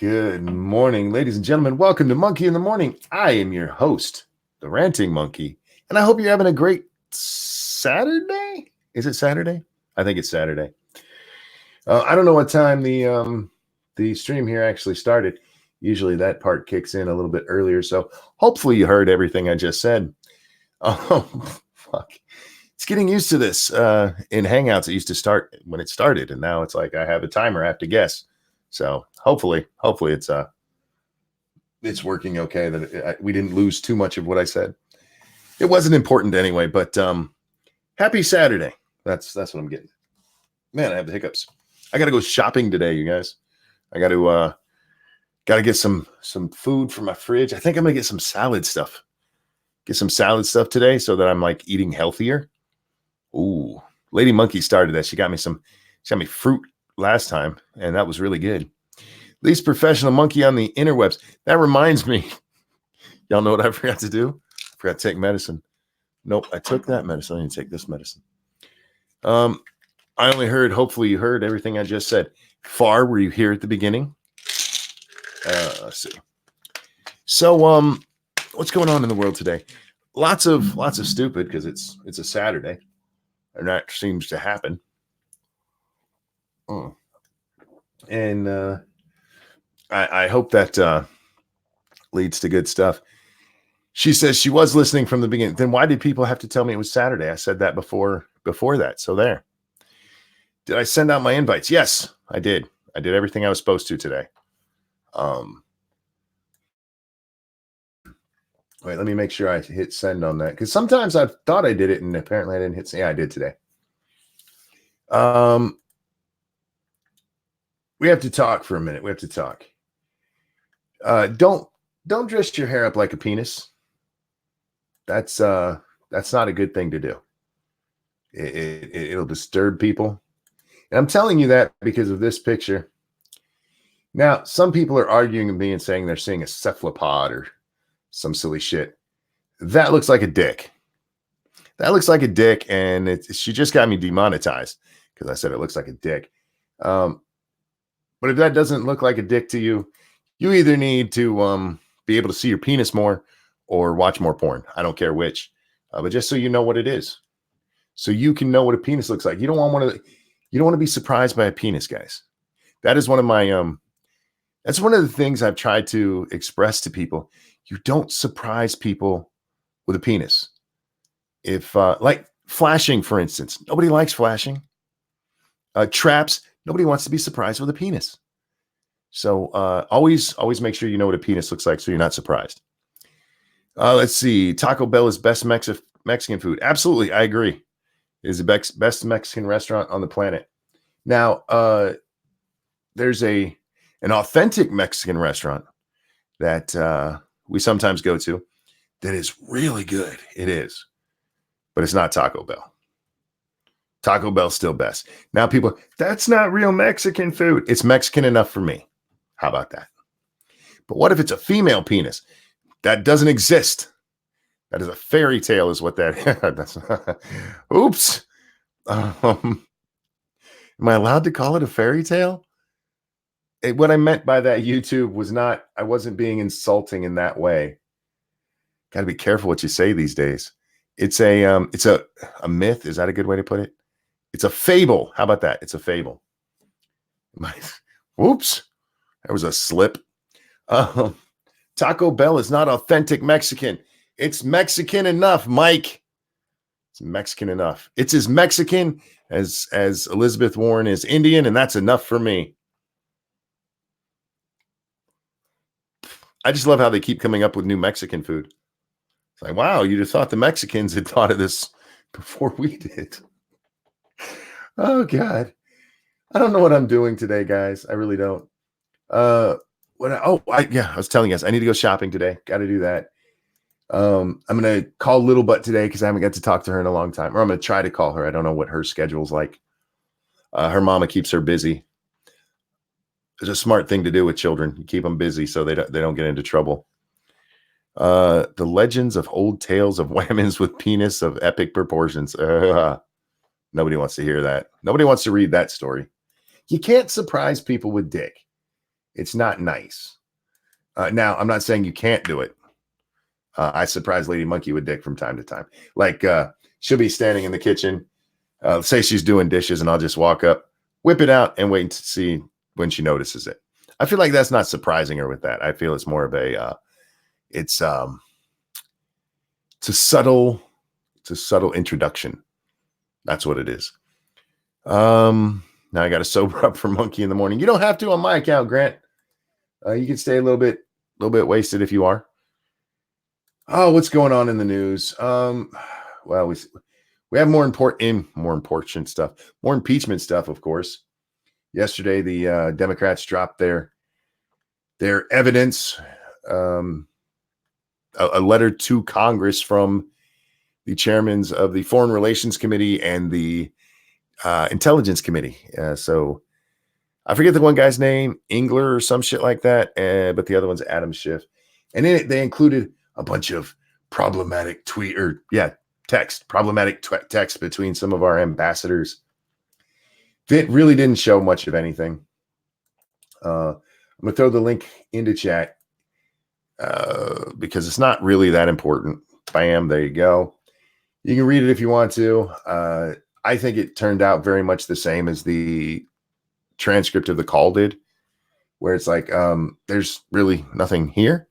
Good morning, ladies and gentlemen. Welcome to Monkey in the Morning. I am your host, the Ranting Monkey, and I hope you're having a great Saturday. Is it Saturday? I think it's Saturday. I don't know what time the stream here actually started. Usually that part kicks in a little bit earlier, so hopefully you heard everything I just said. Oh, fuck. It's getting used to this. In Hangouts, it used to start when it started, and now it's like I have a timer. I have to guess. So hopefully it's working okay. That we didn't lose too much of what I said. It wasn't important anyway. But happy Saturday. That's what I'm getting. Man, I have the hiccups. I got to go shopping today, you guys. I got to get some food from my fridge. I think I'm gonna get some salad stuff. Get some salad stuff today so that I'm like eating healthier. Ooh, Lady Monkey started that. She got me fruit last time, and that was really good. Least professional monkey on the interwebs. That reminds me. Y'all know what I forgot to do? I forgot to take medicine. Nope, I took that medicine. I didn't take this medicine. I only heard, hopefully you heard everything I just said. Far, were you here at the beginning? Let's see. So, what's going on in the world today? Lots of stupid, because it's a Saturday. And that seems to happen. And I hope that leads to good stuff. She says she was listening from the beginning. Then why did people have to tell me it was Saturday? I said that before that. So there. Did I send out my invites? Yes, I did. I did everything I was supposed to today. Wait, let me make sure I hit send on that, because sometimes I thought I did it and apparently I didn't hit send. Yeah, I did today. We have to talk for a minute. We have to talk. Don't dress your hair up like a penis. That's not a good thing to do. It'll disturb people. And I'm telling you that because of this picture. Now, some people are arguing with me and saying they're seeing a cephalopod or some silly shit. That looks like a dick. That looks like a dick, and she just got me demonetized because I said it looks like a dick. But if that doesn't look like a dick to you, you either need to be able to see your penis more or watch more porn. I don't care which, but just so you know what it is, so you can know what a penis looks like. You don't want to be surprised by a penis, guys. That is one of my that's one of the things I've tried to express to people. You don't surprise people with a penis. If like flashing, for instance, nobody likes flashing. Traps, nobody wants to be surprised with a penis. So always make sure you know what a penis looks like so you're not surprised. Let's see. Taco Bell is best Mexican food. Absolutely, I agree. It is the best Mexican restaurant on the planet. Now, there's an authentic Mexican restaurant that we sometimes go to that is really good. It is. But it's not Taco Bell. Taco Bell's still best. Now people, that's not real Mexican food. It's Mexican enough for me. How about that? But what if it's a female penis? That doesn't exist. That is a fairy tale is what that's. Oops. Am I allowed to call it a fairy tale? What I meant by that, YouTube, was not, I wasn't being insulting in that way. Got to be careful what you say these days. It's a myth. Is that a good way to put it? It's a fable. How about that? It's a fable. Whoops. There was a slip. Taco Bell is not authentic Mexican. It's Mexican enough, Mike. It's Mexican enough. It's as Mexican as Elizabeth Warren is Indian, and that's enough for me. I just love how they keep coming up with new Mexican food. It's like, wow, you'd have thought the Mexicans had thought of this before we did. Oh, God. I don't know what I'm doing today, guys. I really don't. I was telling you guys, I need to go shopping today. Got to do that. I'm going to call Little Butt today because I haven't got to talk to her in a long time. Or I'm going to try to call her. I don't know what her schedule's like. Her mama keeps her busy. It's a smart thing to do with children. You keep them busy so they don't get into trouble. The legends of old tales of women's with penis of epic proportions. Nobody wants to hear that. Nobody wants to read that story. You can't surprise people with dick. It's not nice. Now, I'm not saying you can't do it. I surprise Lady Monkey with dick from time to time. Like she'll be standing in the kitchen, say she's doing dishes, and I'll just walk up, whip it out, and wait to see when she notices it. I feel like that's not surprising her with that. I feel it's more of a it's a subtle introduction. That's what it is. Now I got to sober up for Monkey in the morning. You don't have to on my account, Grant. You can stay a little bit wasted if you are. Oh, what's going on in the news? Well, we have more important stuff, more impeachment stuff, of course. Yesterday, the Democrats dropped their evidence, a letter to Congress from the chairmans of the Foreign Relations Committee and the Intelligence Committee. So I forget the one guy's name, Engler or some shit like that, but the other one's Adam Schiff. And in it, they included a bunch of problematic text between some of our ambassadors that really didn't show much of anything. I'm going to throw the link into chat because it's not really that important. Bam, there you go. You can read it if you want to. I think it turned out very much the same as the transcript of the call did, where it's like, there's really nothing here.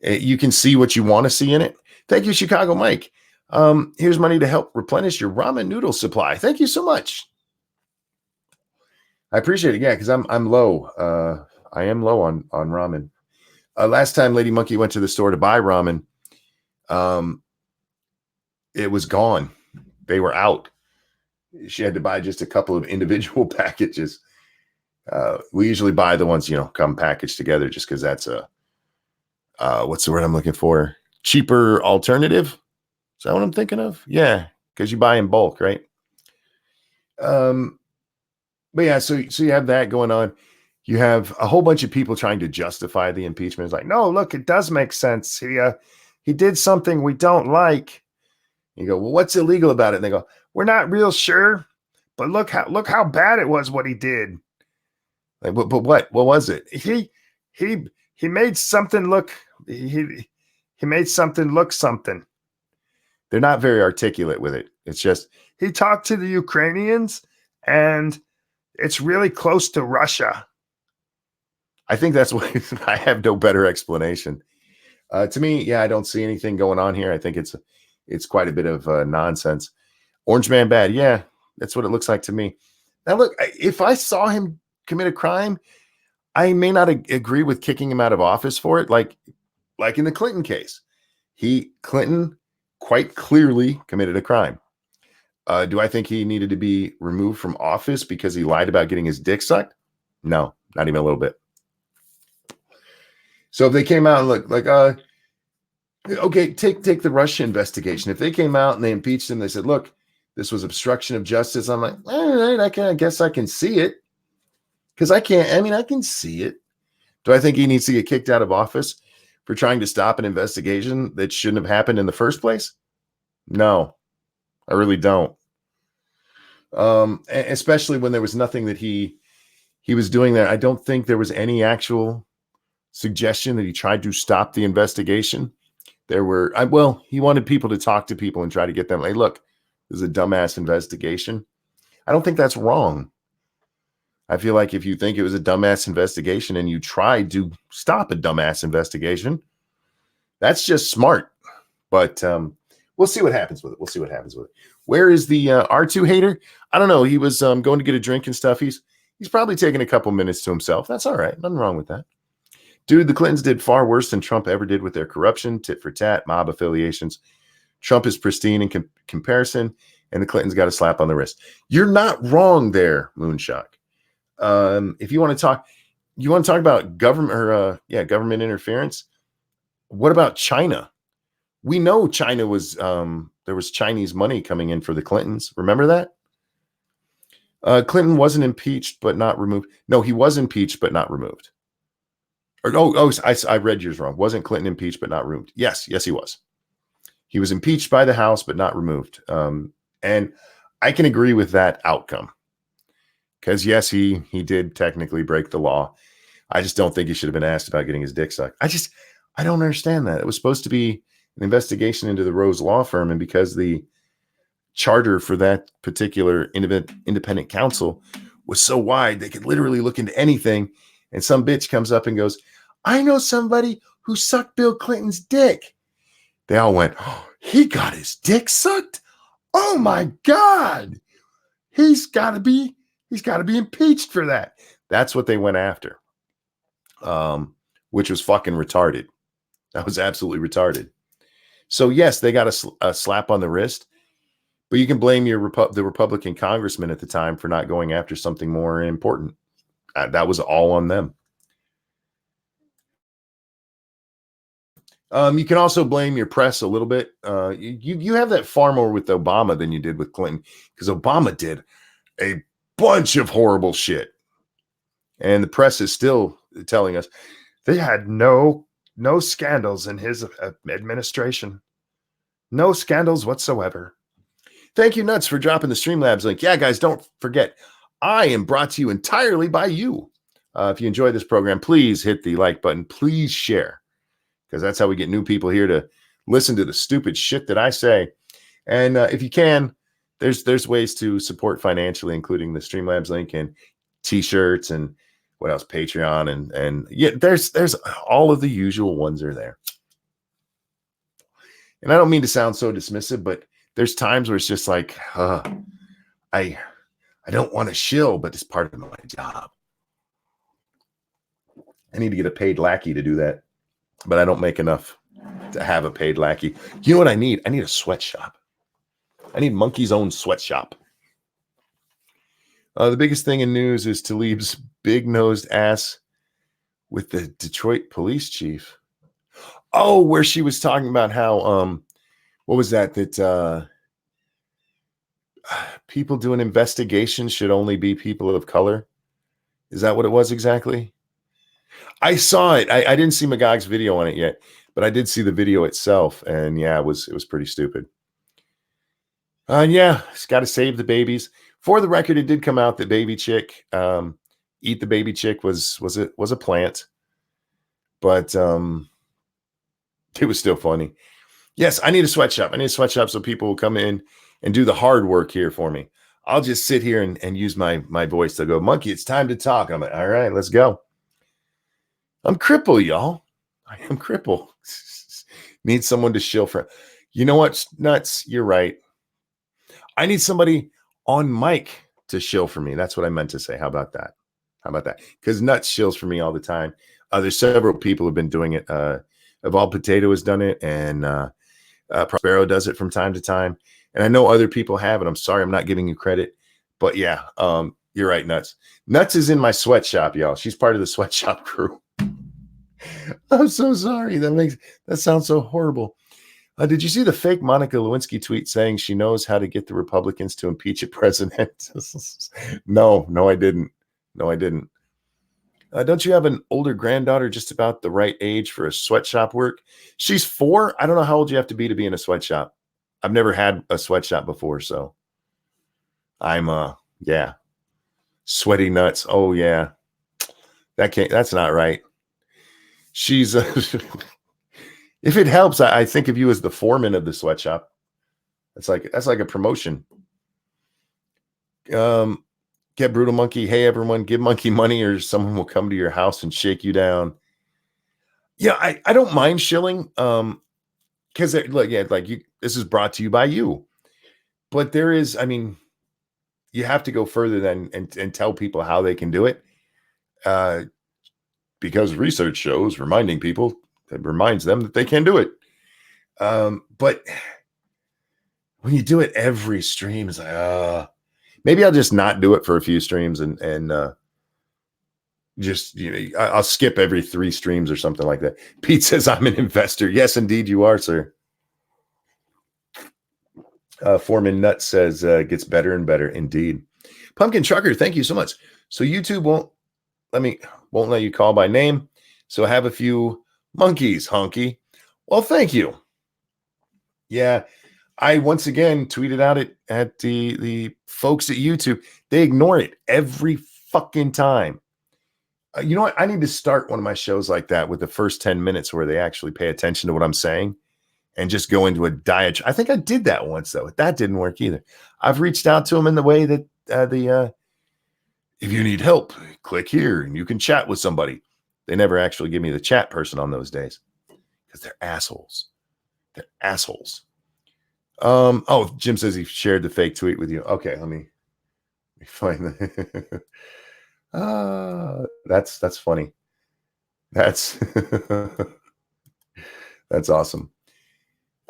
You can see what you want to see in it. Thank you, Chicago Mike. Here's money to help replenish your ramen noodle supply. Thank you so much. I appreciate it. Yeah, because I'm low. I am low on ramen. Last time Lady Monkey went to the store to buy ramen, it was gone. They were out. She had to buy just a couple of individual packages. We usually buy the ones, come packaged together just because that's a, what's the word I'm looking for? Cheaper alternative. Is that what I'm thinking of? Yeah, because you buy in bulk, right? But yeah, so you have that going on. You have a whole bunch of people trying to justify the impeachment. It's like, no, look, it does make sense. He did something we don't like. You go, well, what's illegal about it? And they go, we're not real sure, but look how bad it was what he did. Like, but what was it? He made something look. He made something look something. They're not very articulate with it. It's just he talked to the Ukrainians, and it's really close to Russia. I think that's what I have no better explanation. To me, yeah, I don't see anything going on here. I think it's quite a bit of nonsense. Orange Man bad. Yeah, that's what it looks like to me. Now, look, if I saw him commit a crime, I may not agree with kicking him out of office for it. Like in the Clinton case, Clinton quite clearly committed a crime. Do I think he needed to be removed from office because he lied about getting his dick sucked? No, not even a little bit. So if they came out and looked like, okay, take the Russia investigation. If they came out and they impeached him, they said, look, this was obstruction of justice. I'm like, all right, I guess I can see it. Because I can see it. Do I think he needs to get kicked out of office for trying to stop an investigation that shouldn't have happened in the first place? No, I really don't. Especially when there was nothing that he was doing there. I don't think there was any actual suggestion that he tried to stop the investigation. There were, he wanted people to talk to people and try to get them, like, look, this is a dumbass investigation. I don't think that's wrong. I feel like if you think it was a dumbass investigation and you tried to stop a dumbass investigation, that's just smart. But we'll see what happens with it. Where is the R2 hater? I don't know. He was going to get a drink and stuff. He's probably taking a couple minutes to himself. That's all right. Nothing wrong with that. Dude, the Clintons did far worse than Trump ever did with their corruption, tit for tat, mob affiliations. Trump is pristine in comparison, and the Clintons got a slap on the wrist. You're not wrong there, Moonshock. If you want to talk about government or government interference. What about China? We know China was there was Chinese money coming in for the Clintons. Remember that? Clinton wasn't impeached but not removed. No, he was impeached but not removed. I read yours wrong. Wasn't Clinton impeached but not removed? Yes, he was. He was impeached by the House but not removed. And I can agree with that outcome. Because yes, he did technically break the law. I just don't think he should have been asked about getting his dick sucked. I don't understand that. It was supposed to be an investigation into the Rose law firm, and because the charter for that particular independent counsel was so wide, they could literally look into anything. And some bitch comes up and goes, I know somebody who sucked Bill Clinton's dick. They all went, oh, he got his dick sucked? Oh my God. He's got to be impeached for that. That's what they went after. Which was fucking retarded. That was absolutely retarded. So yes, they got a slap on the wrist, but you can blame the Republican congressman at the time for not going after something more important. That was all on them. You can also blame your press a little bit. You have that far more with Obama than you did with Clinton, because Obama did a bunch of horrible shit, and the press is still telling us they had no scandals in his administration, no scandals whatsoever. Thank you, Nuts, for dropping the Streamlabs link. Yeah, guys, don't forget, I am brought to you entirely by you. If you enjoy this program, please hit the like button. Please share, because that's how we get new people here to listen to the stupid shit that I say. And if you can, there's ways to support financially, including the Streamlabs link and T-shirts and what else, Patreon, and yeah, there's all of the usual ones are there. And I don't mean to sound so dismissive, but there's times where it's just like, I don't want to shill, but it's part of my job. I need to get a paid lackey to do that, but I don't make enough to have a paid lackey. You know what I need? I need a sweatshop. I need Monkey's own sweatshop. The biggest thing in news is Talib's big-nosed ass with the Detroit police chief. Oh, where she was talking about how, what was that people doing investigations should only be people of color. Is that what it was exactly? I saw it. I didn't see Magog's video on it yet, but I did see the video itself, and yeah, it was pretty stupid. Yeah, it's got to save the babies. For the record, it did come out that Baby Chick, Eat the Baby Chick was a plant, but it was still funny. Yes, I need a sweatshop. I need a sweatshop so people will come in and do the hard work here for me. I'll just sit here and use my voice to go, Monkey, it's time to talk. I'm like, all right, let's go. I'm crippled, y'all. I am crippled. Need someone to shill for. You know what, Nuts? You're right. I need somebody on mic to shill for me. That's what I meant to say. How about that? Because Nuts shills for me all the time. There's several people who've been doing it. Evolved Potato has done it, and Prospero does it from time to time. And I know other people have, and I'm sorry I'm not giving you credit. But yeah, you're right, Nuts. Nuts is in my sweatshop, y'all. She's part of the sweatshop crew. I'm so sorry. That sounds so horrible. Did you see the fake Monica Lewinsky tweet saying she knows how to get the Republicans to impeach a president? No, I didn't. Don't you have an older granddaughter just about the right age for a sweatshop work? She's 4. I don't know how old you have to be in a sweatshop. I've never had a sweatshop before, so I'm yeah. Sweaty Nuts. Oh yeah. That's not right. She's if it helps, I think of you as the foreman of the sweatshop. That's like a promotion. Get Brutal Monkey. Hey everyone, give Monkey money or someone will come to your house and shake you down. Yeah, I don't mind shilling. Because this is brought to you by you. But there is, I mean, you have to go further than and tell people how they can do it. Because research shows reminding people, it reminds them that they can do it. But when you do it every stream, it's like, maybe I'll just not do it for a few streams and just, I'll skip every 3 streams or something like that. Pete says I'm an investor. Yes, indeed you are, sir. Foreman Nut says gets better and better. Indeed. Pumpkin Trucker, thank you so much. So YouTube won't let you call by name. So I have a few monkeys, honky. Well, thank you. Yeah, I once again tweeted out at the folks at YouTube. They ignore it every fucking time. You know what? I need to start one of my shows like that with the first 10 minutes where they actually pay attention to what I'm saying and just go into a diatribe. I think I did that once, though. That didn't work either. I've reached out to them in the way that if you need help, click here and you can chat with somebody. They never actually give me the chat person on those days because they're assholes. They're assholes. Oh, Jim says he shared the fake tweet with you. Okay, let me find the that's funny. That's that's awesome.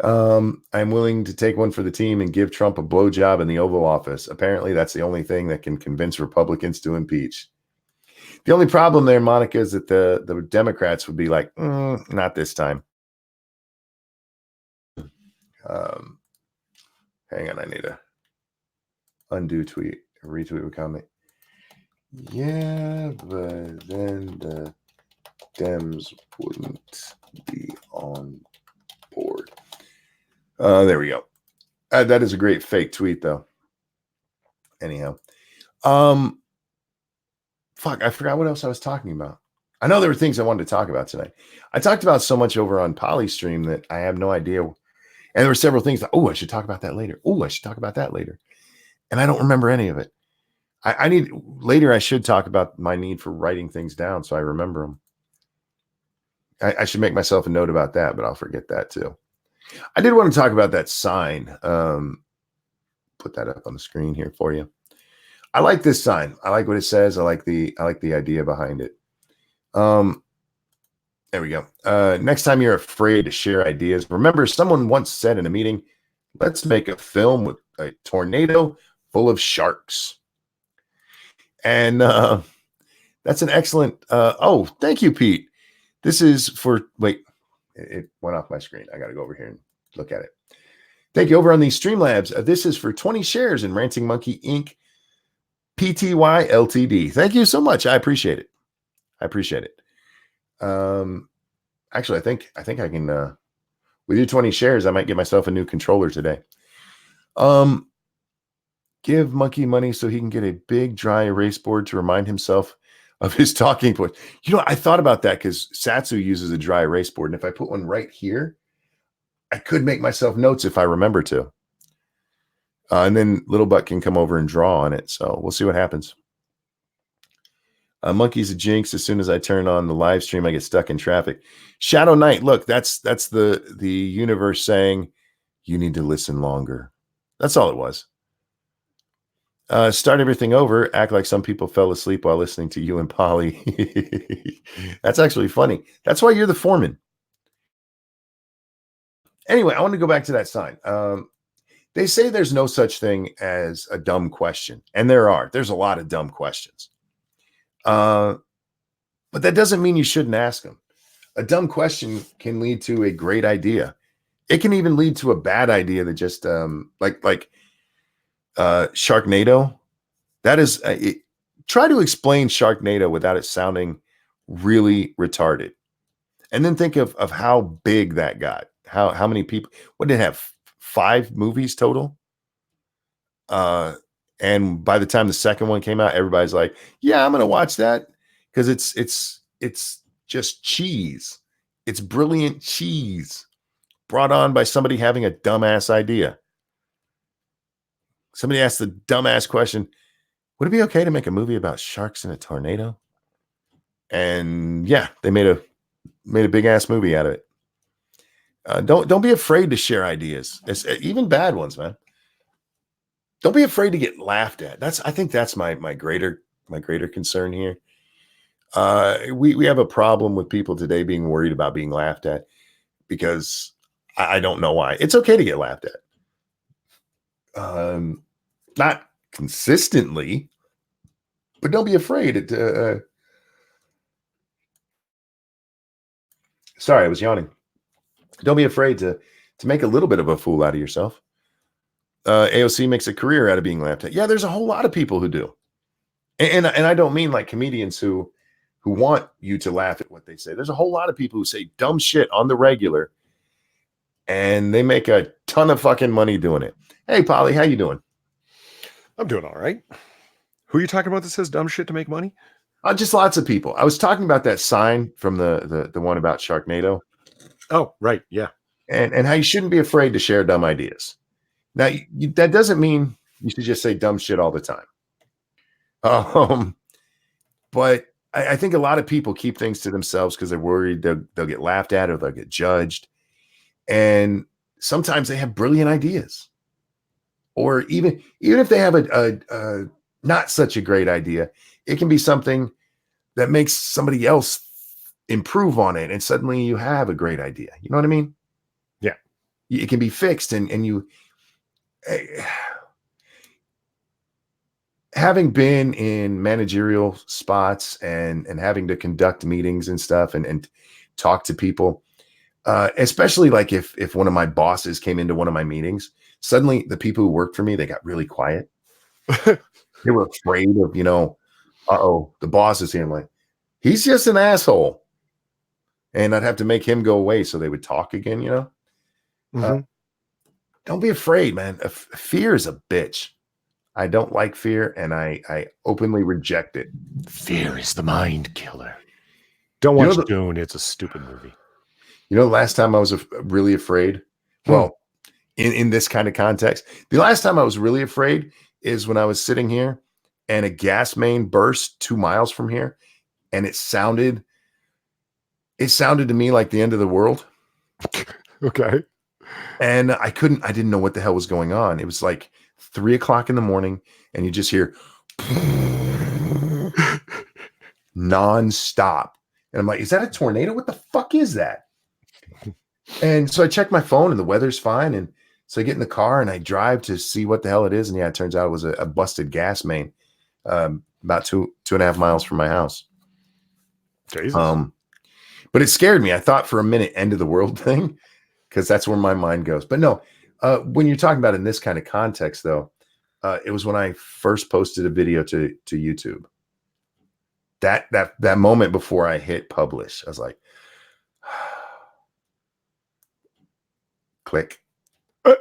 I'm willing to take one for the team and give Trump a blowjob in the Oval Office. Apparently, that's the only thing that can convince Republicans to impeach. The only problem there, Monica, is that the Democrats would be like, not this time. Hang on, I need a undo tweet, a retweet a comment. Yeah, but then the Dems wouldn't be on board. There we go. That is a great fake tweet, though. Anyhow, fuck, I forgot what else I was talking about. I know there were things I wanted to talk about tonight. I talked about so much over on Polystream that I have no idea. And there were several things that, I should talk about that later. I should talk about that later. And I don't remember any of it. I need later. I should talk about my need for writing things down so I remember them. I should make myself a note about that, but I'll forget that too. I did want to talk about that sign. Put that up on the screen here for you. I like this sign. I like what it says. I like the idea behind it. There we go. Next time you're afraid to share ideas, remember someone once said in a meeting, let's make a film with a tornado full of sharks. And that's an excellent. Thank you, Pete. This is for, wait, it went off my screen. I got to go over here and look at it. Thank you. Over on the Streamlabs, this is for 20 shares in Ranting Monkey Inc. PTY Ltd. Thank you so much. I appreciate it. Actually, I think I can, with your 20 shares, I might get myself a new controller today. Give Monkey money so he can get a big dry erase board to remind himself of his talking points. You know, I thought about that because Satsu uses a dry erase board. And if I put one right here, I could make myself notes if I remember to. And then Little Butt can come over and draw on it. So we'll see what happens. Monkey's a jinx. As soon as I turn on the live stream, I get stuck in traffic. Shadow Knight, look, that's the universe saying you need to listen longer. That's all it was. Start everything over. Act like some people fell asleep while listening to you and Polly. That's actually funny. That's why you're the foreman. Anyway, I want to go back to that sign. They say there's no such thing as a dumb question. And there's a lot of dumb questions. But that doesn't mean you shouldn't ask them. A dumb question can lead to a great idea. It can even lead to a bad idea that just like Sharknado. That is try to explain Sharknado without it sounding really retarded. And then think of how big that got. How many people? What did it have? 5 movies total? And by the time the second one came out, everybody's like, yeah, I'm going to watch that because it's just cheese. It's brilliant cheese brought on by somebody having a dumbass idea. Somebody asked the dumbass question, would it be okay to make a movie about sharks in a tornado? And yeah, they made a big ass movie out of it. Don't be afraid to share ideas, even bad ones, man. Don't be afraid to get laughed at. I think that's my greater concern here. We have a problem with people today being worried about being laughed at because I don't know why. It's okay to get laughed at. Not consistently, but don't be afraid. Sorry, I was yawning. Don't be afraid to make a little bit of a fool out of yourself. AOC makes a career out of being laughed at. Yeah, there's a whole lot of people who do. And I don't mean like comedians who want you to laugh at what they say. There's a whole lot of people who say dumb shit on the regular, and they make a ton of fucking money doing it. Hey, Polly, how you doing? I'm doing all right. Who are you talking about that says dumb shit to make money? Just lots of people. I was talking about that sign from the one about Sharknado. Oh, right. Yeah. And how you shouldn't be afraid to share dumb ideas. Now, that doesn't mean you should just say dumb shit all the time. But I think a lot of people keep things to themselves because they're worried they'll get laughed at or they'll get judged. And sometimes they have brilliant ideas. Or even if they have a not such a great idea, it can be something that makes somebody else improve on it. And suddenly you have a great idea. You know what I mean? Yeah. It can be fixed and you... having been in managerial spots and having to conduct meetings and stuff and talk to people, especially like if one of my bosses came into one of my meetings, suddenly the people who worked for me, they got really quiet. They were afraid of, the boss is here. I'm like, he's just an asshole. And I'd have to make him go away so they would talk again, Mm-hmm. Don't be afraid, man. Fear is a bitch. I don't like fear, and I openly reject it. Fear is the mind killer. Don't watch Dune. It's a stupid movie. The last time I was really afraid, well, in this kind of context, the last time I was really afraid is when I was sitting here and a gas main burst 2 miles from here, and it sounded to me like the end of the world. Okay. And I didn't know what the hell was going on. It was like 3:00 in the morning, and you just hear nonstop. And I'm like, is that a tornado? What the fuck is that? And so I check my phone and the weather's fine. And so I get in the car and I drive to see what the hell it is. And yeah, it turns out it was a busted gas main, about 2.5 miles from my house. Jesus. But it scared me. I thought for a minute, end of the world thing, because that's where my mind goes. But no, when you're talking about in this kind of context, though, it was when I first posted a video to YouTube. That moment before I hit publish, I was like, click. I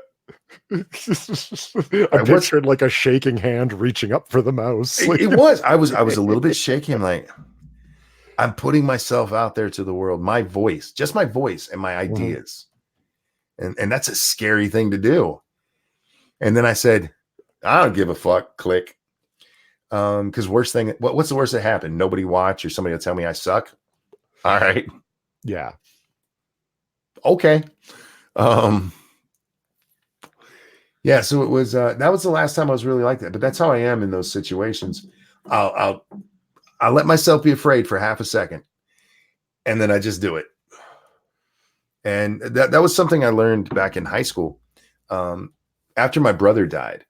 pictured like a shaking hand reaching up for the mouse. It was. I was a little bit shaky. I'm like, I'm putting myself out there to the world. My voice, just my voice and my ideas. And that's a scary thing to do. And then I said, I don't give a fuck. Click. Because what's the worst that happened? Nobody watch or somebody will tell me I suck. All right. Yeah. Okay. Yeah. So it was. That was the last time I was really like that. But that's how I am in those situations. I'll let myself be afraid for half a second, and then I just do it. And that was something I learned back in high school. After my brother died.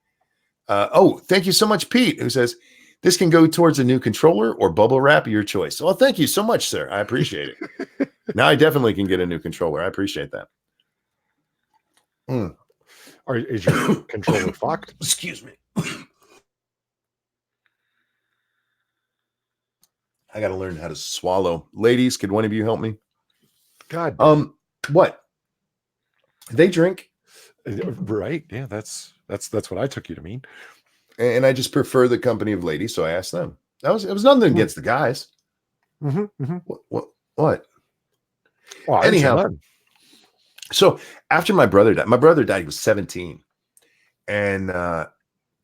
Thank you so much, Pete, who says, this can go towards a new controller or bubble wrap, your choice. Well, thank you so much, sir. I appreciate it. Now I definitely can get a new controller. I appreciate that. Is your controller fucked? Excuse me. I got to learn how to swallow. Ladies, could one of you help me? God. What? They drink. Right. Yeah, that's what I took you to mean. And I just prefer the company of ladies, so I asked them. It was nothing against the guys. What? Well, anyhow, so after my brother died, he was 17. And the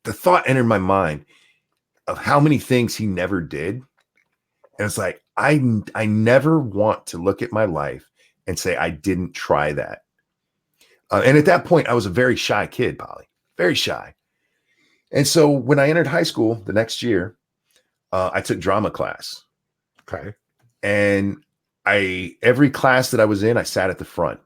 thought entered my mind of how many things he never did. And it's like, I never want to look at my life and say I didn't try that. And at that point, I was a very shy kid, Polly, very shy. And so when I entered high school the next year, I took drama class. Okay. And every class that I was in, I sat at the front.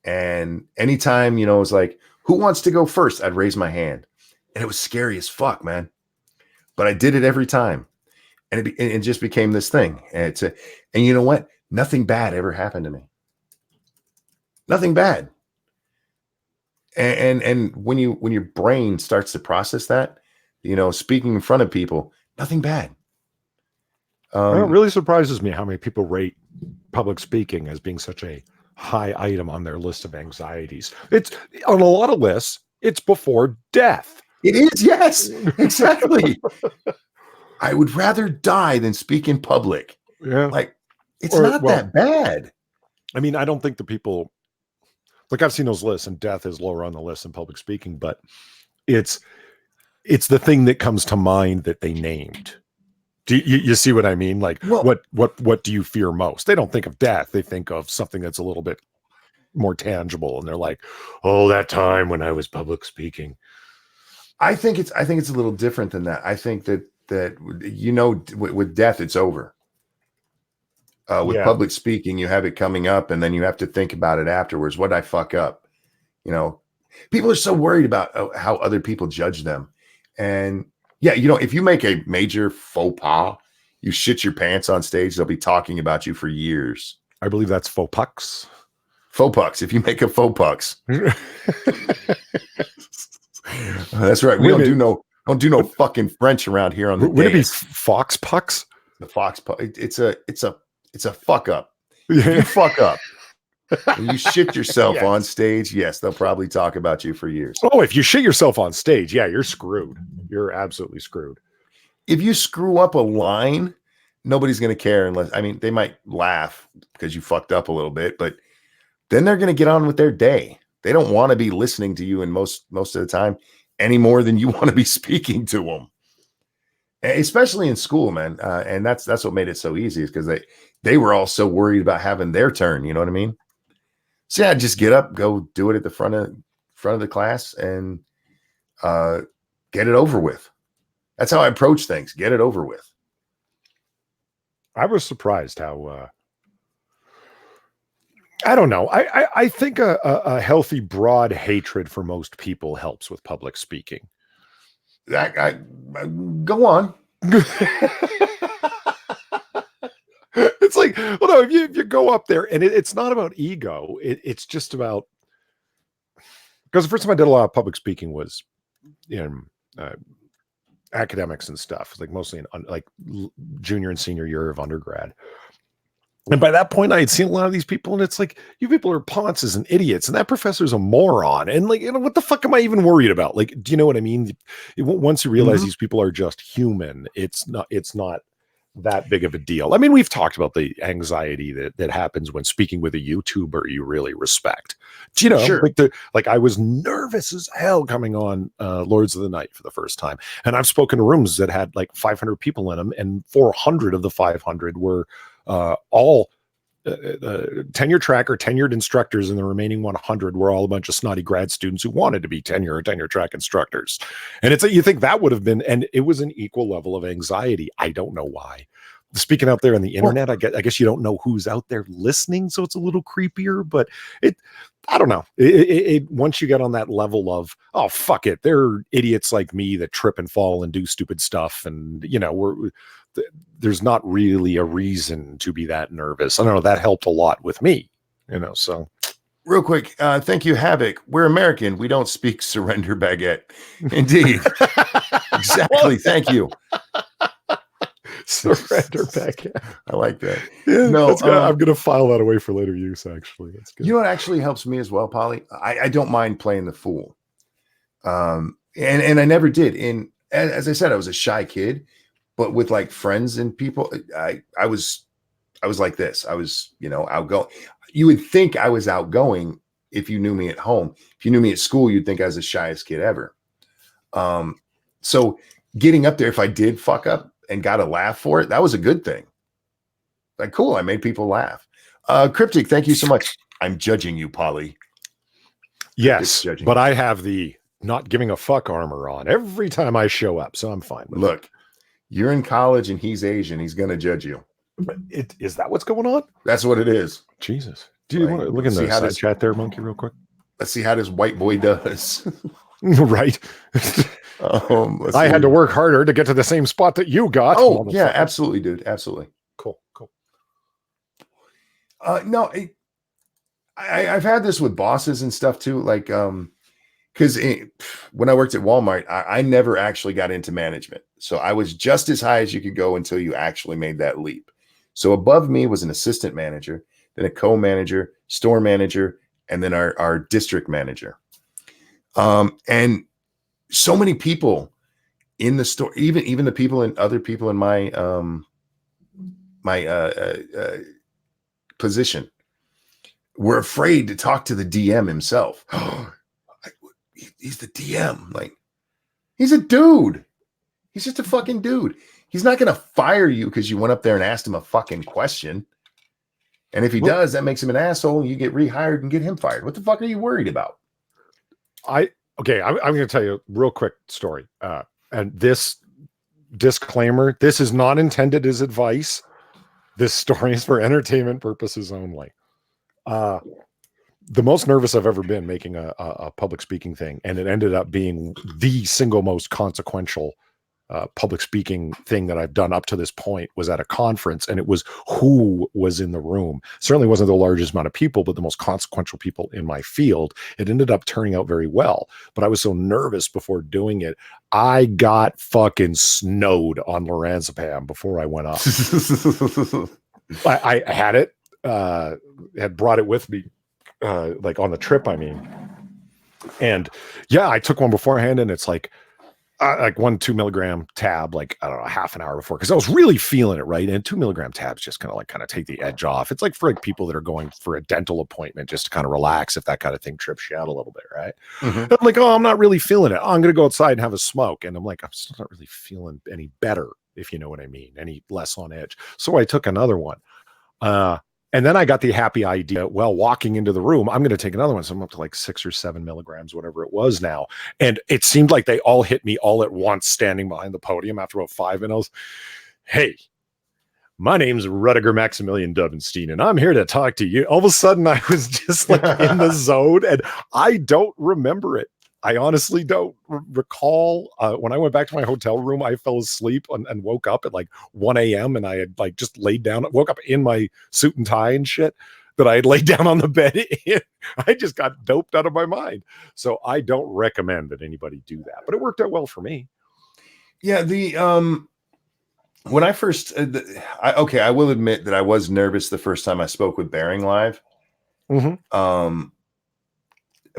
And anytime, it was like, who wants to go first? I'd raise my hand. And it was scary as fuck, man. But I did it every time. And it just became this thing. And you know what? Nothing bad ever happened to me. Nothing bad. And when your brain starts to process that, speaking in front of people, nothing bad. It really surprises me how many people rate public speaking as being such a high item on their list of anxieties. It's on a lot of lists. It's before death. It is. Yes, exactly. I would rather die than speak in public. Yeah. Like, it's not that bad. I mean, I don't think the people, like, I've seen those lists and death is lower on the list than public speaking, but it's the thing that comes to mind that they named. Do you see what I mean? Like, what do you fear most? They don't think of death. They think of something that's a little bit more tangible. And they're like, oh, that time when I was public speaking. I think it's a little different than that. I think that with death, it's over. With public speaking, you have it coming up and then you have to think about it afterwards. What did I fuck up? People are so worried about how other people judge them. And yeah, if you make a major faux pas, you shit your pants on stage, they'll be talking about you for years. I believe that's faux pucks. Faux pucks. If you make a faux pucks. That's right. We don't do no fucking French around here on the Would it be fox pucks? The fox puck. It's a fuck up. If you fuck up and you shit yourself on stage, yes, they'll probably talk about you for years. Oh, if you shit yourself on stage, yeah, you're screwed. You're absolutely screwed. If you screw up a line, nobody's going to care they might laugh because you fucked up a little bit, but then they're going to get on with their day. They don't want to be listening to you in most of the time any more than you want to be speaking to them. Especially in school, man. And that's what made it so easy, is because they were all so worried about having their turn. You know what I mean? So yeah, just get up, go do it at the front of the class, and get it over with. That's how I approach things. Get it over with. I was surprised how I don't know. I think a healthy, broad hatred for most people helps with public speaking. Go on. It's like, well, no, if you go up there, and it's not about ego. It's just about, because the first time I did a lot of public speaking was in academics and stuff. It's like mostly in like junior and senior year of undergrad. And by that point, I had seen a lot of these people, and it's like, you people are ponces and idiots, and that professor's a moron. And like, what the fuck am I even worried about? Like, do you know what I mean? Once you realize these people are just human, it's not that big of a deal. I mean, we've talked about the anxiety that happens when speaking with a YouTuber you really respect. Do you know, sure. like I was nervous as hell coming on Lords of the Night for the first time. And I've spoken to rooms that had like 500 people in them, and 400 of the 500 were all tenure track or tenured instructors, and the remaining 100 were all a bunch of snotty grad students who wanted to be tenure track instructors. And it's you think that would have been, and it was an equal level of anxiety. I don't know why. Speaking out there on the internet, I guess you don't know who's out there listening, so it's a little creepier. But I don't know. Once you get on that level of, oh fuck it, they're idiots like me that trip and fall and do stupid stuff, and there's not really a reason to be that nervous. I don't know. That helped a lot with me, so. Real quick. Thank you, Havoc. We're American. We don't speak surrender baguette. Indeed. Exactly. Thank you. Surrender baguette. I like that. Yeah, no, I'm going to file that away for later use, actually. That's good. You know what actually helps me as well, Polly? I don't mind playing the fool. And I never did. As I said, I was a shy kid. But with like friends and people, I was like this. I was, outgoing. You would think I was outgoing if you knew me at home. If you knew me at school, you'd think I was the shyest kid ever. So getting up there, if I did fuck up and got a laugh for it, that was a good thing. Like, cool, I made people laugh. Cryptic, thank you so much. I'm judging you, Polly. Yes, but I have the not giving a fuck armor on every time I show up, so I'm fine with it. Look. You're in college and he's Asian. He's going to judge you. Is that what's going on? That's what it is. Jesus. Do you want to look in the side chat there, Monkey, real quick? Let's see how this white boy does. Right. I had to work harder to get to the same spot that you got. Oh, yeah, absolutely, dude. Absolutely. Cool. No, I've had this with bosses and stuff too. Like, because when I worked at Walmart, I never actually got into management. So I was just as high as you could go until you actually made that leap. So above me was an assistant manager, then a co-manager, store manager, and then our district manager. And so many people in the store, even the people and other people in my position were afraid to talk to the DM himself. He's the DM. Like, he's a dude. He's just a fucking dude. He's not going to fire you because you went up there and asked him a fucking question. And if he does, that makes him an asshole. And you get rehired and get him fired. What the fuck are you worried about? I'm going to tell you a real quick story. And this disclaimer, this is not intended as advice. This story is for entertainment purposes only. The most nervous I've ever been making a public speaking thing, and it ended up being the single most consequential public speaking thing that I've done up to this point, was at a conference, and it was who was in the room. Certainly wasn't the largest amount of people, but the most consequential people in my field. It ended up turning out very well, but I was so nervous before doing it. I got fucking snowed on lorazepam before I went up. I had it, had brought it with me, like on the trip, I mean. And yeah, I took one beforehand, and it's like 1 2-milligram tab, like, I don't know, half an hour before, because I was really feeling it, right? And 2-milligram tabs just kind of take the edge off. It's like for like people that are going for a dental appointment just to kind of relax if that kind of thing trips you out a little bit, right? Mm-hmm. I'm like, oh, I'm not really feeling it. Oh, I'm going to go outside and have a smoke. And I'm like, I'm still not really feeling any better, if you know what I mean, any less on edge. So I took another one. And then I got the happy idea, well, walking into the room, I'm going to take another one. So I'm up to like 6 or 7 milligrams, whatever it was now. And it seemed like they all hit me all at once, standing behind the podium after about 5 minutes. Hey, my name's Rudiger Maximilian Dubenstein, and I'm here to talk to you. All of a sudden, I was just like in the zone, and I don't remember it. I honestly don't recall. When I went back to my hotel room, I fell asleep and woke up at like 1 a.m. and I had like just laid down, woke up in my suit and tie and shit that I had laid down on the bed. I just got doped out of my mind. So I don't recommend that anybody do that, but it worked out well for me. Yeah. When I first, I will admit that I was nervous the first time I spoke with Bearing Live. Mm-hmm.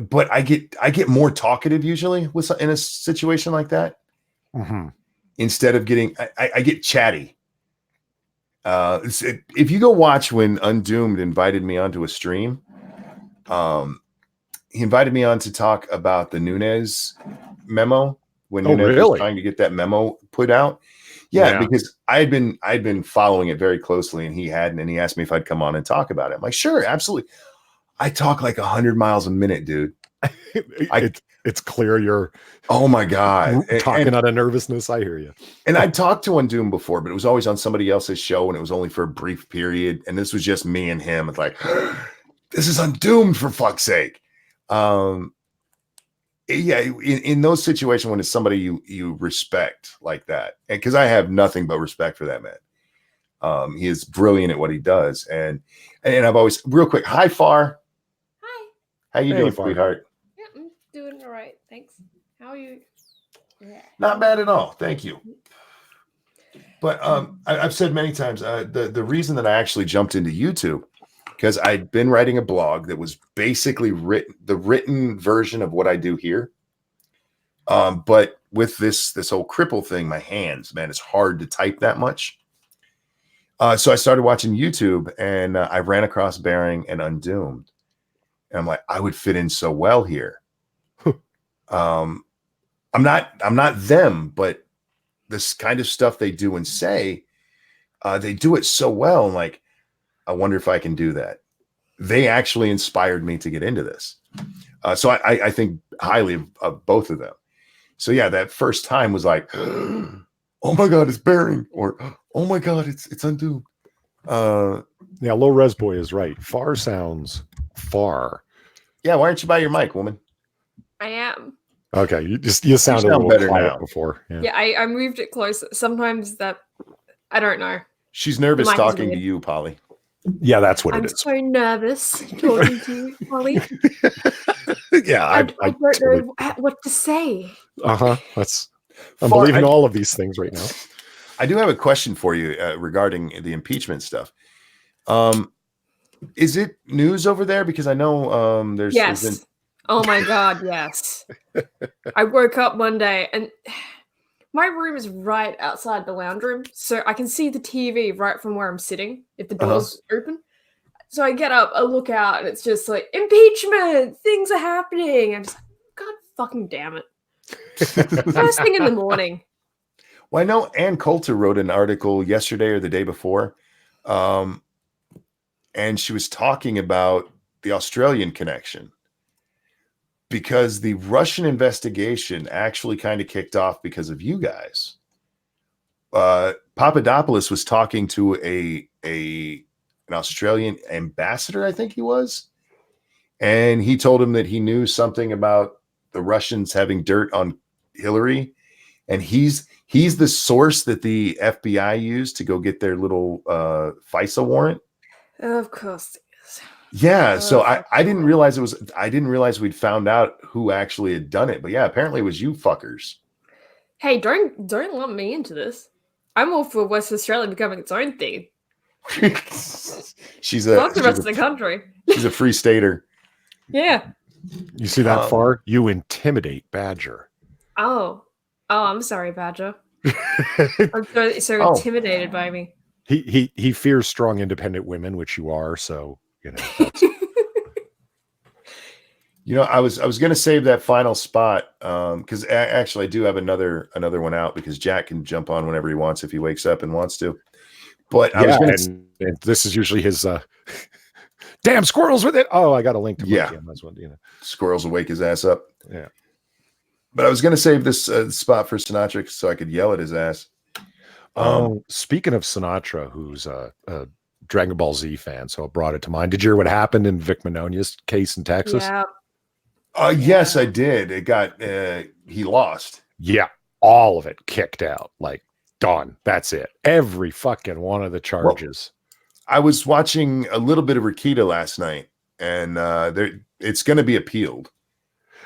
But I get more talkative usually in a situation like that. Mm-hmm. Instead of getting, I get chatty. If you go watch when Undoomed invited me onto a stream, he invited me on to talk about the Nunes memo when Nunes was trying to get that memo put out. Yeah, because I'd been following it very closely, and he hadn't, and he asked me if I'd come on and talk about it. I'm like, sure, absolutely. I talk like 100 miles a minute, dude. It's clear you're, oh my God, talking out of nervousness. I hear you. And I talked to Undoomed before, but it was always on somebody else's show, and it was only for a brief period. And this was just me and him. It's like, this is Undoomed, for fuck's sake. Yeah, in those situations when it's somebody you respect like that, and because I have nothing but respect for that man. He is brilliant at what he does, and I've always, real quick, hi Far. Hi. How you doing, sweetheart? Yeah, I'm doing all right, thanks. How are you? Yeah. Not bad at all, thank you. But I've said many times, the reason that I actually jumped into YouTube, because I'd been writing a blog that was basically the written version of what I do here. But with this whole cripple thing, my hands, man, it's hard to type that much. So I started watching YouTube, and I ran across Bearing and Undoomed. And I'm like, I would fit in so well here. I'm not them, but this kind of stuff they do and say, they do it so well. And like, I wonder if I can do that. They actually inspired me to get into this. So I think highly of both of them. So yeah, that first time was like, oh my God, it's Bearing, or oh my God, it's Undoomed. Yeah, Low Res Boy is right. Far sounds far. Yeah, why aren't you by your mic, woman? I am. Okay, you sound a little better quiet now. Before. Yeah, I moved it closer. Sometimes that, I don't know. She's nervous talking to you, Polly. Yeah, that's what it is. I'm so nervous talking to you, Polly. Yeah, I don't know what to say. I'm believing all of these things right now. I do have a question for you regarding the impeachment stuff. Is it news over there? Because I know there's... Yes. Oh my God, yes. I woke up one day, and My room is right outside the lounge room, so I can see the TV right from where I'm sitting if the door's open. So I get up, I look out, and it's just like, impeachment! Things are happening! I'm just like, God fucking damn it. First thing in the morning. Well, I know Ann Coulter wrote an article yesterday or the day before, and she was talking about the Australian connection because the Russian investigation actually kind of kicked off because of you guys. Papadopoulos was talking to an Australian ambassador, I think he was, and he told him that he knew something about the Russians having dirt on Hillary, and he's the source that the FBI used to go get their little FISA warrant. Of course it is. Yeah, so I didn't realize we'd found out who actually had done it, but yeah, apparently it was you fuckers. Hey, don't lump me into this. I'm all for West Australia becoming its own thing. She's Fuck the rest of the country. She's a free stater. Yeah. You see that far? You intimidate Badger. Oh, I'm sorry, Badger. I'm so intimidated by me. He fears strong, independent women, which you are. So I was going to save that final spot because actually I do have another one out because Jack can jump on whenever he wants if he wakes up and wants to. But I was going to. And this is usually his. Damn squirrels with it! Oh, I got a link to that's one. Squirrels will wake his ass up. Yeah. But I was going to save this spot for Sinatra so I could yell at his ass. Speaking of Sinatra, who's a Dragon Ball Z fan, so it brought it to mind. Did you hear what happened in Vic Mignogna's case in Texas? Yeah. Yes, I did. It got he lost. Yeah, all of it kicked out. Like done. That's it. Every fucking one of the charges. Well, I was watching a little bit of Rikita last night, and it's going to be appealed.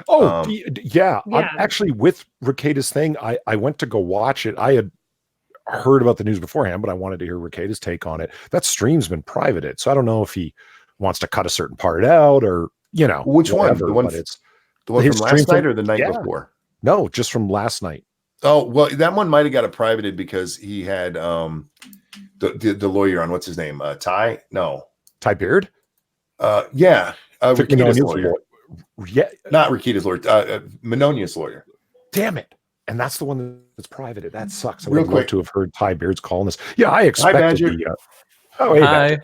Oh, yeah. I'm actually, with Rikita's thing, I went to go watch it. I had heard about the news beforehand, but I wanted to hear Rikita's take on it. That stream's been privated, so I don't know if he wants to cut a certain part out or, which whatever, one? The one from last night or the night before? No, just from last night. Oh, well, that one might have got it privated because he had the lawyer on. What's his name? Ty? No. Ty Beard? Yeah. Rikita's lawyer. Yeah. Not Rikita's lawyer. Mignogna's lawyer. Damn it. And that's the one that's privated. That sucks. I Real would quick love to have heard Ty Beard's call on this. Yeah, I expected hey, Hi.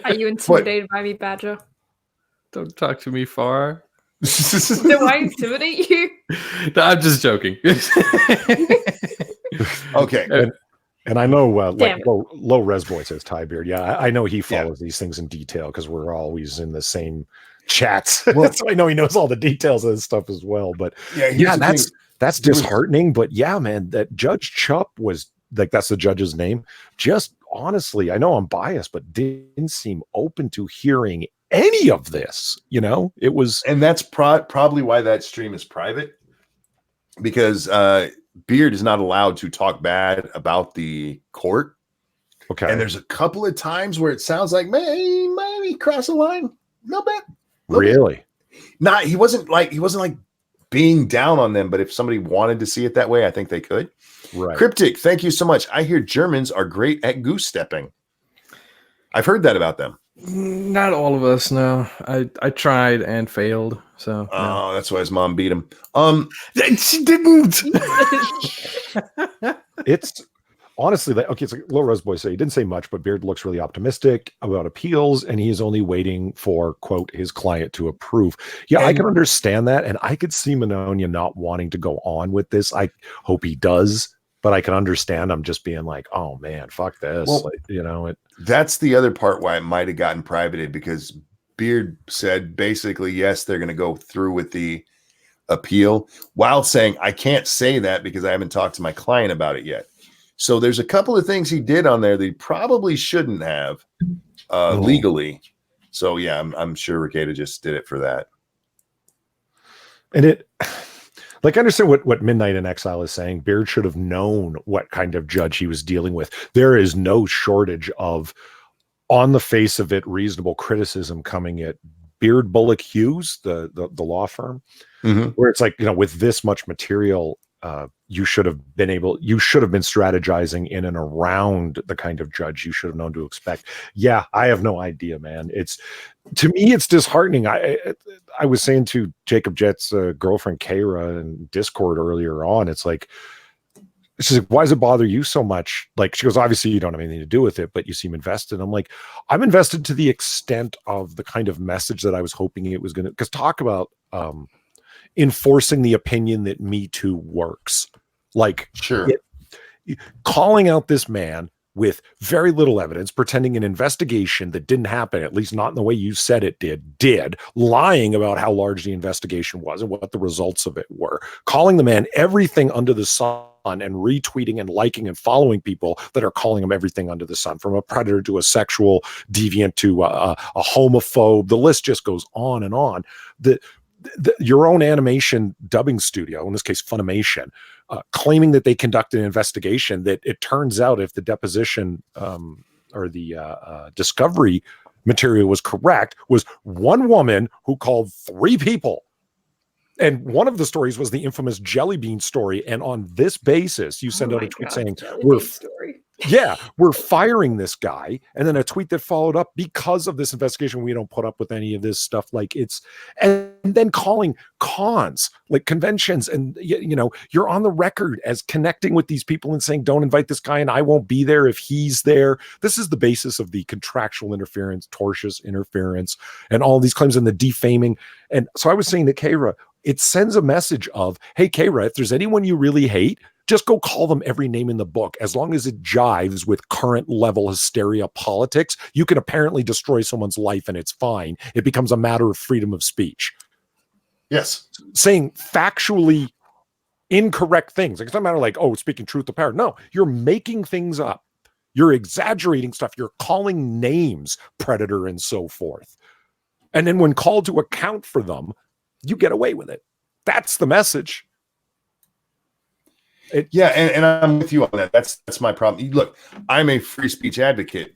Are you intimidated by me, Badger? Don't talk to me far. Do I intimidate you? No, I'm just joking. Okay. And I know low res boy says Ty Beard. Yeah, I know he follows these things in detail because we're always in the same chats. Well, so I know he knows all the details of this stuff as well. But that's disheartening. But yeah, man, that Judge Chupp was like, that's the judge's name. Just honestly, I know I'm biased, but didn't seem open to hearing any of this. It was, and that's probably why that stream is private, because Beard is not allowed to talk bad about the court. Okay. And there's a couple of times where it sounds like maybe cross a line. No bit. Really? He wasn't like being down on them, but if somebody wanted to see it that way, I think they could. Right. Cryptic, thank you so much. I hear Germans are great at goose stepping. I've heard that about them. Not all of us, no. I tried and failed. So no. That's why his mom beat him. She didn't. It's honestly it's like Low Rose Boy said, he didn't say much, but Beard looks really optimistic about appeals, and he is only waiting for, quote, his client to approve. Yeah, I can understand that, and I could see Mignogna not wanting to go on with this. I hope he does, but I can understand. I'm just being like, oh man, fuck this. Well, that's the other part why it might have gotten privated, because Beard said basically, yes, they're going to go through with the appeal, while saying, I can't say that because I haven't talked to my client about it yet. So there's a couple of things he did on there that he probably shouldn't have legally. So yeah, I'm sure Rikita just did it for that. And I understand what Midnight in Exile is saying. Beard should have known what kind of judge he was dealing with. There is no shortage of, on the face of it, reasonable criticism coming at Beard Bullock Hughes, the law firm, where it's like, with this much material you should have been strategizing in and around the kind of judge you should have known to expect. Yeah, I have no idea, man. To me, it's disheartening. I was saying to Jacob Jett's girlfriend Kara in Discord earlier on, it's like, she's like, why does it bother you so much? Like, she goes, obviously you don't have anything to do with it, but you seem invested. I'm like, I'm invested to the extent of the kind of message that I was hoping it was going to, because talk about enforcing the opinion that Me Too works. Like, Sure. Calling out this man with very little evidence, pretending an investigation that didn't happen, at least not in the way you said it did, lying about how large the investigation was and what the results of it were, calling the man everything under the sun and retweeting and liking and following people that are calling him everything under the sun, from a predator to a sexual deviant to a homophobe. The list just goes on and on. Your own animation dubbing studio, in this case Funimation, claiming that they conducted an investigation that it turns out, if the deposition or the discovery material was correct, was one woman who called 3 people. And one of the stories was the infamous Jelly Bean story. And on this basis, you send out a tweet saying, we're firing this guy. And then a tweet that followed up, because of this investigation, we don't put up with any of this stuff. Like, and then calling cons, like conventions. And, you're on the record as connecting with these people and saying, don't invite this guy and I won't be there if he's there. This is the basis of the contractual interference, tortious interference, and all these claims and the defaming. And so I was saying to Kara, it sends a message of, hey, Kara, if there's anyone you really hate, just go call them every name in the book. As long as it jives with current level hysteria politics, you can apparently destroy someone's life and it's fine. It becomes a matter of freedom of speech. Yes. Saying factually incorrect things. Like, it's not a matter like, oh, speaking truth to power. No, you're making things up. You're exaggerating stuff. You're calling names, predator and so forth. And then when called to account for them, you get away with it. That's the message. And I'm with you on that. That's my problem. Look, I'm a free speech advocate,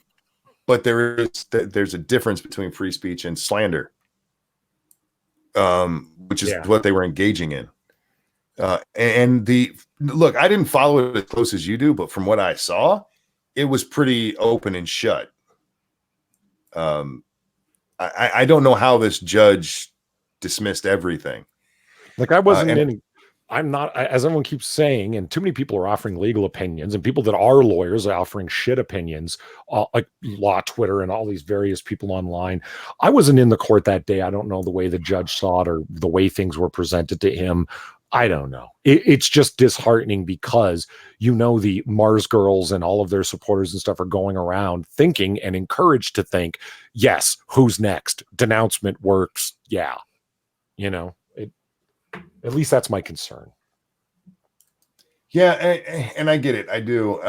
but there's a difference between free speech and slander, which is what they were engaging in. Look, I didn't follow it as close as you do, but from what I saw, it was pretty open and shut. I don't know how this judge dismissed everything. Like, I wasn't I'm not, as everyone keeps saying, and too many people are offering legal opinions, and people that are lawyers are offering shit opinions, like Law Twitter and all these various people online. I wasn't in the court that day. I don't know the way the judge saw it or the way things were presented to him. I don't know. It's just disheartening because, the Mars girls and all of their supporters and stuff are going around thinking and encouraged to think, yes, who's next? Denouncement works. Yeah. At least that's my concern. Yeah, and I get it. I do.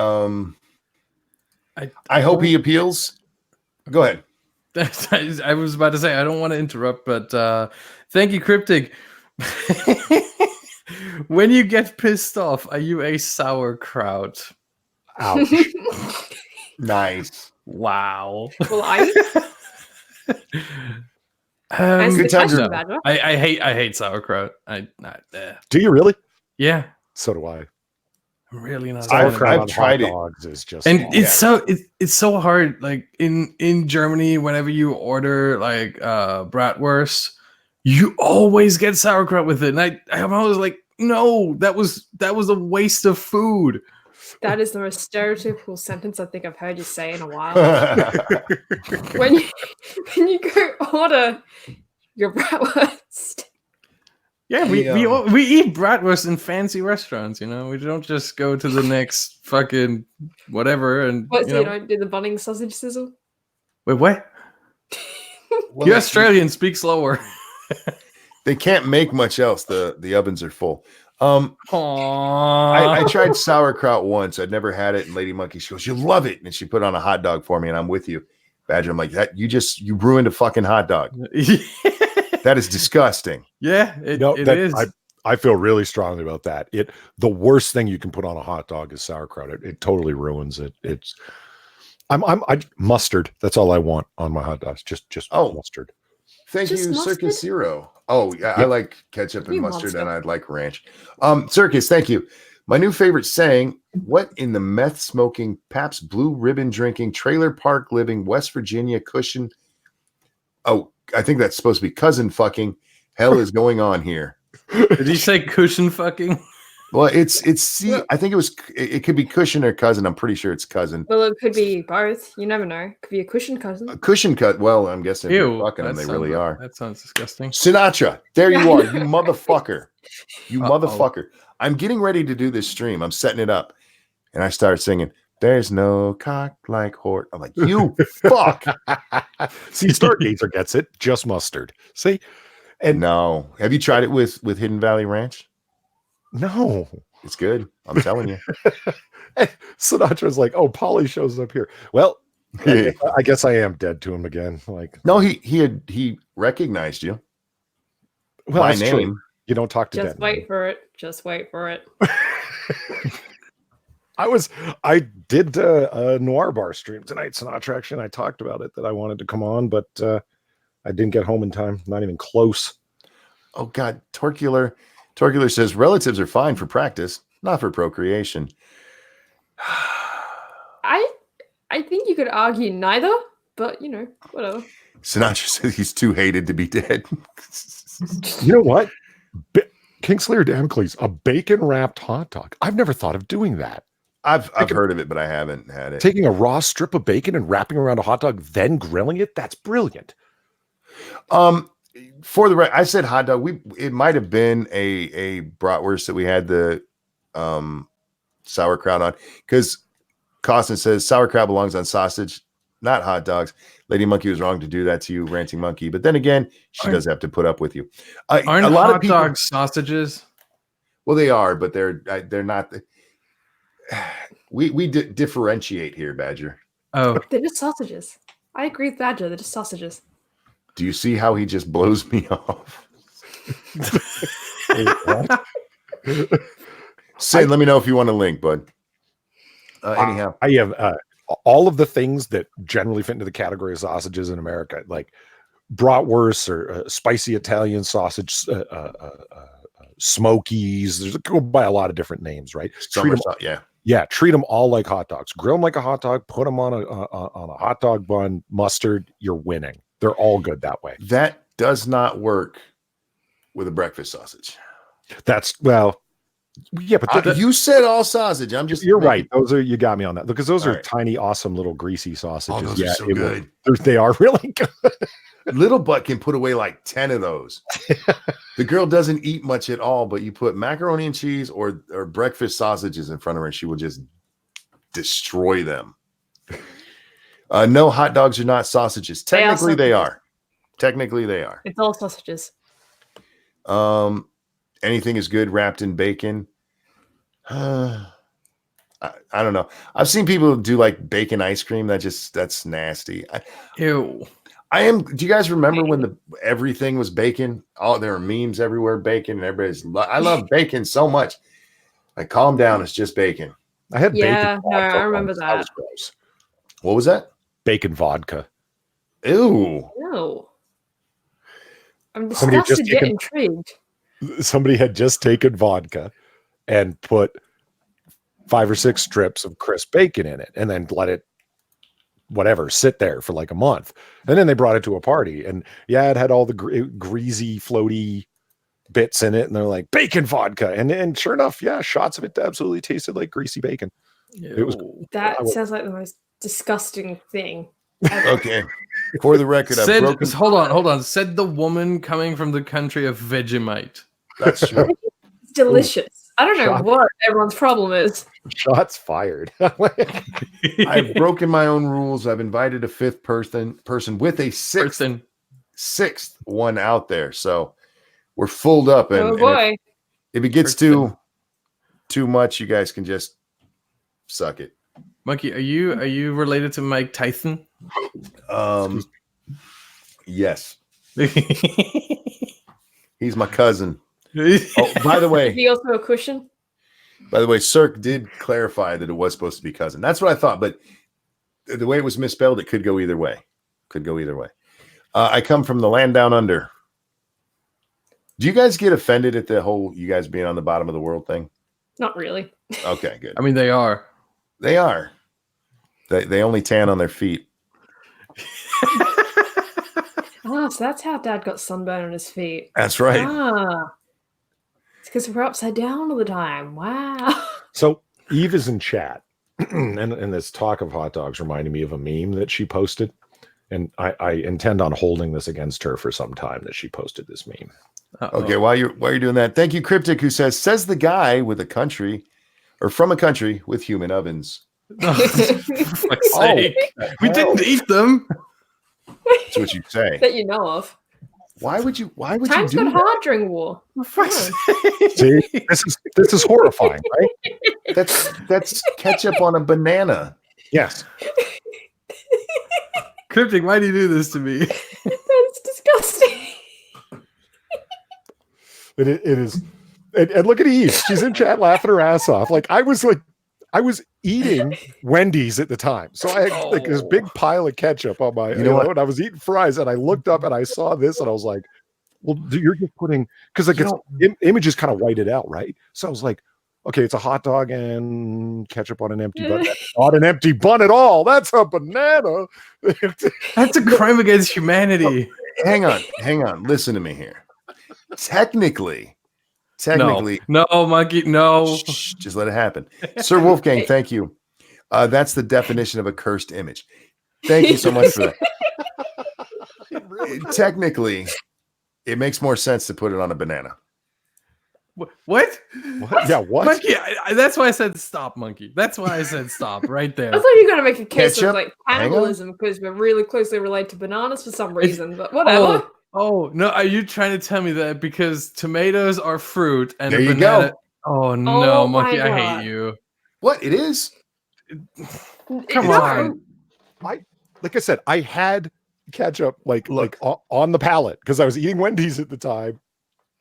I hope he appeals. Go ahead. I was about to say, I don't want to interrupt, but thank you, Cryptic. When you get pissed off, are you a sauerkraut? Ouch. Nice. Wow. Well, I Good times. I hate sauerkraut. Do you really? Yeah. So do I. I'm really not. I've tried it. Is just, and it's so hard. Like in Germany, whenever you order like bratwurst, you always get sauerkraut with it. And I'm always like, no, that was a waste of food. That is the most stereotypical sentence I think I've heard you say in a while. when you go order your bratwurst. Yeah, we eat bratwurst in fancy restaurants. We don't just go to the next fucking whatever and you don't do the Bunnings sausage sizzle. Wait, what? Well, you Australians speak slower. They can't make much else. The ovens are full. I tried sauerkraut once. I'd never had it. And Lady Monkey, she goes, "You love it." And she put on a hot dog for me. And I'm with you, Badger. I'm like, that you ruined a fucking hot dog. That is disgusting. Yeah, it is. I feel really strongly about that. The worst thing you can put on a hot dog is sauerkraut. It totally ruins it. I mustard. That's all I want on my hot dogs. Just mustard. Thank Just you, mustard? Circus Zero. Oh, yeah, I Yep. like ketchup and You mustard, monster. and I'd like ranch. Circus, thank you. My new favorite saying, what in the meth smoking, Pabst Blue Ribbon drinking, trailer park living, West Virginia cushion? Oh, I think that's supposed to be cousin fucking. Hell is going on here. Did he say cushion fucking? Well, it's see, I think it could be cushion or cousin. I'm pretty sure it's cousin. Well, it could be both. You never know. Could be a cushion cousin. A cushion cut. Well, I'm guessing if Ew, you're fucking them, they really are. That sounds disgusting. Sinatra, there you Yeah, are, I you know. motherfucker. You Uh-oh. motherfucker. I'm getting ready to do this stream. I'm setting it up. And I start singing, there's no cock like Hort. I'm like, you fuck. See, Stargazer gets it. Just mustard. See? And No. Have you tried it with Hidden Valley Ranch? no. It's good. I'm telling you. Sinatra's like, oh, Polly shows up here. Well, I guess I am dead to him again. Like, No, he recognized you well, by that's true. name. You don't talk to Just dead. wait for it. Just wait for it. I did a noir bar stream tonight, Sinatra. Actually, and I talked about it that I wanted to come on, but I didn't get home in time. Not even close. Oh God, Torcular says relatives are fine for practice, not for procreation. I think you could argue neither, but whatever. Sinatra says he's too hated to be dead. You know what? Kingslayer Damocles, a bacon wrapped hot dog. I've never thought of doing that. I've heard of it, but I haven't had it. Taking a raw strip of bacon and wrapping around a hot dog, then grilling it. That's brilliant. For the I said hot dog. It might have been a bratwurst that we had the sauerkraut on, because Costin says sauerkraut belongs on sausage, not hot dogs. Lady Monkey was wrong to do that to you, Ranting Monkey. But then again, she does have to put up with you. Aren't a lot hot of people, dogs sausages? well, they are, but they're not. We differentiate here, Badger. Oh, They're just sausages. I agree with Badger. They're just sausages. Do you see how he just blows me off? Say, let me know if you want a link, bud. Anyhow, I have all of the things that generally fit into the category of sausages in America, like bratwurst or spicy Italian sausage, smokies. There's go by a lot of different names, right? Treat them all like hot dogs. Grill them like a hot dog. Put them on a hot dog bun, mustard. You're winning. They're all good that way. that does not work with a breakfast sausage. Yeah, but You said all sausage. I'm just. you're right. You got me on that, because those All are right. tiny, awesome little greasy sausages. Oh, those are so good. They are really good. Little Butt can put away like 10 of those. The girl doesn't eat much at all, but you put macaroni and cheese or breakfast sausages in front of her, and she will just destroy them. No, hot dogs are not sausages. Technically, they are. Technically, they are. It's all sausages. Anything is good wrapped in bacon. I don't know. I've seen people do like bacon ice cream. That's nasty. ew. Do you guys remember when everything was bacon? Oh, there were memes everywhere, bacon, and I love bacon so much. Like, calm down, it's just bacon. I had Yeah, bacon. no, vodka I remember once. that. was gross. What was that? Bacon vodka. Ew. No. I'm Somebody had just disgusted yet taken- intrigued. Somebody had just taken vodka and put 5 or 6 strips of crisp bacon in it, and then let it sit there for like a month. And then they brought it to a party, and it had all the greasy, floaty bits in it. And they're like, bacon vodka. And sure enough, shots of it absolutely tasted like greasy bacon. It was That sounds like the most disgusting thing. Okay. For the record, I've broken. Hold on. Said the woman coming from the country of Vegemite. That's true. It's delicious. I don't know Shot. what everyone's problem is. Shots fired. I've broken my own rules. I've invited a 5th person with a sixth one out there. So we're fulled up. And, Oh boy. if it gets too much, you guys can just suck it. Monkey, are you related to Mike Tyson? Yes. He's my cousin. Oh, by the Is way, he also a cushion? Cirque did clarify that it was supposed to be cousin. That's what I thought, but the way it was misspelled, it could go either way. I come from the land down under. Do you guys get offended at the whole you guys being on the bottom of the world thing? Not really. Okay, good. I mean, they are. They are. They only tan on their feet. So that's how Dad got sunburn on his feet. That's right. It's because we're upside down all the time. Wow. So Eve is in chat, and this talk of hot dogs reminded me of a meme that she posted, and I intend on holding this against her for some time that she posted this meme. Okay, while you're doing that, thank you, Cryptic, who says the guy with a country or from a country with human ovens. Oh, for fuck's sake. We didn't eat them. That's what you say. That you know of. Why would you Times do got that? hard during war. See, this is horrifying, right? That's ketchup on a banana. Yes. Cryptic, why do you do this to me? That's disgusting. It is. And look at Eve. She's in chat laughing her ass off. I was eating Wendy's at the time. So I had this big pile of ketchup on my, and I was eating fries and I looked up and I saw this and I was like, well, you're just putting, because images kind of whited out, right? So I was like, okay, it's a hot dog and ketchup on an empty bun. That's not an empty bun at all. That's a banana. That's a crime against humanity. Hang on. Listen to me here. Technically, no, monkey, no. Shh, just let it happen. Sir Wolfgang, thank you. That's the definition of a cursed image. Thank you so much for that. Technically, it makes more sense to put it on a banana. What? Yeah, what? Monkey, that's why I said stop, monkey. That's why I said stop right there. I thought you were going to make a case Ketchup? of like cannibalism because we're really closely related to bananas for some reason, but whatever. Oh, no, are you trying to tell me that because tomatoes are fruit and There a you banana? go. Oh, no, Oh my monkey, I God. hate you. What? It is? Come No. on. Like I said, I had ketchup on the palate because I was eating Wendy's at the time.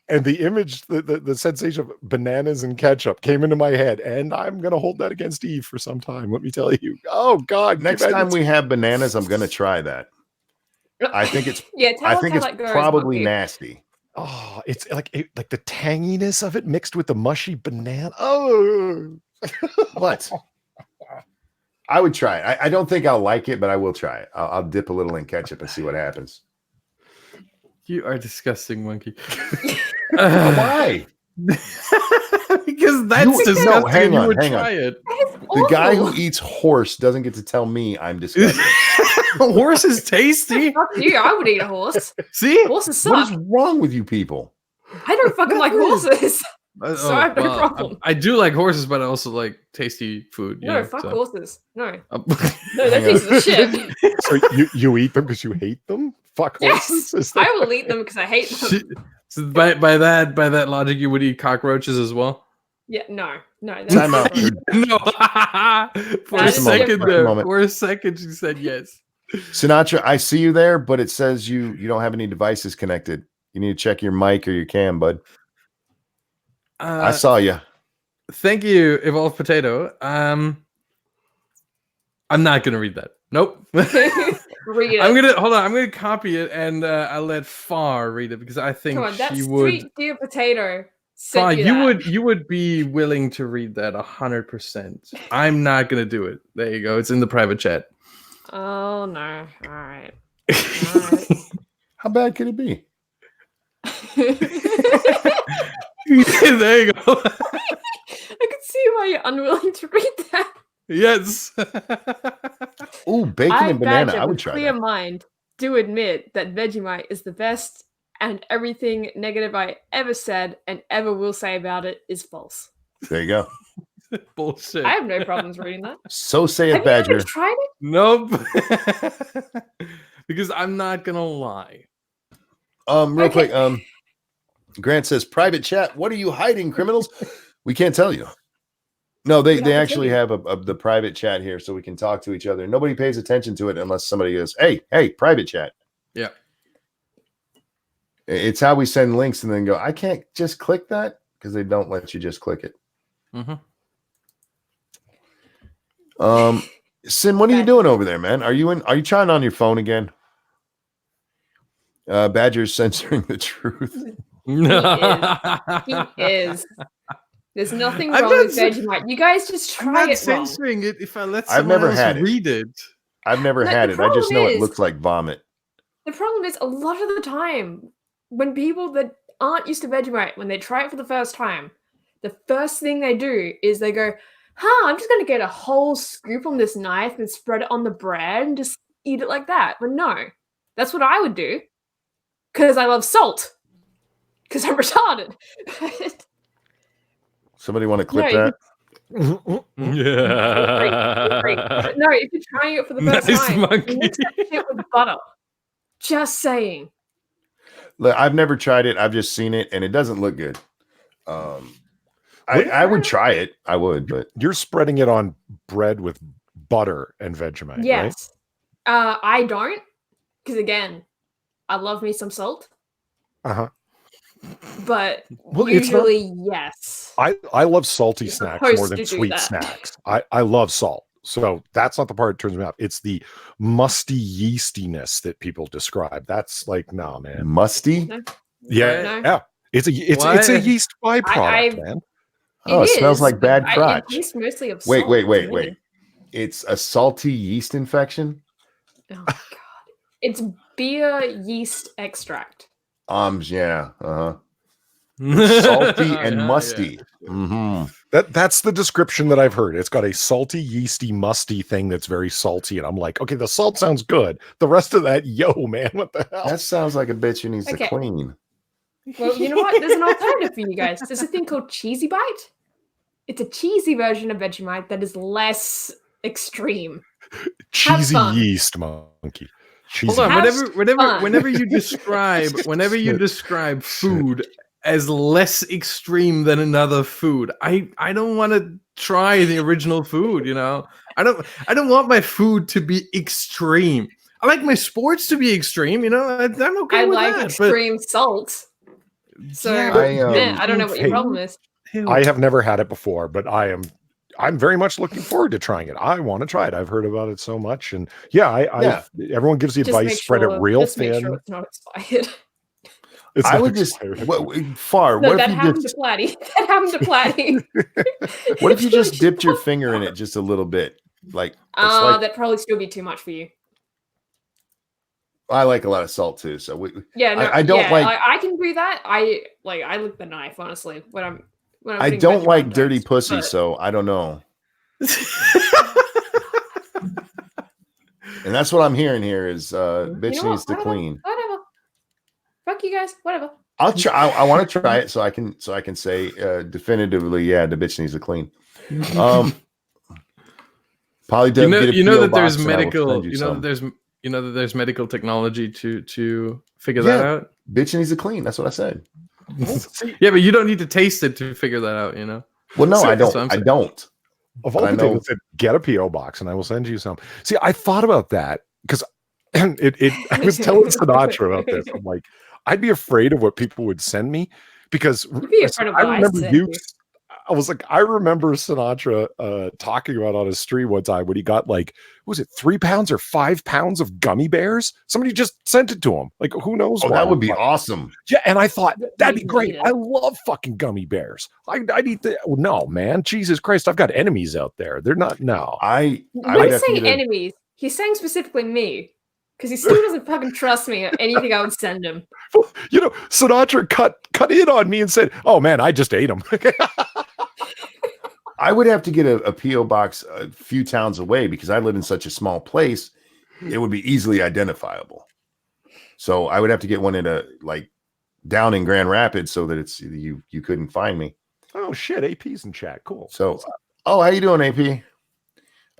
And the image, the sensation of bananas and ketchup came into my head, and I'm gonna hold that against Eve for some time. Let me tell you. Oh God! Next time we have bananas, I'm gonna try that. I think it's probably nasty. Oh, it's like the tanginess of it mixed with the mushy banana. Oh, What? I would try it. I don't think I'll like it, but I will try it. I'll dip a little in ketchup and see what happens. You are disgusting, monkey. Why? Because that's disgusting. Hang on. It. The guy who eats horse doesn't get to tell me I'm disgusting. Horse is tasty. Fuck you, I would eat a horse. See? Horses What suck. is wrong with you people? I don't fucking like horses. So I have no problem. I do like horses, but I also like tasty food. No, fuck horses. No. Oh. No, they're pieces of shit. so you eat them because you hate them? Fuck horses. Yes, I will eat them because I hate them. So by that logic, you would eat cockroaches as well? Yeah, no. Time out. No. For a second, she said yes. Sinatra, I see you there, but it says you don't have any devices connected. You need to check your mic or your cam, bud. I saw you. Thank you, Evolved Potato. I'm not gonna read that. Nope. Read it. I'm gonna copy it and I'll let Far read it because I think Come on, that's she would. Street Deer Potato. Far, you would be willing to read that 100%. I'm not gonna do it. There you go. It's in the private chat. Oh no! All right. How bad could it be? There you go. I can see why you're unwilling to read that. Yes. Ooh, bacon and banana. I would try clear that. mind do admit that Vegemite is the best, and everything negative I ever said and ever will say about it is false. There you go. Bullshit. I have no problems reading that. So say it, Have you Badger. ever tried it? Nope. Because I'm not gonna lie. Real quick. Grant says, private chat. What are you hiding, criminals? We can't tell you. No, they actually have the private chat here so we can talk to each other. Nobody pays attention to it unless somebody goes, hey, private chat. Yeah. It's how we send links and then go, I can't just click that because they don't let you just click it. Mm-hmm. Sin, what are you doing over there, man? Are you trying on your phone again? Badger's censoring the truth. He is. There's nothing wrong with Vegemite. You guys just I'm try not it wrong. censoring it if I let I've someone never else had it. read it. I've never No, had the it. I just know problem it is- looks like vomit. The problem is a lot of the time when people that aren't used to Vegemite, when they try it for the first time, the first thing they do is they go, I'm just going to get a whole scoop on this knife and spread it on the bread and just eat it like that. But no, that's what I would do because I love salt because I'm retarded. Somebody want to clip No, that? Yeah. No, if you're trying it for the first Nice time, monkey. mix that shit with butter. Just saying. Look, I've never tried it. I've just seen it, and it doesn't look good. I would try it. I would, but You're spreading it on bread with butter and Vegemite, right? Yes. I don't, because again, I love me some salt. Uh-huh. But Well, it's not- usually, yes. I love salty You're snacks more supposed than to do sweet that. snacks. I love salt. So that's not the part that turns me off. It's the musty yeastiness that people describe. That's like, nah, man. musty. No. Yeah, No. yeah. It's a What? yeast byproduct, man. Oh, it smells is, like but bad It crotch. tastes mostly of Wait, salt wait, to wait, me. wait. It's a salty yeast infection. Oh god. It's beer yeast extract. Yeah. Uh-huh. Salty Salty and musty. Mm-hmm. That's the description that I've heard. It's got a salty, yeasty, musty thing that's very salty. And I'm like, okay, the salt sounds good. The rest of that, yo, man, what the hell? That sounds like a bitch who needs to Okay. clean. Well, you know what? There's an alternative for you guys. There's a thing called Cheesy Bite. It's a cheesy version of Vegemite that is less extreme. Cheesy fun. yeast, monkey. Cheesy Hold on. Have Whenever fun. you describe food as less extreme than another food, I don't want to try the original food. You know, I don't want my food to be extreme. I like my sports to be extreme. You know, I'm okay I with like that. extreme salt. So Yeah, I don't know what your hey, problem is. I have never had it before, but I'm very much looking forward to trying it. I want to try it. I've heard about it so much, and everyone gives the Just make advice: spread it sure- real just make thin. sure it's not expired. It's I not would just expired. Far. No, What that if you happened just to Platy. That happened to Platy. what if you just dipped your finger in it just a little bit? Like it's like that'd probably still be too much for you. I like a lot of salt too. So Yeah, no, I don't like I can do that. I lick the knife honestly when I'm I putting don't Vegemite like on dirty toast, pussy, but- so I don't know. And that's what I'm hearing here is bitch You know needs to what? clean. Whatever. Fuck you guys. Whatever. I'll try. I want to try it so I can say definitively, yeah, the bitch needs to clean. Probably you know, get a you know PO that there's box and I will medical. send You know some. that there's medical technology to figure that Yeah. out. Bitch needs to clean. That's what I said. Yeah, but you don't need to taste it to figure that out. You know. Well, no, I That's don't. what I'm I saying. don't. Of all But I the know- things, it said, get a PO box, and I will send you some. See, I thought about that because I was telling Sinatra about this. I'm like, I'd be afraid of what people would send me because You'd be afraid of I what I remember send you. you. I was like, I remember Sinatra talking about on his stream one time when he got like, was it 3 pounds or 5 pounds of gummy bears? Somebody just sent it to him. Like, who knows? Oh, why? that would be awesome. Yeah, and I thought that'd be You great. eat it. I love fucking gummy bears. I'd eat the no, man. Jesus Christ, I've got enemies out there. They're not no. I When would he's have to saying get a- enemies, he's saying specifically me. Because he still doesn't fucking trust me or anything I would send him. You know, Sinatra cut in on me and said, "Oh man, I just ate them." I would have to get a PO box a few towns away because I live in such a small place. It would be easily identifiable. So I would have to get one in a like down in Grand Rapids so that it's you couldn't find me. Oh shit, AP's in chat. Cool. So, how you doing, AP?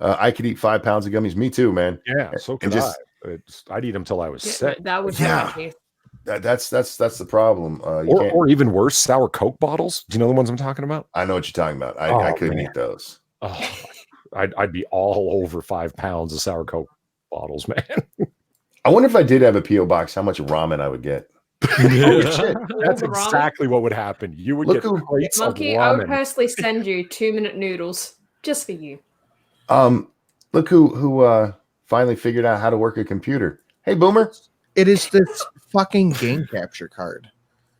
I could eat 5 pounds of gummies. Me too, man. Yeah, so And could I. I'd eat them till I was sick. That would Yeah. hurt me. That's the problem. You can't- Or even worse, sour Coke bottles. Do you know the ones I'm talking about? I know what you're talking about. I Oh, couldn't man. eat those. Oh, I'd be all over 5 pounds of sour Coke bottles, man. I wonder if I did have a PO box, how much ramen I would get. Holy shit. All That's the ramen. exactly what would happen. You would Look get who- crates of Monkey, I would ramen. personally send you 2-minute noodles just for you. Look who finally figured out how to work a computer. Hey, Boomer. It is this fucking game capture card.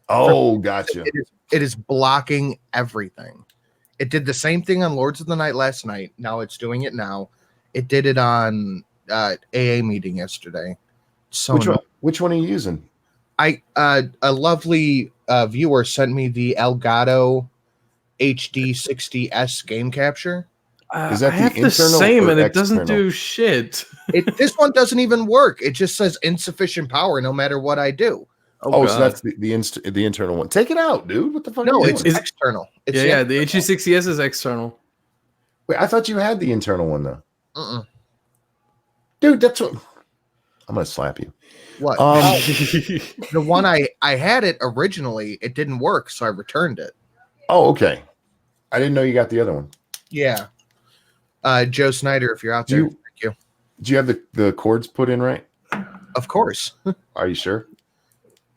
Oh, gotcha. It is blocking everything. It did the same thing on Lords of the Night last night. Now it's doing it now. It did it on AA meeting yesterday. So Which one are you using? A lovely viewer sent me the Elgato HD 60S game capture. Is that I the have the internal same, or and it doesn't external? do shit. This one doesn't even work. It just says insufficient power no matter what I do. Oh, so God. that's the internal one. Take it out, dude. What the fuck? No, are you it's doing? external. It's Yeah, the HD60S is external. Wait, I thought you had the internal one though. Uh-uh. Dude, that's what I'm gonna slap you. What? The one I had it originally, it didn't work, so I returned it. Oh, okay. I didn't know you got the other one. Yeah. Joe Snyder, if you're out Do there, you- thank you. Do you have the cords put in right? Of course. Are you sure?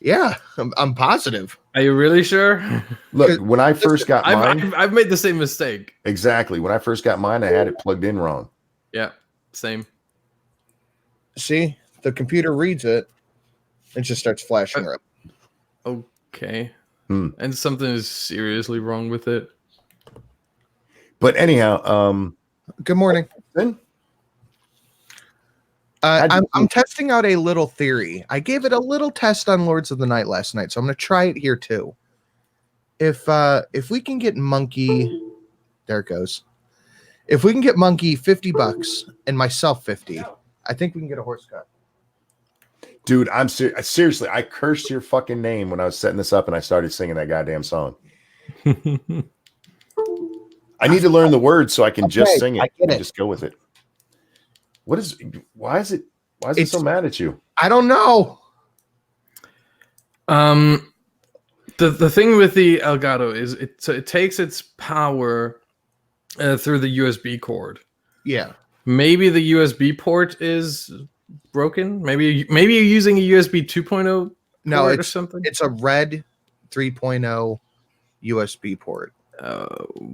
Yeah, I'm positive. Are you really sure? Look, when I first got mine, I've made the same mistake. exactly. When I first got mine, I had it plugged in wrong. Yeah, same. See, the computer reads it. It just starts flashing up. Okay. Hmm. And something is seriously wrong with it. But anyhow, Good morning. then I'm testing out a little theory. I gave it a little test on Lords of the Night last night, so I'm going to try it here too. If we can get Monkey, there it goes. If we can get Monkey $50 and myself 50, I think we can get a horse cut. dude, I'm seriously, I cursed your fucking name when I was setting this up and I started singing that goddamn song. I need to learn the words so I can just sing it and just go with it. Why is it so mad at you? I don't know. The thing with the Elgato is it takes its power through the USB cord. Yeah. Maybe the USB port is broken. Maybe you're using a USB 2.0 No, port or something. It's a red 3.0 USB port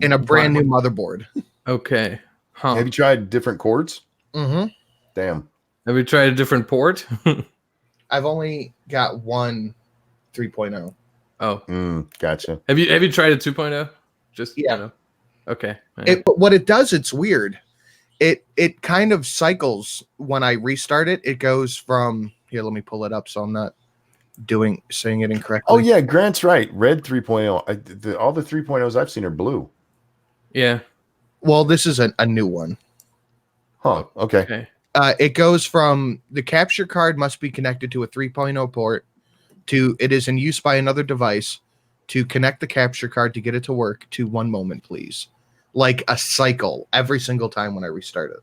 in a brand new motherboard. Okay. Huh. Have you tried different chords? Mm-hmm. Damn. Have you tried a different port? I've only got one 3.0. Oh. Gotcha. Have you tried a 2.0? Just Yeah. Okay. Yeah. But what it does, it's weird. It kind of cycles when I restart it. It goes from here. Let me pull it up so I'm not saying it incorrectly. Oh yeah, Grant's right. Red 3.0. All the 3.0s I've seen are blue. Yeah. Well, this is a new one. Huh. Okay. Okay. It goes from the capture card must be connected to a 3.0 port to it is in use by another device to connect the capture card to get it to work to one moment, please. Like a cycle every single time when I restart it.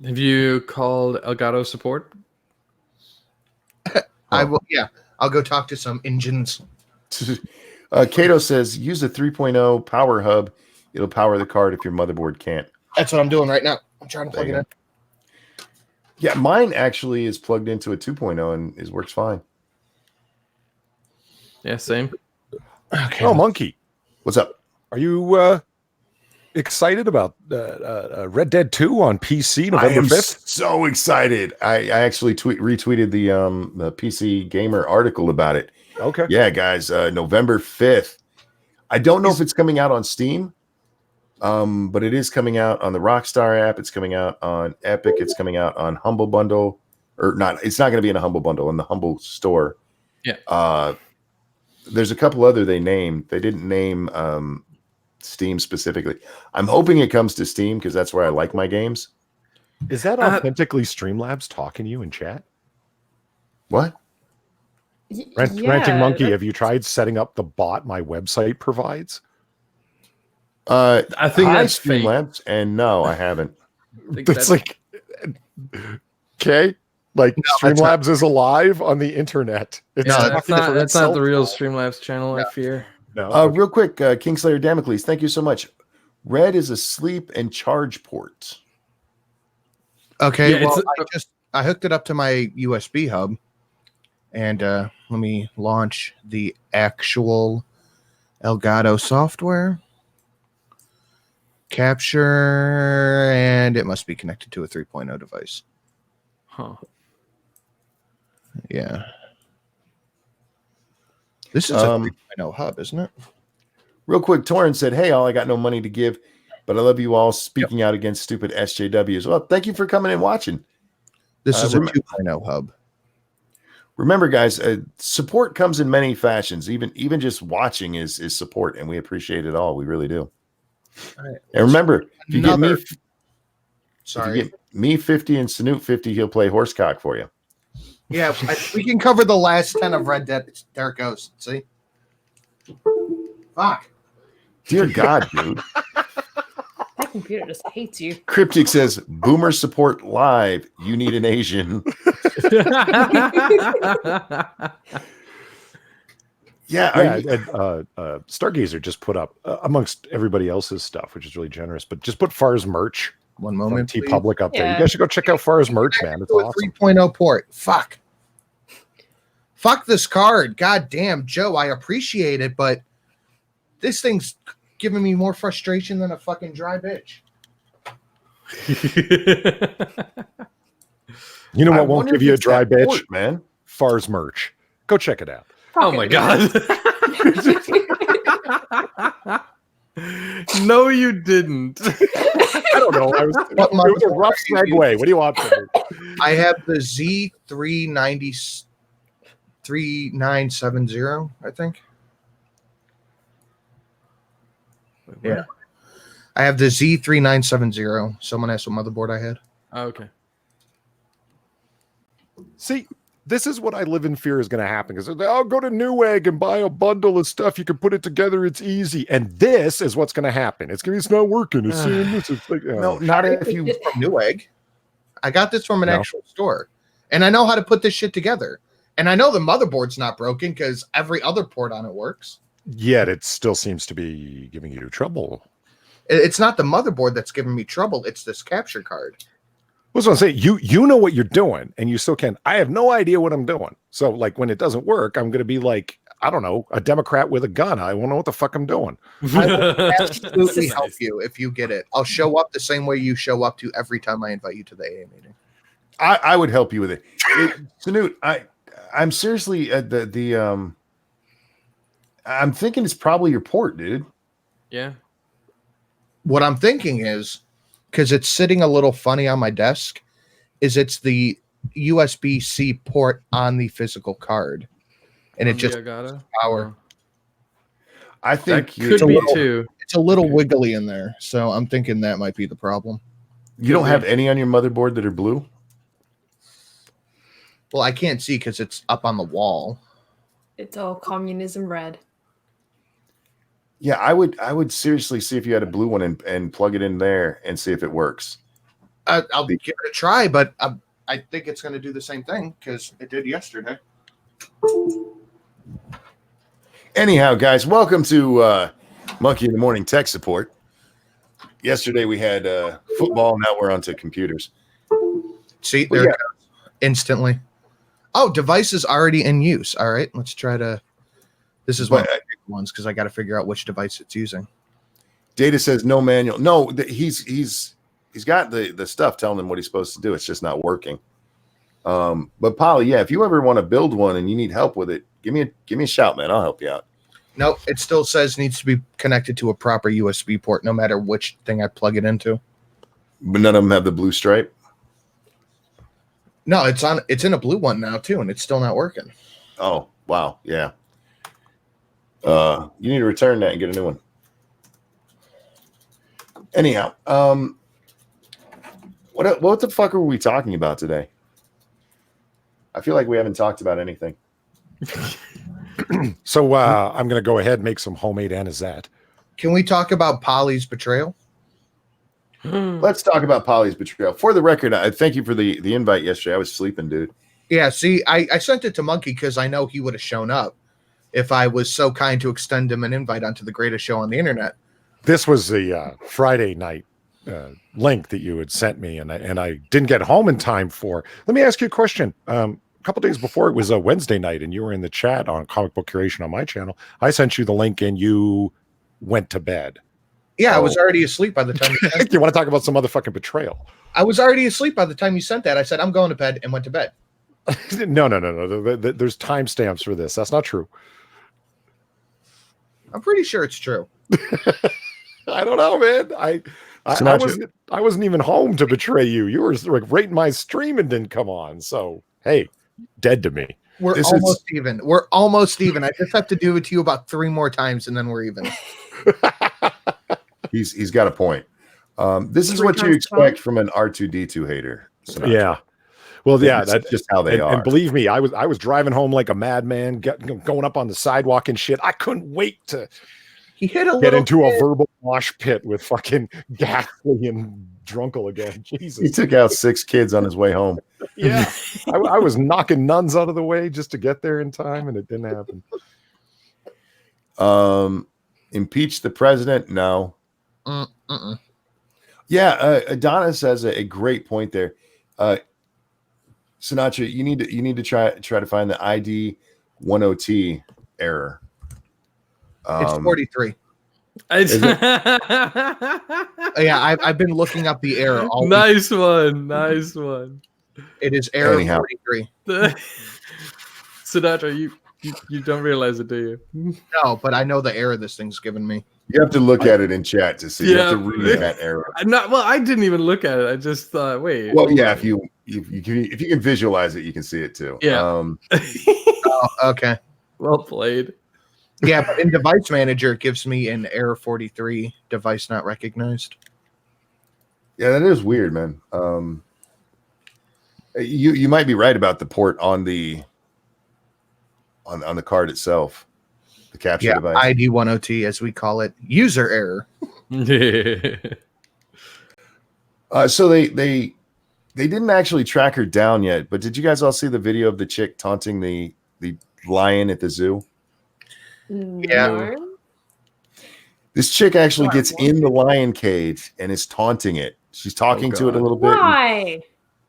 Have you called Elgato support? I will. Yeah, I'll go talk to some engines. Cato says use a 3.0 power hub. It'll power the card if your motherboard can't. That's what I'm doing right now. I'm trying to plug it in. Yeah, mine actually is plugged into a 2.0 and it works fine. Yeah, same. Okay. Oh, Monkey, What's up? are you excited about Red Dead 2 on PC I November am 5th? so excited. I actually retweeted the PC Gamer article about it. Okay. Yeah, guys, November 5th. I don't know if it's coming out on Steam, but it is coming out on the Rockstar app. It's coming out on Epic. It's coming out on Humble Bundle. Or not, it's not going to be in a Humble Bundle, in the Humble store. Yeah. There's a couple other they named. They didn't name Steam specifically. I'm hoping it comes to Steam because that's where I like my games. Is that authentically Streamlabs talking to you in chat? What? Ranting Monkey, have you tried setting up the bot my website provides? I think hi, that's fake. Streamlabs, and no, I haven't. It's like, okay, like Streamlabs is alive on the internet. It's that's talking for not itself. the real Streamlabs channel, I fear. No. Real quick, Kingslayer Damocles, thank you so much. Red is a sleep and charge port. Okay. Yeah, Well, I hooked it up to my USB hub, and let me launch the actual Elgato software. Capture, and it must be connected to a 3.0 device. Huh. Yeah. This is a 3.0 hub, isn't it? Real quick, Torrin said, "Hey, all, I got no money to give, but I love you all speaking out against stupid SJWs." Well, thank you for coming and watching. This is a 2.0 hub. Remember, guys, support comes in many fashions. Even just watching is support, and we appreciate it all. We really do. All right, and remember, if you get me 50 and Sanute 50, he'll play horsecock for you. Yeah, we can cover the last 10 of Red Dead. There it goes. See? Fuck. Dear God, dude. That computer just hates you. Cryptic says, "Boomer support live. You need an Asian." Stargazer just put up amongst everybody else's stuff, which is really generous, but just put Far's merch. One moment, T please. Public up there. Yeah. You guys should go check out Far's merch, man. It's awesome. 3.0 port. Fuck this card. God damn, Joe, I appreciate it, but this thing's giving me more frustration than a fucking dry bitch. You know what won't give you a dry bitch, port, man? Far's merch. Go check it out. Oh my God. No, you didn't. I don't know. It was a rough segue. What do you want from me? I have the Z3970, I think. Yeah. I have the Z3970. Someone asked what motherboard I had. Oh, okay. See, this is what I live in fear is going to happen because I'll go to Newegg and buy a bundle of stuff. You can put it together. It's easy. And this is what's going to happen. It's not working. It's saying this. It's like, No, not if you from Newegg. I got this from an actual store, and I know how to put this shit together. And I know the motherboard's not broken because every other port on it works. Yet it still seems to be giving you trouble. It's not the motherboard that's giving me trouble. It's this capture card. I was going to say, you know what you're doing, and you still can. I have no idea what I'm doing. So, like, when it doesn't work, I'm going to be like, I don't know, a Democrat with a gun. I won't know what the fuck I'm doing. I will absolutely help you if you get it. I'll show up the same way you show up to every time I invite you to the AA meeting. I would help you with it. Sanute, I'm seriously at I'm thinking it's probably your port, dude. Yeah. What I'm thinking is, because it's sitting a little funny on my desk, is it's the USB-C port on the physical card. And it just power. I think that could be too. It's a little wiggly in there. So I'm thinking that might be the problem. You don't have any on your motherboard that are blue? Well, I can't see because it's up on the wall. It's all communism red. Yeah, I would seriously see if you had a blue one and plug it in there and see if it works. I'll give it a try, but I think it's going to do the same thing because it did yesterday. Anyhow, guys, welcome to Monkey in the Morning Tech Support. Yesterday we had football. Now we're on to computers. See, there it goes. Instantly. Oh, device is already in use. All right, let's try to. This is one of the big ones because I got to figure out which device it's using. Data says no manual. No, he's got the stuff telling him what he's supposed to do. It's just not working. But Polly, yeah, if you ever want to build one and you need help with it, give me a shout, man. I'll help you out. Nope, it still says needs to be connected to a proper USB port, no matter which thing I plug it into. But none of them have the blue stripe. No, it's in a blue one now too, and it's still not working. Oh wow, yeah. You need to return that and get a new one. Anyhow, what the fuck are we talking about today? I feel like we haven't talked about anything. So I'm going to go ahead and make some homemade anisette. Can we talk about Polly's betrayal? Let's talk about Polly's betrayal. For the record, I thank you for the invite yesterday. I was sleeping, dude. Yeah, see, I sent it to Monkey because I know he would have shown up if I was so kind to extend him an invite onto the greatest show on the internet. This was the Friday night link that you had sent me, and I didn't get home in time for. Let me ask you a question. A couple days before, it was a Wednesday night, and you were in the chat on Comic Book Curation on my channel. I sent you the link, and you went to bed. Yeah, I was already asleep by the time you sent You want to talk about some motherfucking betrayal? I was already asleep by the time you sent that. I said, I'm going to bed, and went to bed. No. There's timestamps for this. That's not true. I'm pretty sure it's true. I don't know, man. I wasn't even home to betray you. You were like rating my stream and didn't come on. So hey, dead to me. We're almost even. We're almost even. I just have to do it to you about 3 more times, and then we're even. He's got a point. This is 3 what you times expect from an R2D2 hater. Sinatra. Yeah. Well, yeah, that's just how they are. And believe me, I was driving home like a madman, going up on the sidewalk and shit. I couldn't wait to get into a verbal mosh pit with fucking Ghastly and Drunkle again. Jesus. He took out 6 kids on his way home. Yeah. I was knocking nuns out of the way just to get there in time, and it didn't happen. Impeach the president? No. Yeah, Adonis has a great point there. Sinatra, you need to try to find the ID 10T error. It's 43. Yeah, I've been looking up the error. All Nice one. It is error Anyhow. 43. Sinatra, you don't realize it, do you? No, but I know the error this thing's given me. You have to look at it in chat to see. You have to read that error. I didn't even look at it. I just thought, wait. Well, yeah, if you can visualize it, you can see it too. Yeah. Oh, okay. Well played. Yeah, but in Device Manager, it gives me an error 43, device not recognized. Yeah, that is weird, man. You might be right about the port on the card itself, the capture device. ID 10T, as we call it, user error. So they didn't actually track her down yet, but did you guys all see the video of the chick taunting the lion at the zoo? Yeah. This chick actually gets in the lion cage and is taunting it. She's talking to it a little bit. Why?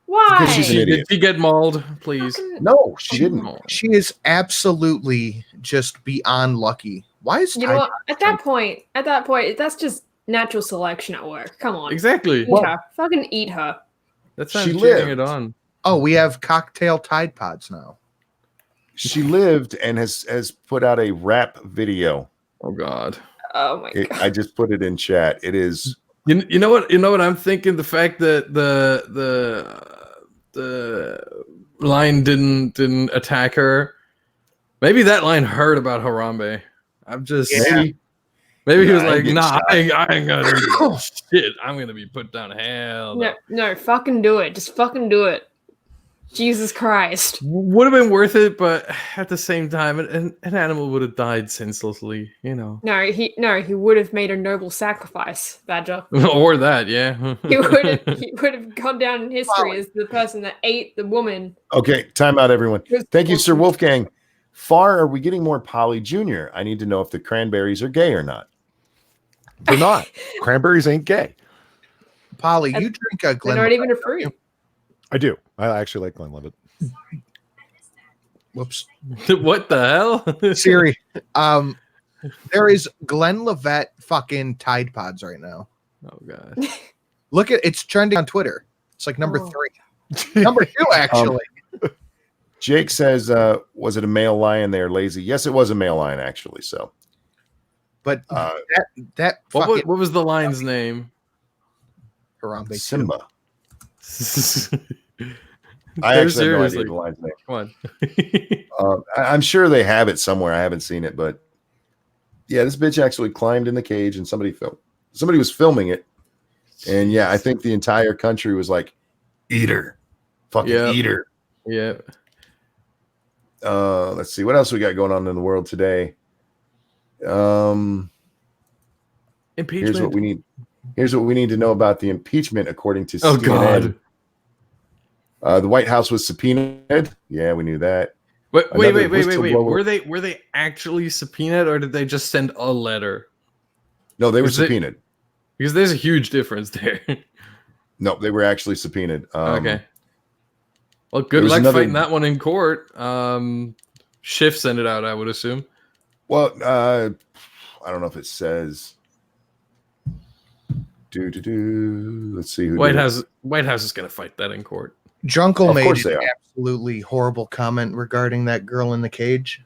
Because she's an idiot. Did she get mauled, please? No, she didn't. She is absolutely just beyond lucky. Why is You know what? At that point, that's just natural selection at work. Come on. Exactly. Eat her. Fucking eat her. That's not She cheering lived. it on. Oh, we have cocktail Tide Pods now. She lived and has put out a rap video. Oh God. Oh my god. I just put it in chat. It is. You know what I'm thinking? The fact that the lion didn't attack her. Maybe that lion heard about Harambe. I'm just maybe he was like, nah, I ain't gonna do shit. I'm gonna be put down. Hell No, fucking do it. Just fucking do it. Jesus Christ. Would have been worth it, but at the same time, an animal would have died senselessly, you know. No, he would have made a noble sacrifice, Badger. Or that, yeah. He would have gone down in history as the person that ate the woman. Okay, time out, everyone. Thank you, Sir Wolfgang. Far are we getting more Polly Jr.? I need to know if the cranberries are gay or not. They're not. Cranberries ain't gay. Polly, you drink a Glen. They're not even a fruit. I do. I actually like Glenlivet. Whoops. What the hell? Siri. There is Glenlivet fucking Tide Pods right now. Oh God. Look at it's trending on Twitter. It's like number 3. Number 2, actually. Jake says, was it a male lion? They are lazy. Yes, it was a male lion, actually. So, But that what was the lion's name? Harambe Simba. I actually have no idea the lion's name. Come on. I'm sure they have it somewhere. I haven't seen it, but yeah, this bitch actually climbed in the cage and somebody was filming it. And yeah, I think the entire country was like, eat her. Fucking eat her. Yeah. Let's see what else we got going on in the world today. Impeachment. Here's what we need to know about the impeachment, according to Oh CNN. God. The White House was subpoenaed. Yeah, we knew that. Wait. whistleblower- Were they actually subpoenaed, or did they just send a letter? No, they were Is it- subpoenaed. Because there's a huge difference there. No, they were actually subpoenaed. Okay. Well, good luck fighting that one in court. Schiff sent it out, I would assume. Well, I don't know if it says. Let's see who. White House is going to fight that in court. Drunkle Of made course an they are. absolutely horrible comment regarding that girl in the cage.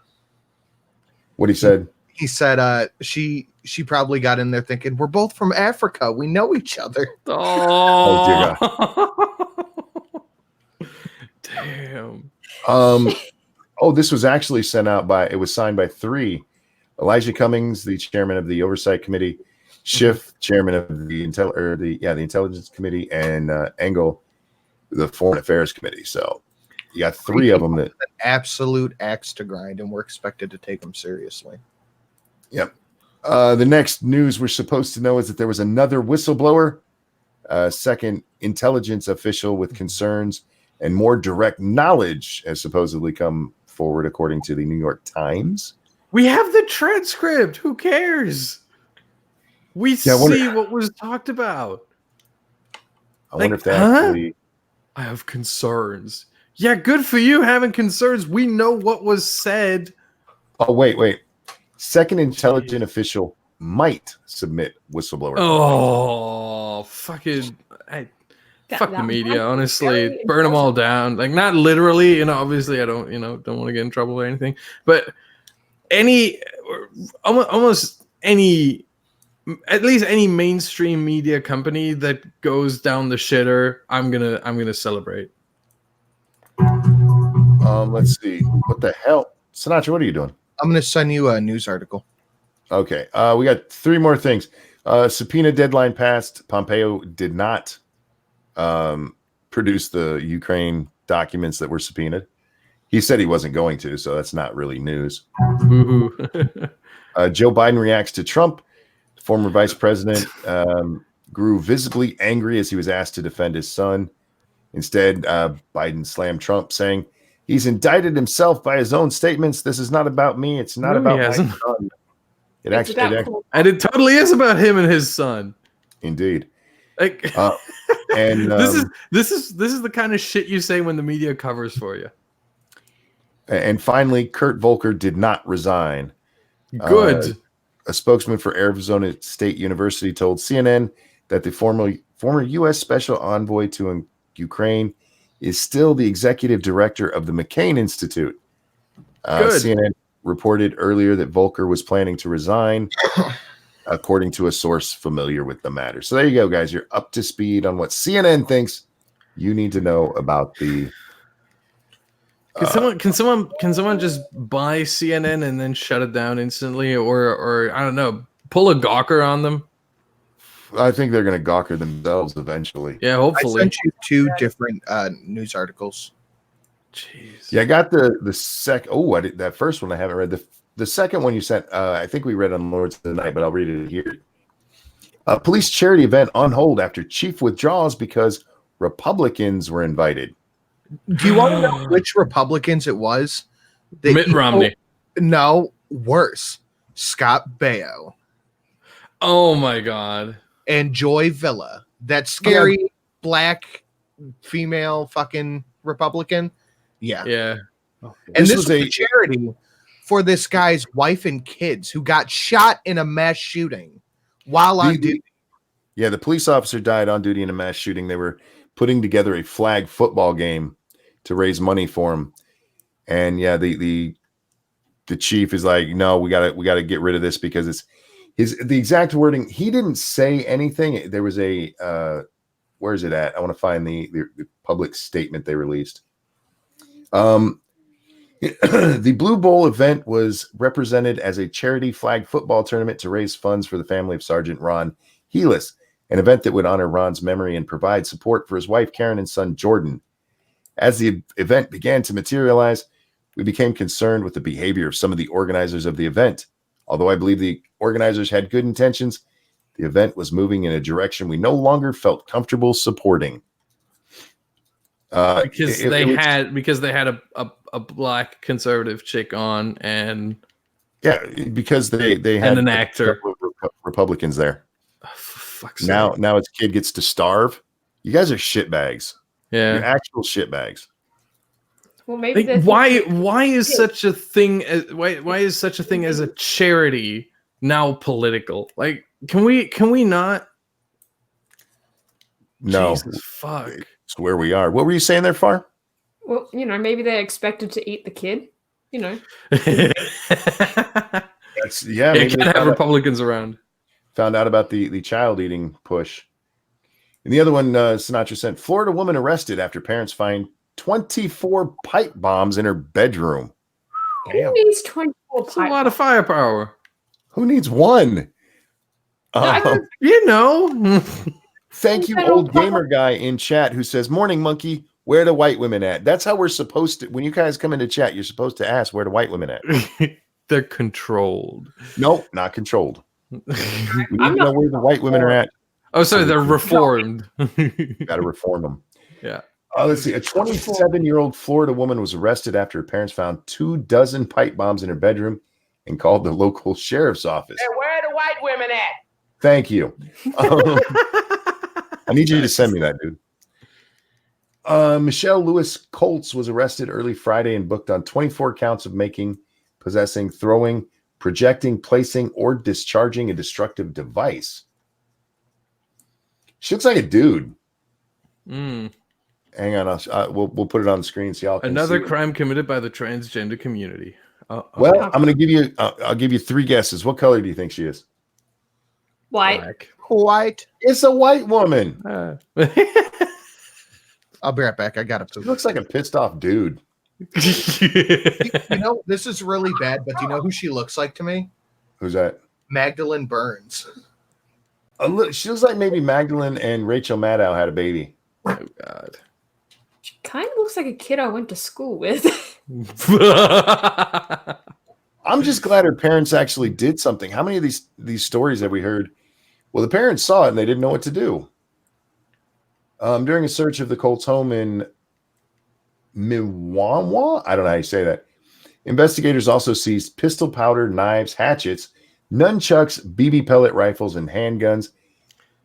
What he said. He said she probably got in there thinking, we're both from Africa. We know each other. Oh, dear Damn. This was actually sent out it was signed by 3. Elijah Cummings, the chairman of the Oversight Committee, Schiff, chairman of the Intelligence Committee, and Engel, the Foreign Affairs Committee. So you got 3 of them that an absolute axe to grind, and we're expected to take them seriously. Yep. The next news we're supposed to know is that there was another whistleblower, second intelligence official with concerns and more direct knowledge has supposedly come forward, according to the New York Times. We have the transcript. Who cares? We see what was talked about. I wonder if they actually... I have concerns. Yeah, good for you having concerns. We know what was said. Oh, wait. Second intelligent official might submit whistleblower. Oh, fucking... Fuck the media, honestly. Burn them all down. Like, not literally, obviously I don't want to get in trouble or anything. But almost any, at least any mainstream media company that goes down the shitter, I'm gonna celebrate. Let's see. What the hell? Sinatra, what are you doing? I'm going to send you a news article. Okay. We got 3 more things. Subpoena deadline passed. Pompeo did not produce the Ukraine documents that were subpoenaed. He said he wasn't going to, so that's not really news. Joe Biden reacts to Trump. The former vice president grew visibly angry as he was asked to defend his son. Instead, Biden slammed Trump, saying, he's indicted himself by his own statements. This is not about me. It's not about my son. And it totally is about him and his son. Indeed. Like, and this is the kind of shit you say when the media covers for you. And finally, Kurt Volker did not resign. Good. A spokesman for Arizona State University told CNN that the former U.S. Special Envoy to Ukraine is still the executive director of the McCain Institute. CNN reported earlier that Volker was planning to resign, according to a source familiar with the matter. So there you go, guys. You're up to speed on what CNN thinks you need to know about the... Can someone just buy CNN and then shut it down instantly, or I don't know, pull a gawker on them? I think they're going to gawker themselves eventually. Yeah, hopefully. I sent you 2 different news articles. Jeez. Yeah, I got the second. Oh, that first one I haven't read. The second one you sent, I think we read on Lords of the Night, but I'll read it here. Police charity event on hold after chief withdraws because Republicans were invited. Do you want to know which Republicans it was? Mitt Romney. No, worse. Scott Baio. Oh my God. And Joy Villa. That scary black female fucking Republican. Yeah. Yeah. And this was a charity for this guy's wife and kids who got shot in a mass shooting while on duty. Yeah, the police officer died on duty in a mass shooting. They were putting together a flag football game to raise money for him. And yeah, the chief is like, no, we gotta get rid of this because it's the exact wording. He didn't say anything. There was a where is it at? I want to find the public statement they released. The Blue Bowl event was represented as a charity flag football tournament to raise funds for the family of Sergeant Ron Heelis, an event that would honor Ron's memory and provide support for his wife Karen and son Jordan. As the event began to materialize, we became concerned with the behavior of some of the organizers of the event. Although I believe the organizers had good intentions, the event was moving in a direction we no longer felt comfortable supporting. Because they had a black conservative chick on, and because they had an actor Republicans there. Oh, for fuck's now sake. Now its kid gets to starve. You guys are shitbags. Yeah, you're actual shitbags. Well, maybe like, why is such a thing as why is such a thing as a charity now political? Like, can we not? No, Jesus, fuck. It's where we are. What were you saying there, Far? Well, maybe they expected to eat the kid. That's yeah. You Maybe can't they have Republicans around. found out about the child eating push. And the other one, Sinatra sent, Florida woman arrested after parents find 24 pipe bombs in her bedroom. Who needs 24 That's a lot of firepower. Who needs one? You know. Thank you, old gamer guy in chat who says, morning, monkey. Where the white women at? That's how we're supposed to. When you guys come into chat, you're supposed to ask where the white women at. They're controlled. Nope, not controlled. We need to know where the white women are at. Oh, sorry, they're reformed. Got to reform them. Yeah. Let's see. A 27-year-old Florida woman was arrested after her parents found 24 pipe bombs in her bedroom and called the local sheriff's office. Hey, where are the white women at? Thank you. I need you to send me that, dude. Michelle Lewis Colts was arrested early Friday and booked on 24 counts of making, possessing, throwing, projecting, placing, or discharging a destructive device. She looks like a dude. Mm. Hang on, we'll put it on the screen so y'all can Another see crime committed by the transgender community. Well, I'm going to give you. I'll give you 3 guesses. What color do you think she is? White. Black. White. It's a white woman. I'll be right back. I gotta She poop. looks like a pissed off dude. This is really bad, but do you know who she looks like to me? Who's that? Magdalene Burns. She looks like maybe Magdalene and Rachel Maddow had a baby. Oh God. She kind of looks like a kid I went to school with. I'm just glad her parents actually did something. How many of these stories have we heard? Well, the parents saw it and they didn't know what to do. During a search of the Colts' home in Miwawa, I don't know how you say that. Investigators also seized pistol powder, knives, hatchets, nunchucks, BB pellet rifles, and handguns,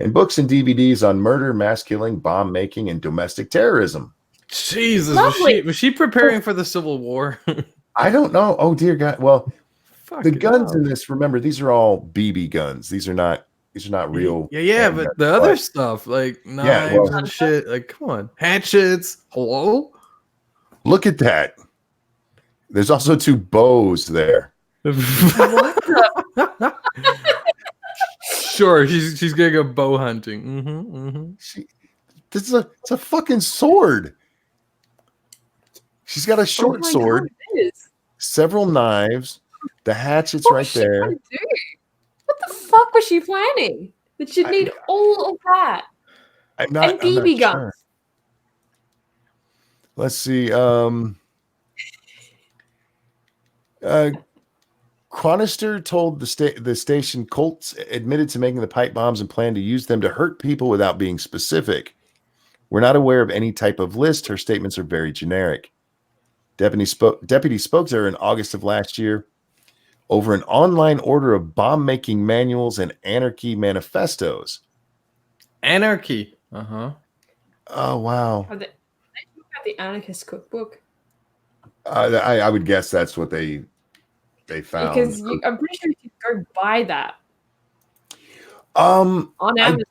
and books and DVDs on murder, mass killing, bomb making, and domestic terrorism. Jesus, Lovely. was she preparing for the Civil War? I don't know. Oh dear God. Well, Fuck the it guns up. in this, remember, these are all BB guns. These are not real. Yeah, but the other stuff, like knives well- and shit, like come on, hatchets. Hello. Look at that. There's also 2 bows there. Sure, she's gonna go bow hunting. It's a fucking sword. She's got a short my sword, God, it is. several knives, the hatchet's What right was she there. gonna do? What the fuck was she planning? That she'd need all of that. I'm not, And BB guns. sure. Let's see. Chronister told the station Colts admitted to making the pipe bombs and planned to use them to hurt people without being specific. We're not aware of any type of list. Her statements are very generic. Deputy spoke to her in August of last year over an online order of bomb-making manuals and anarchy manifestos. Anarchy. Uh-huh. Oh, wow. They got the anarchist cookbook. I would guess that's what they found. Because I'm pretty sure you can go buy that on Amazon.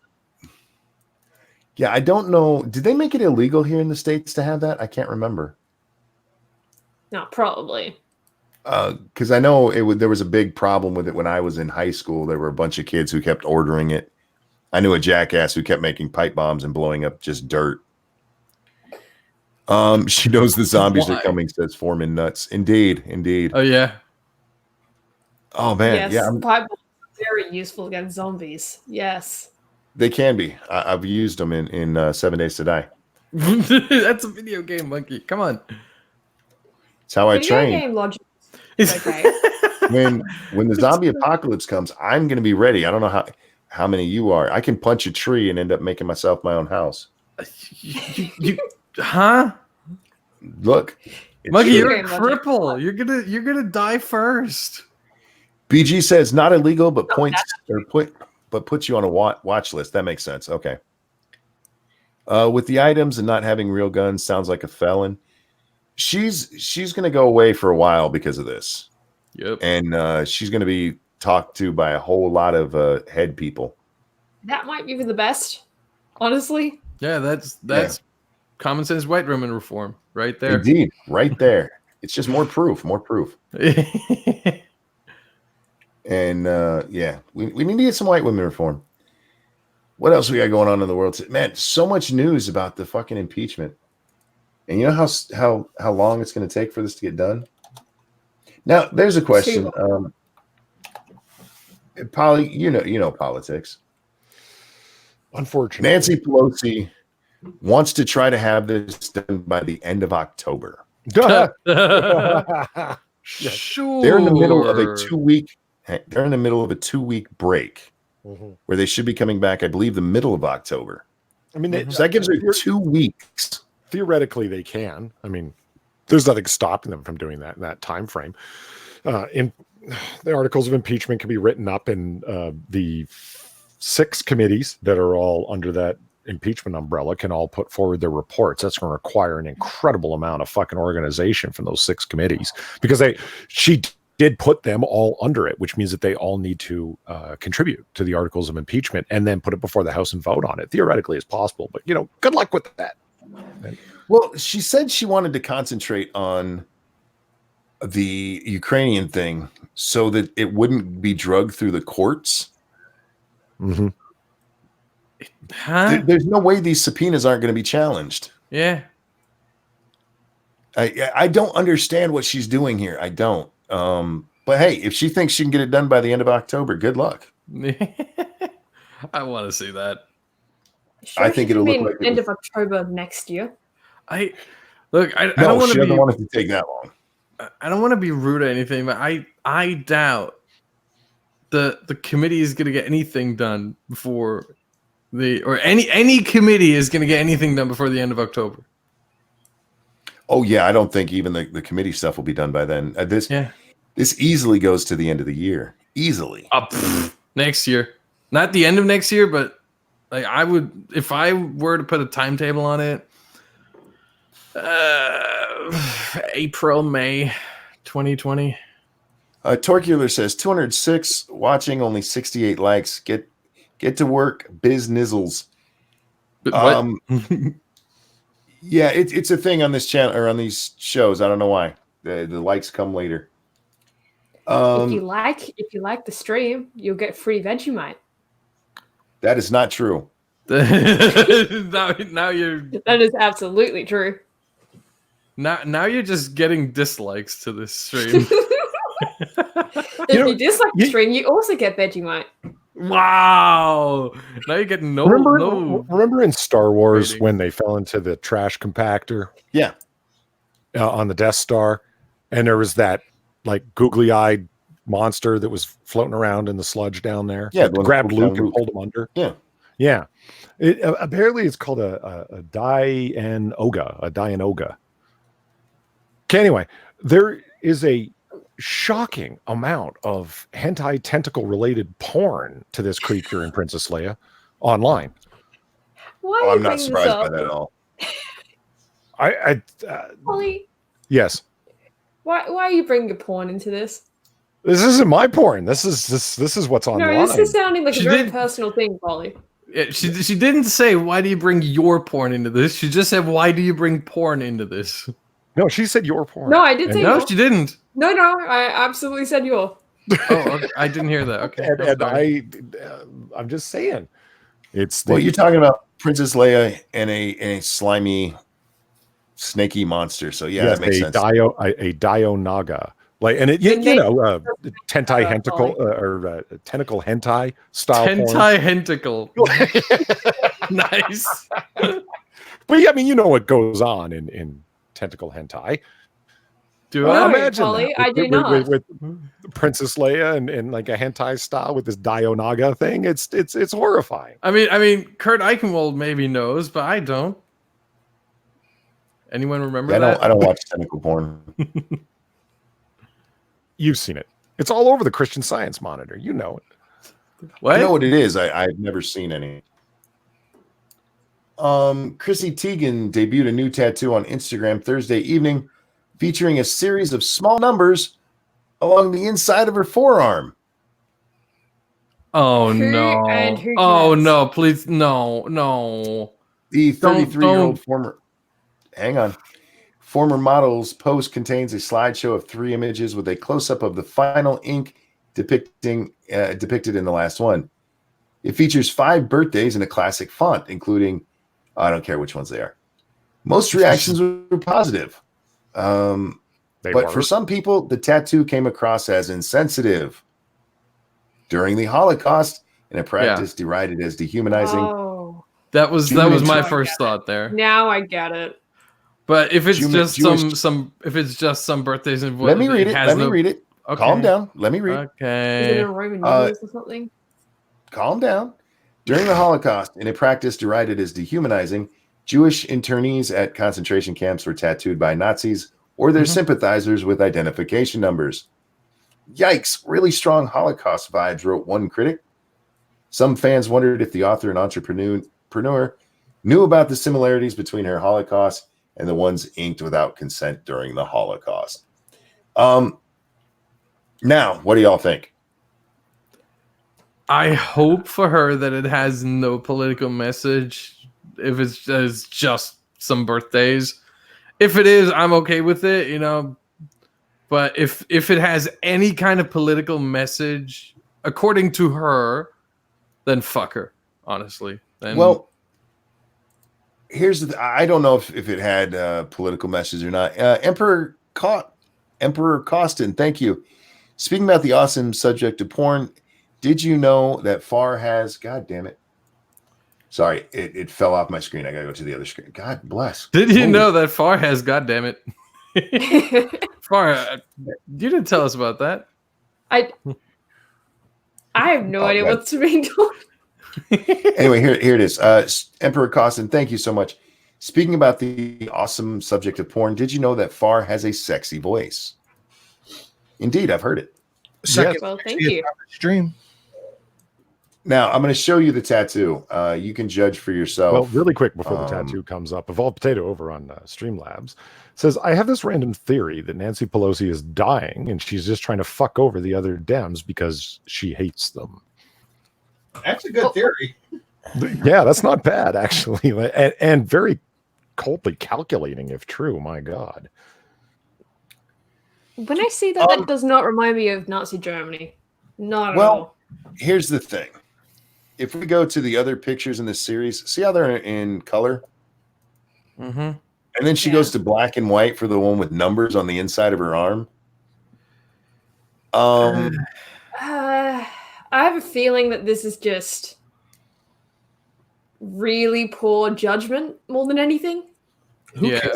Yeah, I don't know. Did they make it illegal here in the States to have that? I can't remember. No, probably. Because I know there was a big problem with it when I was in high school. There were a bunch of kids who kept ordering it. I knew a jackass who kept making pipe bombs and blowing up just dirt. She knows the zombies are coming, says Foreman Nuts. Indeed. Oh yeah. Oh man, Yes, yeah. pipe bombs are very useful against zombies. Yes. They can be. I've used them in 7 Days to Die. That's a video game, monkey. Come on. It's how I Video train. game logic. is Okay. When the zombie apocalypse comes, I'm going to be ready. I don't know how many you are. I can punch a tree and end up making myself my own house. Huh? Look, Monkey, true. you're a Game logic. cripple. You're gonna die first. BG says not illegal, but puts you on a watch list. That makes sense. Okay. With the items and not having real guns, sounds like a felon. She's going to go away for a while because of this. Yep. And she's going to be talked to by a whole lot of head people. That might be for the best, honestly. Yeah, that's common sense white women reform right there. Indeed, right there. It's just more proof. And yeah, we need to get some white women reform. What else we got going on in the world? Man, so much news about the fucking impeachment. And you know how long it's going to take for this to get done? Now, there's a question. Polly, you know politics. Unfortunately, Nancy Pelosi wants to try to have this done by the end of October. Sure. They're in the middle of a 2 week break where they should be coming back, I believe, the middle of October. I mean, so that gives her 2 weeks. Theoretically, they can. I mean, there's nothing stopping them from doing that in that time frame. In the articles of impeachment can be written up in the 6 committees that are all under that impeachment umbrella can all put forward their reports. That's going to require an incredible amount of fucking organization from those 6 committees because she did put them all under it, which means that they all need to contribute to the articles of impeachment and then put it before the House and vote on it. Theoretically, it's possible, but good luck with that. Well, she said she wanted to concentrate on the Ukrainian thing so that it wouldn't be drugged through the courts. Mm-hmm. Huh? There's no way these subpoenas aren't going to be challenged. Yeah. I don't understand what she's doing here. I don't. But hey, if she thinks she can get it done by the end of October, good luck. I want to see that. Sure, I think it'll look like end of October next year. I don't want she to doesn't want it to take that long. I don't want to be rude or anything, but I doubt the committee is going to get anything done before any committee is going to get anything done before the end of October. Oh yeah, I don't think even the committee stuff will be done by then. This easily goes to the end of the year. Easily. Next year. Not the end of next year, but like I would, if I were to put a timetable on it, April, May 2020. Torcular says 206 watching, only 68 likes. Get to work, biz nizzles. What? Yeah, it's a thing on this channel or on these shows. I don't know why. The likes come later. If you like the stream, you'll get free Vegemite. That is not true. now you're. That is absolutely true. Now you're just getting dislikes to this stream. If you dislike the stream, you also get Vegemite. Wow! Now you get no. Remember in Star Wars when they fell into the trash compactor? Yeah. On the Death Star, and there was that like googly-eyed monster that was floating around in the sludge down there. Yeah, grabbed Luke and pulled him under. Yeah. Apparently, it's called a Dianoga. A Dianoga. Okay, anyway, there is a shocking amount of hentai tentacle related porn to this creature in Princess Leia online. Why are I'm you not bringing surprised this by up? that at all. Holly, Yes. why are you bringing your porn into this? This isn't my porn. This is what's online. No, this is sounding like She a very did- personal thing, Holly. Yeah, she didn't say why do you bring your porn into this. She just said why do you bring porn into this. No, she said your porn. No, I did say No, your. she didn't. No, I absolutely said your. Oh, okay. I didn't hear that. Okay, and I'm just saying, it's Well, you're talking about Princess Leia and a slimy, snaky monster. So yeah, that makes sense. A Dionaga. Like, and it, tentai hentacle or tentacle hentai style hentai hentacle. Nice. But yeah, I mean, you know what goes on in tentacle hentai. Do No, I imagine Polly, that I do not. with Princess Leia and like a hentai style with this Dionaga thing. It's horrifying. I mean, Kurt Eichenwald maybe knows, but I don't. Anyone remember that? I don't watch tentacle porn. You've seen it. It's all over the Christian Science Monitor. You know it. What? I know what it is. I've never seen any. Chrissy Teigen debuted a new tattoo on Instagram Thursday evening, featuring a series of small numbers along the inside of her forearm. Oh Who no! and who Oh cares? no! Please, no. The 33-year-old former hang on. Former model's post contains a slideshow of 3 images with a close-up of the final ink depicted in the last one. It features 5 birthdays in a classic font, including, I don't care which ones they are. Most reactions were positive. But for some people, the tattoo came across as insensitive. During the Holocaust, in a practice derided as dehumanizing. Oh, that was my first thought there. now I get it. But if it's just if it's just some birthdays and let me read it. Let me read it. Okay. Calm down. Let me read. Okay. Is it in Roman numerals or something? Calm down. During the Holocaust, in a practice derided as dehumanizing, Jewish internees at concentration camps were tattooed by Nazis or their sympathizers with identification numbers. Yikes, really strong Holocaust vibes, wrote one critic. Some fans wondered if the author and entrepreneur knew about the similarities between her Holocaust and the ones inked without consent during the Holocaust. Now, what do y'all think? I hope for her that it has no political message. If it's just some birthdays, if it is, I'm okay with it, you know. But if it has any kind of political message, according to her, then fuck her. Honestly, well. Here's I don't know if it had political message or not. Emperor Costin, thank you. Speaking about the awesome subject of porn, did you know that Far has? God damn it! Sorry, it fell off my screen. I gotta go to the other screen. God bless. Did you know that Far has? God damn it! Far, you didn't tell us about that. I have no idea what's being told. Anyway, here it is. Emperor Costin, thank you so much. Speaking about the awesome subject of porn, did you know that Far has a sexy voice? Indeed, I've heard it. Well, thank you. Stream. Now, I'm going to show you the tattoo. You can judge for yourself. Well, really quick before the tattoo comes up, Evolved Potato over on Streamlabs says, I have this random theory that Nancy Pelosi is dying and she's just trying to fuck over the other Dems because she hates them. That's a good theory. Yeah, that's not bad, actually. And very coldly calculating, if true. My God. When I see that, that does not remind me of Nazi Germany. Not at all. Here's the thing. If we go to the other pictures in this series, see how they're in color? Mm-hmm. And then she goes to black and white for the one with numbers on the inside of her arm. I have a feeling that this is just really poor judgment more than anything. Yeah,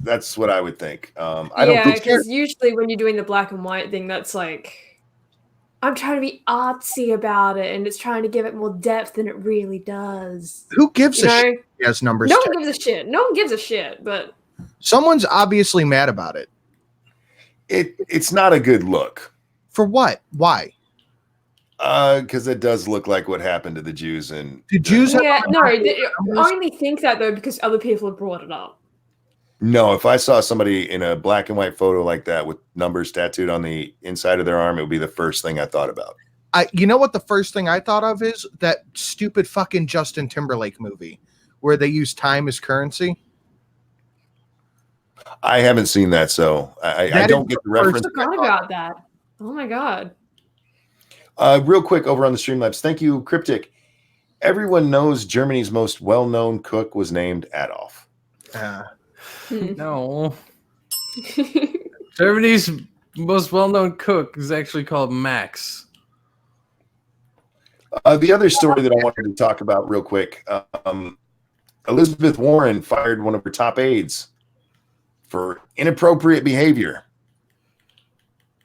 that's what I would think. I don't think because usually when you're doing the black and white thing, that's like, I'm trying to be artsy about it, and it's trying to give it more depth than it really does. Who gives a shit? Yes, numbers. No one gives a shit. No one gives a shit. But someone's obviously mad about it. It's not a good look. For what? Why? Because it does look like what happened to the Jews and the Jews. Yeah, no, I only think that though because other people have brought it up. No, if I saw somebody in a black and white photo like that with numbers tattooed on the inside of their arm, it would be the first thing I thought about. You know what the first thing I thought of is that stupid fucking Justin Timberlake movie where they use time as currency. I haven't seen that, so I don't get the reference. I forgot about that. Oh my God. Real quick over on the Streamlabs. Thank you, Cryptic. Everyone knows Germany's most well-known cook was named Adolf. No. Germany's most well-known cook is actually called Max. The other story that I wanted to talk about real quick. Elizabeth Warren fired one of her top aides for inappropriate behavior.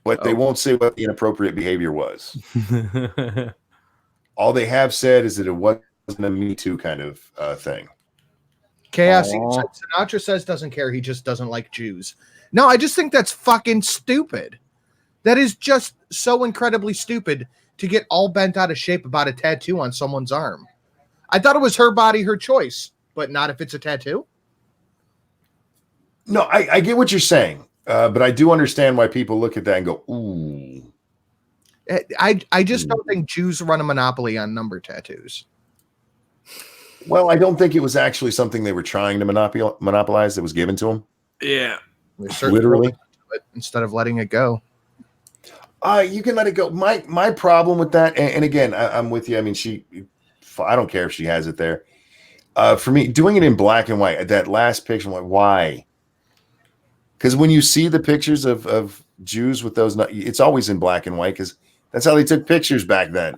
But they won't say what the inappropriate behavior was. All they have said is that it wasn't a Me Too kind of thing. Chaos. Sinatra says doesn't care. He just doesn't like Jews. No, I just think that's fucking stupid. That is just so incredibly stupid to get all bent out of shape about a tattoo on someone's arm. I thought it was her body, her choice, but not if it's a tattoo. No, I get what you're saying. But I do understand why people look at that and go, ooh. I just don't think Jews run a monopoly on number tattoos. Well, I don't think it was actually something they were trying to monopolize that was given to them. Yeah. They're certainly Literally. holding to it instead of letting it go. You can let it go. My problem with that, and again, I'm with you. I mean, I don't care if she has it there. For me, doing it in black and white, that last picture, I'm like, why? Because when you see the pictures of Jews with those, it's always in black and white because that's how they took pictures back then.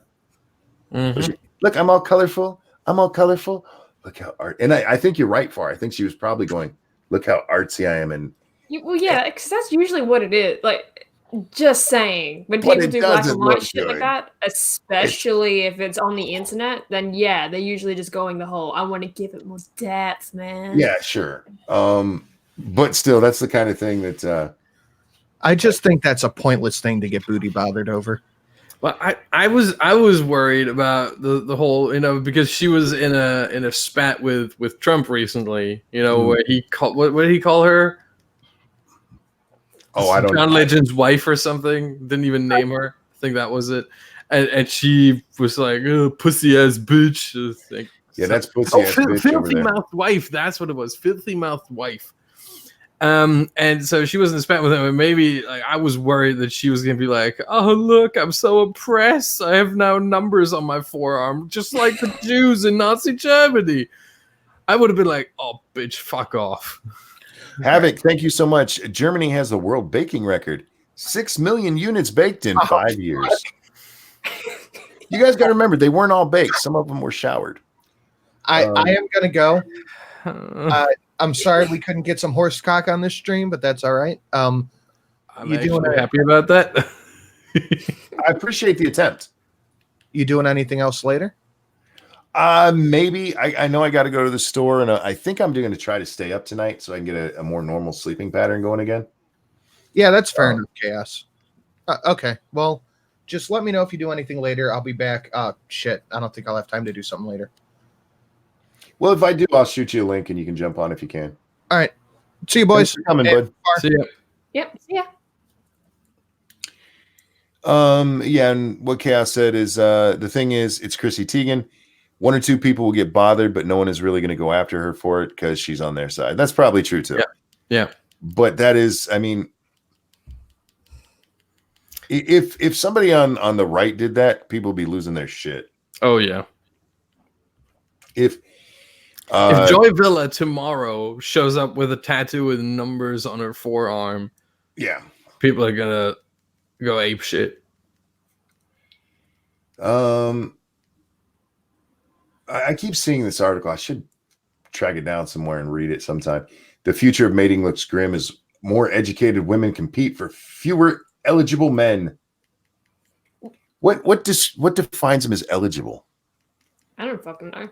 Mhm. Look, I'm all colorful. I'm all colorful. Look how art. And I think you're right, Far. I think she was probably going, look how artsy I am. And Well, yeah, because that's usually what it is. Like, just saying, when But people it do black doesn't and white look shit like good. that, especially if it's on the internet, then yeah, they're usually just going the whole, I want to give it more depth, man. yeah, sure. But still, that's the kind of thing that I just think that's a pointless thing to get booty bothered over. Well, I was worried about the whole, because she was in a spat with Trump recently, where he called, what did he call her? I don't John Legend's wife or something. Didn't even name her. I think that was it. And she was like, oh, pussy ass bitch. Like, yeah, that's pussy ass bitch over filthy there. mouthed wife. That's what it was. Filthy mouthed wife. And so she was in the spat with him, and maybe like I was worried that she was gonna be like, oh look, I'm so oppressed. I have now numbers on my forearm, just like the Jews in Nazi Germany. I would have been like, oh bitch, fuck off. Havoc, thank you so much. Germany has the world baking record. 6 million units baked in 5 years. You guys got to remember, they weren't all baked. Some of them were showered. I am going to go. I'm I'm sorry we couldn't get some horse cock on this stream, but that's all right. You actually happy about that. I appreciate the attempt. You doing anything else later? Maybe. I know I got to go to the store, and I think I'm going to try to stay up tonight so I can get a more normal sleeping pattern going again. Yeah, that's fair enough, Chaos. Okay, well, just let me know if you do anything later. I'll be back. Shit, I don't think I'll have time to do something later. Well, if I do, I'll shoot you a link, and you can jump on if you can. All right. See you, boys. Thanks for coming, Hey, bud. See ya. Yep. Yeah. Yeah, and what Chaos said is the thing is, it's Chrissy Teigen. 1 or 2 people will get bothered, but no one is really going to go after her for it because she's on their side. That's probably true too. Yeah. But that is, I mean, if somebody on the right did that, people would be losing their shit. Oh yeah. If Joy Villa tomorrow shows up with a tattoo with numbers on her forearm, yeah, people are gonna go ape shit. I keep seeing this article. I should track it down somewhere and read it sometime. The future of mating looks grim as more educated women compete for fewer eligible men. What defines them as eligible? I don't fucking know.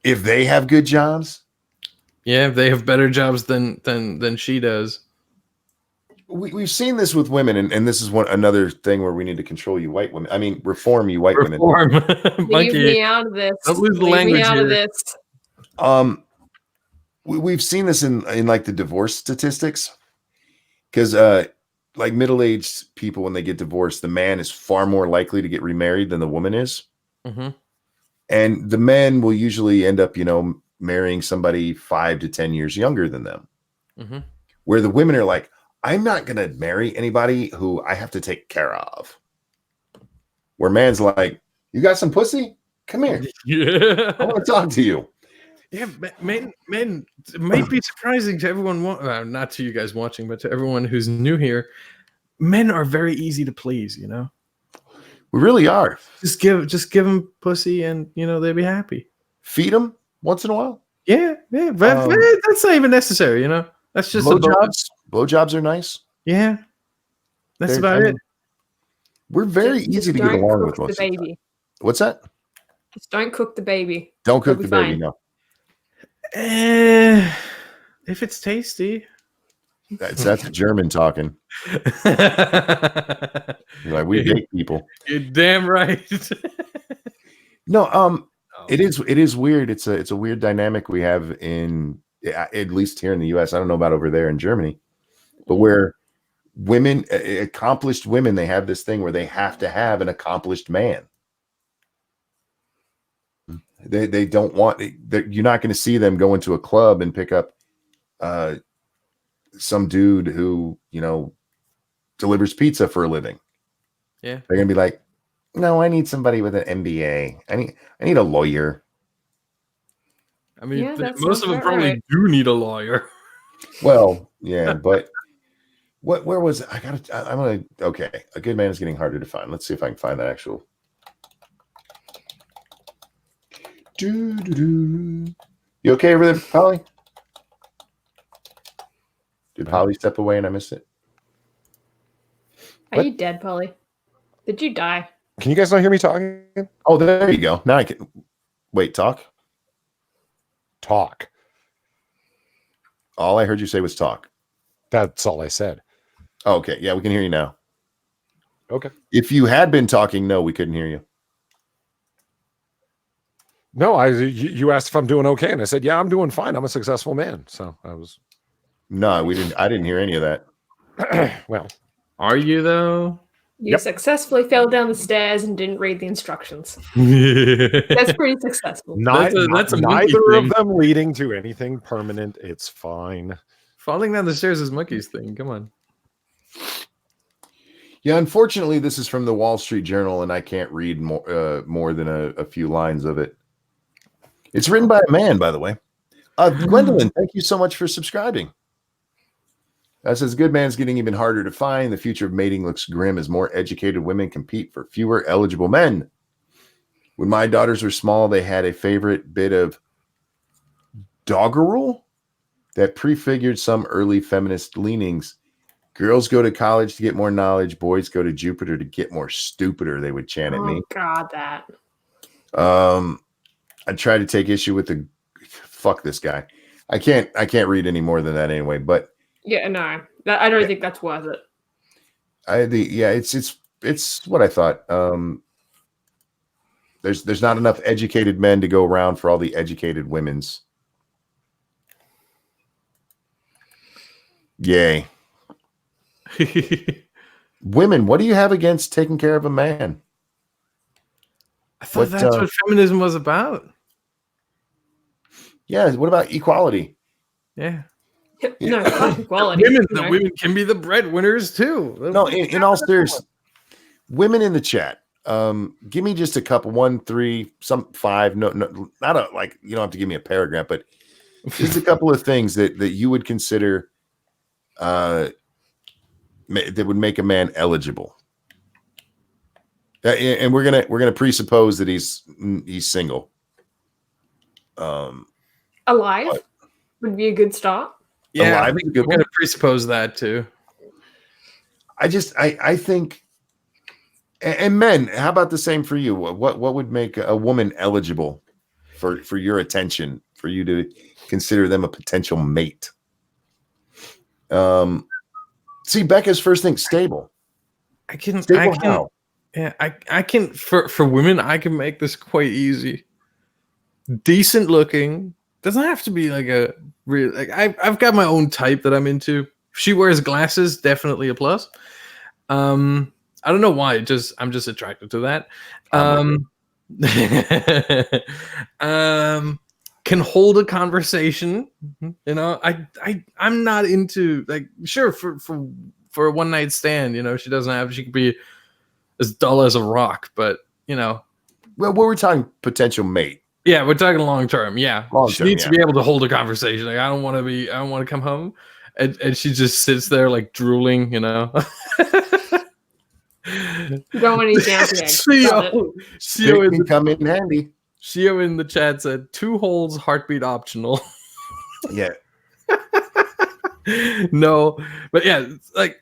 If they have good jobs, Yeah, they have better jobs than she does. we've seen this with women, and this is another thing where we need to control you white women. I mean, reform you white women. Leave Monkey. me out of this. Don't lose the Leave language me out of here. this. We've seen this in like the divorce statistics, because like middle-aged people, when they get divorced, the man is far more likely to get remarried than the woman is. Mm-hmm. And the men will usually end up, marrying somebody 5 to 10 years younger than them. Mm-hmm. Where the women are like, I'm not going to marry anybody who I have to take care of. Where man's like, you got some pussy? Come here. Yeah. I want to talk to you. Yeah, men, it might be surprising to everyone, not to you guys watching, but to everyone who's new here. Men are very easy to please, We really are. Just give them pussy, and they'll be happy. Feed them once in a while. Yeah, but that's not even necessary, That's just a bonus. Blowjobs are nice. Yeah, that's about it. We're very easy to get along with most of the baby. time. What's that? Just don't cook the baby. Don't cook It'll the be baby. fine. No. If it's tasty. That's German talking. Like, we bake people. You're damn right. No, it is weird. It's a weird dynamic we have at least here in the US. I don't know about over there in Germany, but where women, accomplished women, they have this thing where they have to have an accomplished man. They don't want. You're not going to see them go into a club and pick up some dude who delivers pizza for a living. Yeah, they're going to be like, no, I need somebody with an MBA. I need a lawyer. I mean, Yeah, that most sounds of them about probably right. do need a lawyer. Well, yeah, but where was it? I'm gonna. Okay, a good man is getting harder to find. Let's see if I can find that actual. You okay over there, Polly? Did Polly step away and I missed it? Are What? you dead, Polly? Did you die? Can you guys not hear me talking? Oh, there you go. Now I can. Wait, talk. Talk. All I heard you say was talk. That's all I said. Oh, okay, yeah, we can hear you now. Okay. If you had been talking, no, we couldn't hear you. No, you asked if I'm doing okay, and I said, yeah, I'm doing fine. I'm a successful man. So I was. No, we didn't. I didn't hear any of that. Well, Are you though? You Yep. successfully fell down the stairs and didn't read the instructions. That's That's pretty successful. That's a monkey neither thing. of them leading to anything permanent. It's fine. Falling down the stairs is monkey's thing. Come on. Yeah, unfortunately, this is from the Wall Street Journal, and I can't read more than a few lines of it. It's written by a man, by the way. Gwendolyn, thank you so much for subscribing. That says, good man's getting even harder to find. The future of mating looks grim as more educated women compete for fewer eligible men. When my daughters were small, they had a favorite bit of doggerel that prefigured some early feminist leanings. Girls go to college to get more knowledge. Boys go to Jupiter to get more stupider, they would chant at me. Oh, God, that. I try to take issue with the fuck this guy. I can't read any more than that anyway, but Yeah, no. I don't think that's worth it. it's what I thought. There's not enough educated men to go around for all the educated women's. Yay. Women, what do you have against taking care of a man? I thought that's what feminism was about. Yeah, what about equality? Yeah. No, fuck equality. The women can be the breadwinners too. No, in all seriousness, women in the chat, give me just a couple, 1, 3, some 5. No, not a like. You don't have to give me a paragraph, but just a couple of things that you would consider that would make a man eligible. And we're gonna presuppose that he's single. Alive would be a good start. Yeah, Alive, I think good we're going to presuppose that too. I think, and men, how about the same for you? What would make a woman eligible for your attention, for you to consider them a potential mate? See, Becca's first thing, stable. I can. How? Yeah, I can. For women, I can make this quite easy. Decent looking. Doesn't have to be like a real. Like I've got my own type that I'm into. If she wears glasses, definitely a plus. I don't know why. I'm just attracted to that. Can hold a conversation. You know, I'm not into like sure for a one night stand. You know, she could be as dull as a rock, but you know. Well, what we're talking potential mate. Yeah, we're talking long term. Yeah, she needs yeah. to be able to hold a conversation. Like I don't want to come home, and she just sits there like drooling. You know. You don't want any damp eggs. Shio can come in handy. Shio in the chat said 2 holes, heartbeat optional. Yeah. No, but yeah, like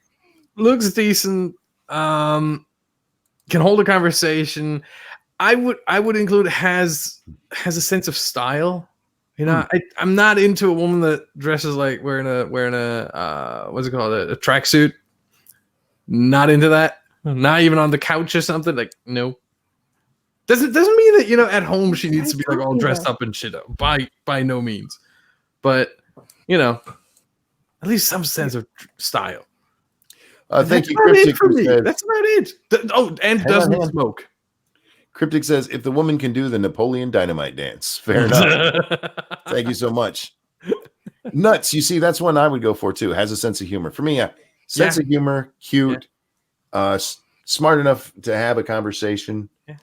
looks decent. Can hold a conversation. I would include has a sense of style. You know, I'm not into a woman that dresses like wearing a what's it called, a tracksuit. Not into that. Not even on the couch or something. Like no. Doesn't mean that, you know, at home she needs to be like all dressed up and shit. By no means. But you know, at least some sense of style. Thank you, Cryptic. for me. That's about it. And doesn't smoke. Cryptic says, if the woman can do the Napoleon Dynamite dance, fair enough. Thank you so much. Nuts, you see, that's one I would go for too. Has a sense of humor. For me, sense of humor, cute, smart enough to have a conversation. Yeah.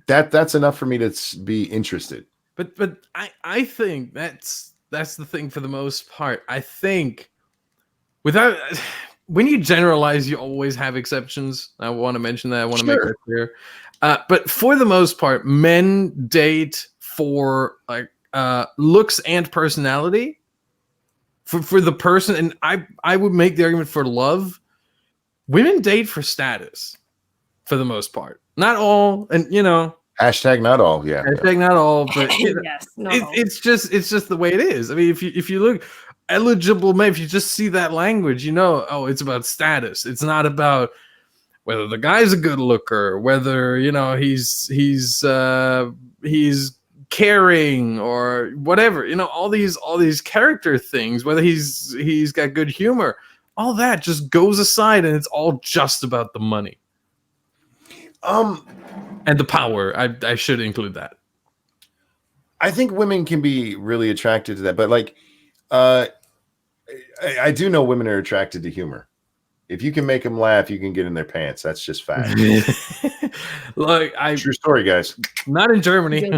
That's enough for me to be interested. But I think that's the thing for the most part. I think without when you generalize, you always have exceptions. I want to mention that. I want to make that clear. But for the most part, men date for like looks and personality. For the person, and I would make the argument for love. Women date for status, for the most part. Not all, and Hashtag not all, yeah. Hashtag not all, but Yes, not all. it's just the way it is. I mean, if you look eligible men, if you just see that language, it's about status. It's not about whether the guy's a good looker, whether he's caring or whatever. All these character things, whether he's got good humor, all that just goes aside, and it's all just about the money. And the power. I should include that. I think women can be really attracted to that, but like, I do know women are attracted to humor. If you can make them laugh, you can get in their pants. That's just fact. True story, guys. Not in Germany.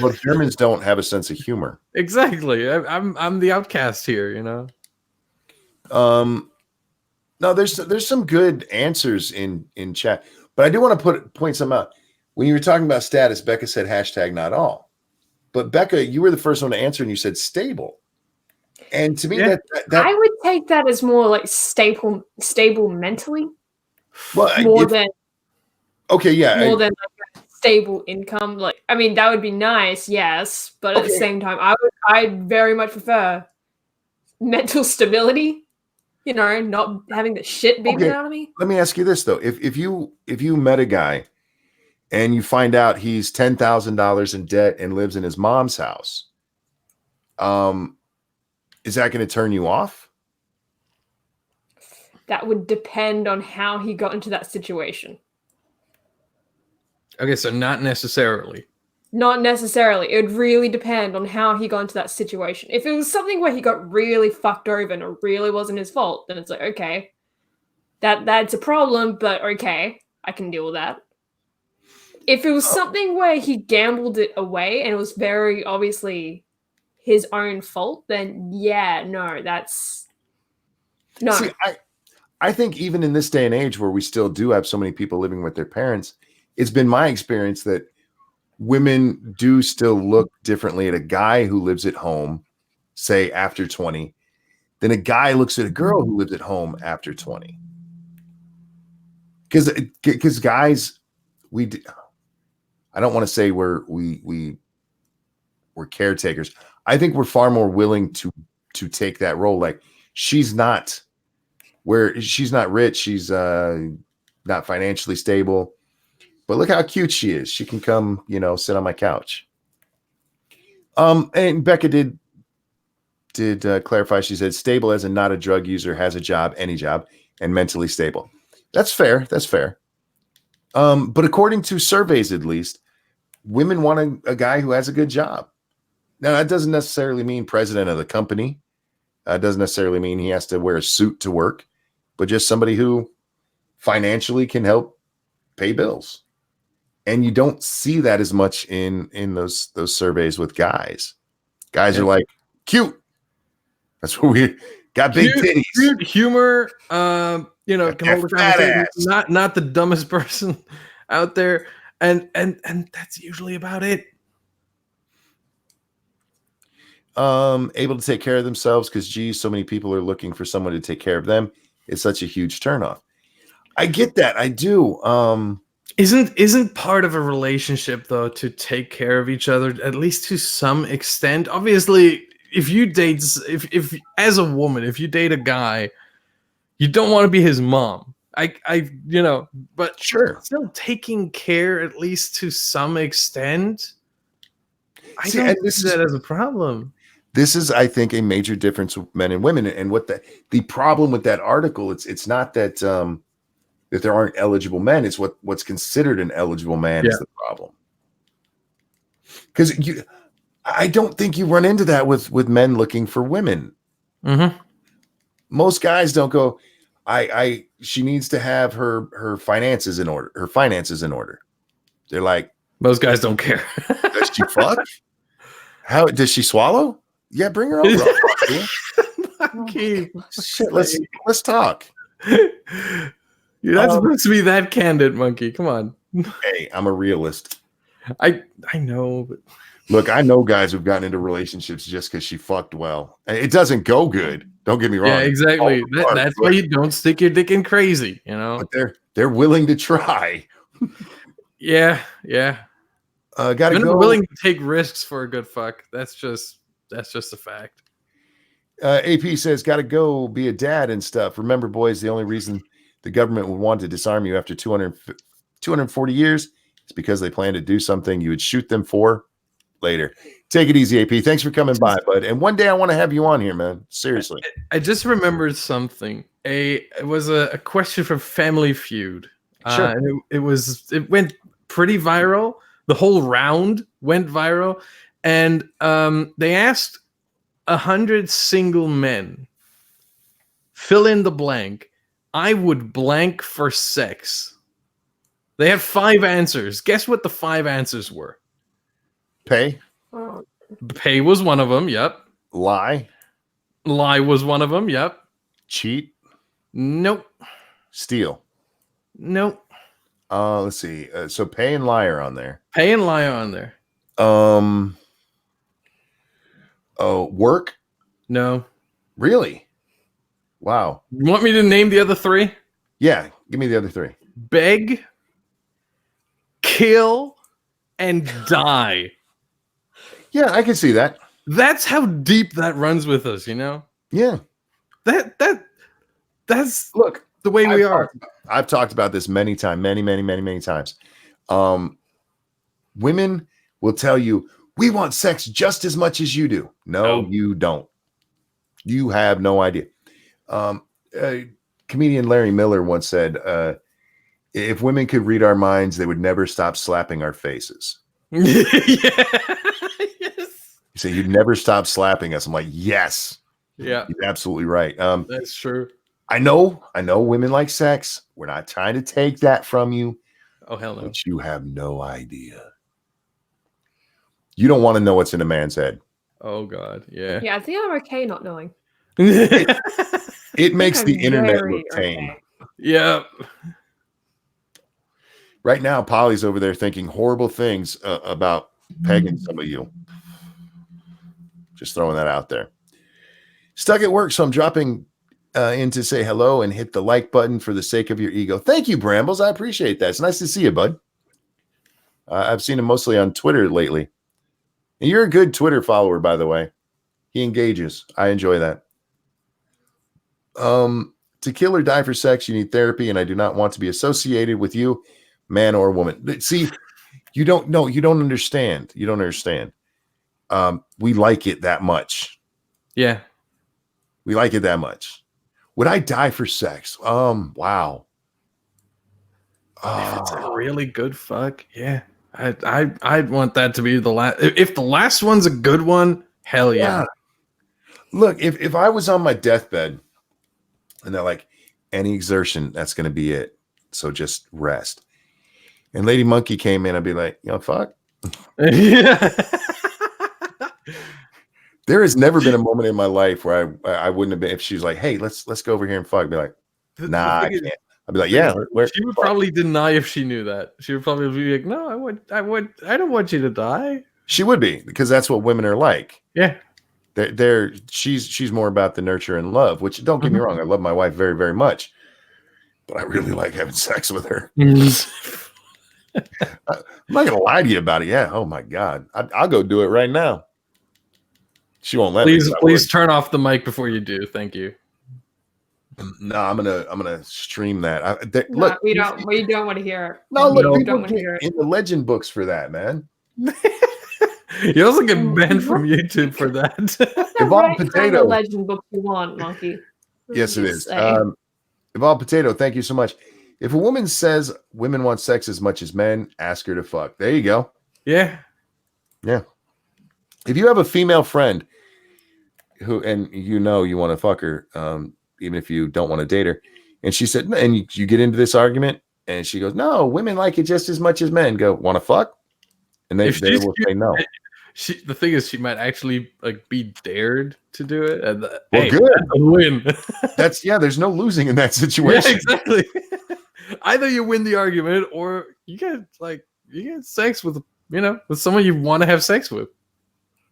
Well, Germans don't have a sense of humor. Exactly. I'm the outcast here. No, there's some good answers in chat, but I do want to point some out. When you were talking about status, Becca said hashtag not all, but Becca, you were the first one to answer, and you said stable. And to me, that I would take that as more like stable mentally, more than like a stable income. Like, I mean, that would be nice, yes, but at the same time, I very much prefer mental stability. Not having the shit beaten out of me. Let me ask you this though: if you met a guy and you find out he's $10,000 in debt and lives in his mom's house, is that going to turn you off? That would depend on how he got into that situation. Okay, so not necessarily. Not necessarily. It would really depend on how he got into that situation. If it was something where he got really fucked over and it really wasn't his fault, then it's like, okay, that's a problem, but okay, I can deal with that. If it was something where he gambled it away and it was very obviously his own fault, then that's no. See, I think even in this day and age where we still do have so many people living with their parents, it's been my experience that women do still look differently at a guy who lives at home, say after 20, than a guy looks at a girl who lives at home after 20. Because guys, I don't want to say we're caretakers. I think we're far more willing to take that role. Like she's not rich, she's not financially stable. But look how cute she is. She can come, sit on my couch. And Becca did clarify. She said stable as in not a drug user, has a job, any job, and mentally stable. That's fair. But according to surveys, at least, women want a guy who has a good job. Now, that doesn't necessarily mean president of the company. Doesn't necessarily mean he has to wear a suit to work, but just somebody who financially can help pay bills. And you don't see that as much in those surveys with guys. Guys are like, cute. That's what we got, big titties. Cute, humor, can hold the conversation. Not the dumbest person out there. And that's usually about it. Able to take care of themselves because, geez, so many people are looking for someone to take care of them. It's such a huge turnoff. I get that. I do. Isn't part of a relationship though to take care of each other, at least to some extent? Obviously, if you date, if as a woman, if you date a guy, you don't want to be his mom. But sure, still taking care at least to some extent. I See, don't and see that as a problem. This is, I think, a major difference with men and women. And what the problem with that article, it's not that that there aren't eligible men. It's what's considered an eligible man is the problem. Because I don't think you run into that with men looking for women. Mm-hmm. Most guys don't go, she needs to have her finances in order. Her finances in order. They're like, most guys don't care. does she fuck? How does she swallow? Yeah, bring her over. Okay. Shit, let's talk. You're not supposed to be that candid, Monkey. Come on. Hey, I'm a realist. I know, but look, I know guys who've gotten into relationships just because she fucked well. It doesn't go good. Don't get me wrong. yeah, exactly. That's why you don't stick your dick in crazy, you know. But they're willing to try. Yeah. Gotta Men go. are willing to take risks for a good fuck. That's just a fact. AP says, gotta go be a dad and stuff. Remember, boys, the only reason the government would want to disarm you after 240 years is because they plan to do something you would shoot them for later. Take it easy, AP. Thanks for coming by, bud. And one day I want to have you on here, man. Seriously. I just remembered something. It was a question from Family Feud. Sure. And it went pretty viral. The whole round went viral, and they asked 100 single men, fill in the blank. I would blank for sex. They have 5 answers. Guess what the 5 answers were? Pay. Pay was one of them. Yep. Lie. Lie was one of them. Yep. Cheat. Nope. Steal. Nope. Let's see. So pay and lie are on there. Pay and lie on there. Work. No. Really? Wow. You want me to name the other 3? Yeah. Give me the other 3. Beg, kill, and die. Yeah, I can see that. That's how deep that runs with us, you know? Yeah. That's Look, the way we are. I've talked about this many times, many times. Women will tell you, we want sex just as much as you do. No, you don't. You have no idea. Comedian Larry Miller once said, if women could read our minds, they would never stop slapping our faces. Yes. You say, you'd never stop slapping us. I'm like, yes. Yeah. You're absolutely right. That's true. I know women like sex. We're not trying to take that from you. Oh, hell no. But you have no idea. You don't want to know what's in a man's head. Oh, God. Yeah. Yeah, I think I'm okay not knowing. It makes the I'm internet very look tame. okay. Yeah. Right now, Polly's over there thinking horrible things about pegging some of you. Just throwing that out there. Stuck at work, so I'm dropping in to say hello and hit the like button for the sake of your ego. Thank you, Brambles. I appreciate that. It's nice to see you, bud. I've seen him mostly on Twitter lately. And you're a good Twitter follower, by the way. He engages. I enjoy that. To kill or die for sex, you need therapy, and I do not want to be associated with you, man or woman. See, you don't know. You don't understand. You don't understand. We like it that much. Yeah. We like it that much. Would I die for sex? Wow. If it's a really good fuck, yeah. I'd want that to be the last. If the last one's a good one, hell yeah. Look, if I was on my deathbed and they're like, any exertion, that's going to be it. So just rest. And Lady Monkey came in, I'd be like, fuck. Yeah. There has never been a moment in my life where I wouldn't have been, if she's like, hey, let's go over here and fuck. I'd be like, nah, I can't. I'd be like, yeah. She would probably deny if she knew that. She would probably be like, no, I don't want you to die. She would be, because that's what women are like. Yeah. She's more about the nurture and love, which, don't get me wrong, I love my wife very, very much, but I really like having sex with her. I'm not gonna lie to you about it. Yeah. Oh my God. I'll go do it right now. She won't let me. Please turn off the mic before you do. Thank you. No, I'm gonna stream that. No, Look, we don't want to hear it. no, look, we people don't want to hear it. in the legend books for that, man. You also get banned from YouTube for that. That's the Evolved right kind Potato. of legend book you want, Monkey. Yes, it Just is. saying. Evolved Potato, thank you so much. If a woman says women want sex as much as men, ask her to fuck. There you go. Yeah. Yeah. If you have a female friend who, and you know you want to fuck her, even if you don't want to date her, and she said, and you get into this argument, and she goes, "No, women like it just as much as men." Go, "Want to fuck?" And they will say no. The thing is, she might actually like be dared to do it. And Well, good. That's a win. There's no losing in that situation. Yeah, exactly. Either you win the argument, or you get sex with someone you want to have sex with.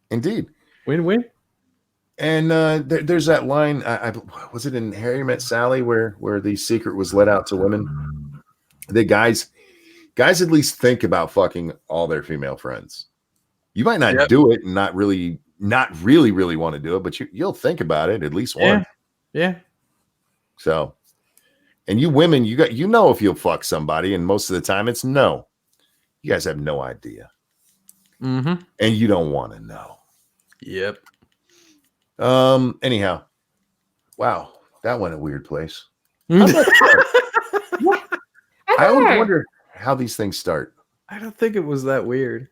Indeed. Win-win. And there's that line. Was it in Harry Met Sally where the secret was let out to women? The guys at least think about fucking all their female friends. You might not do it and not really want to do it, but you'll think about it at least once. Yeah. So, and you women, you know if you'll fuck somebody, and most of the time it's no. You guys have no idea. Mm-hmm. And you don't want to know. Yep. Anyhow, wow, that went a weird place. I I always wonder. wonder how these things start. I don't think it was that weird.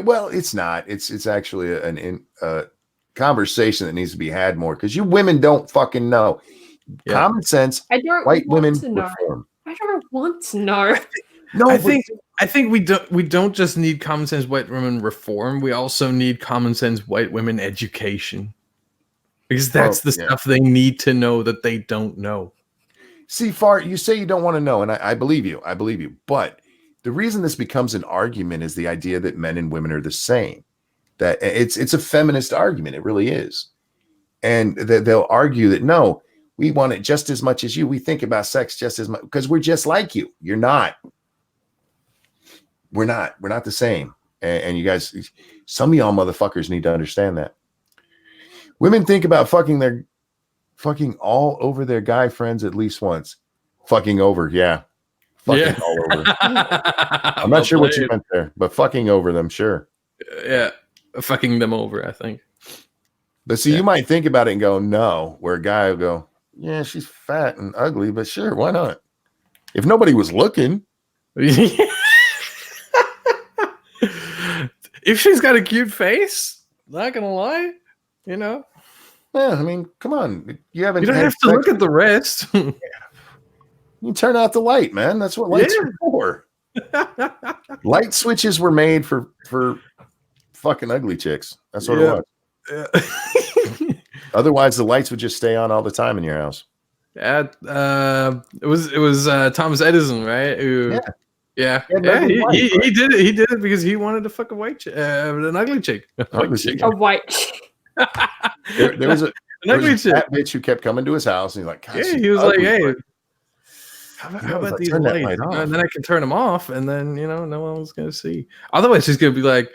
Well, it's not. It's actually a conversation that needs to be had more because you women don't fucking know. Yeah. Common sense. I don't White want women to know. reform. I don't want to know. No, I think we don't just need common sense white women reform. We also need common sense white women education. Because that's the stuff they need to know that they don't know. See, Fart, you say you don't want to know, and I believe you. I believe you. But the reason this becomes an argument is the idea that men and women are the same. That it's a feminist argument. It really is. And they'll argue that, no, we want it just as much as you. We think about sex just as much because we're just like you. You're not. We're not the same. And you guys, some of y'all motherfuckers need to understand that. Women think about fucking all over their guy friends at least once. Fucking over, yeah. Fucking all over. I'm not sure what you meant there, but fucking over them, sure. Yeah, fucking them over, I think. But see, you might think about it and go, no, where a guy will go, yeah, she's fat and ugly, but sure, why not? If nobody was looking. If she's got a cute face, not gonna lie, you know. Yeah, I mean, come on. You don't have to look at the rest. You turn out the light, man. That's what lights are for. Light switches were made for fucking ugly chicks. That's what it was. Yeah. Otherwise, the lights would just stay on all the time in your house. Yeah, it was Thomas Edison, right? Who, yeah. He did it. He did it because he wanted to fuck a white an ugly chick. A white chick. There was a fat bitch who kept coming to his house, and he's like, he was like, hey, how about these lights? And then I can turn them off, and then no one's gonna see. Otherwise, she's gonna be like,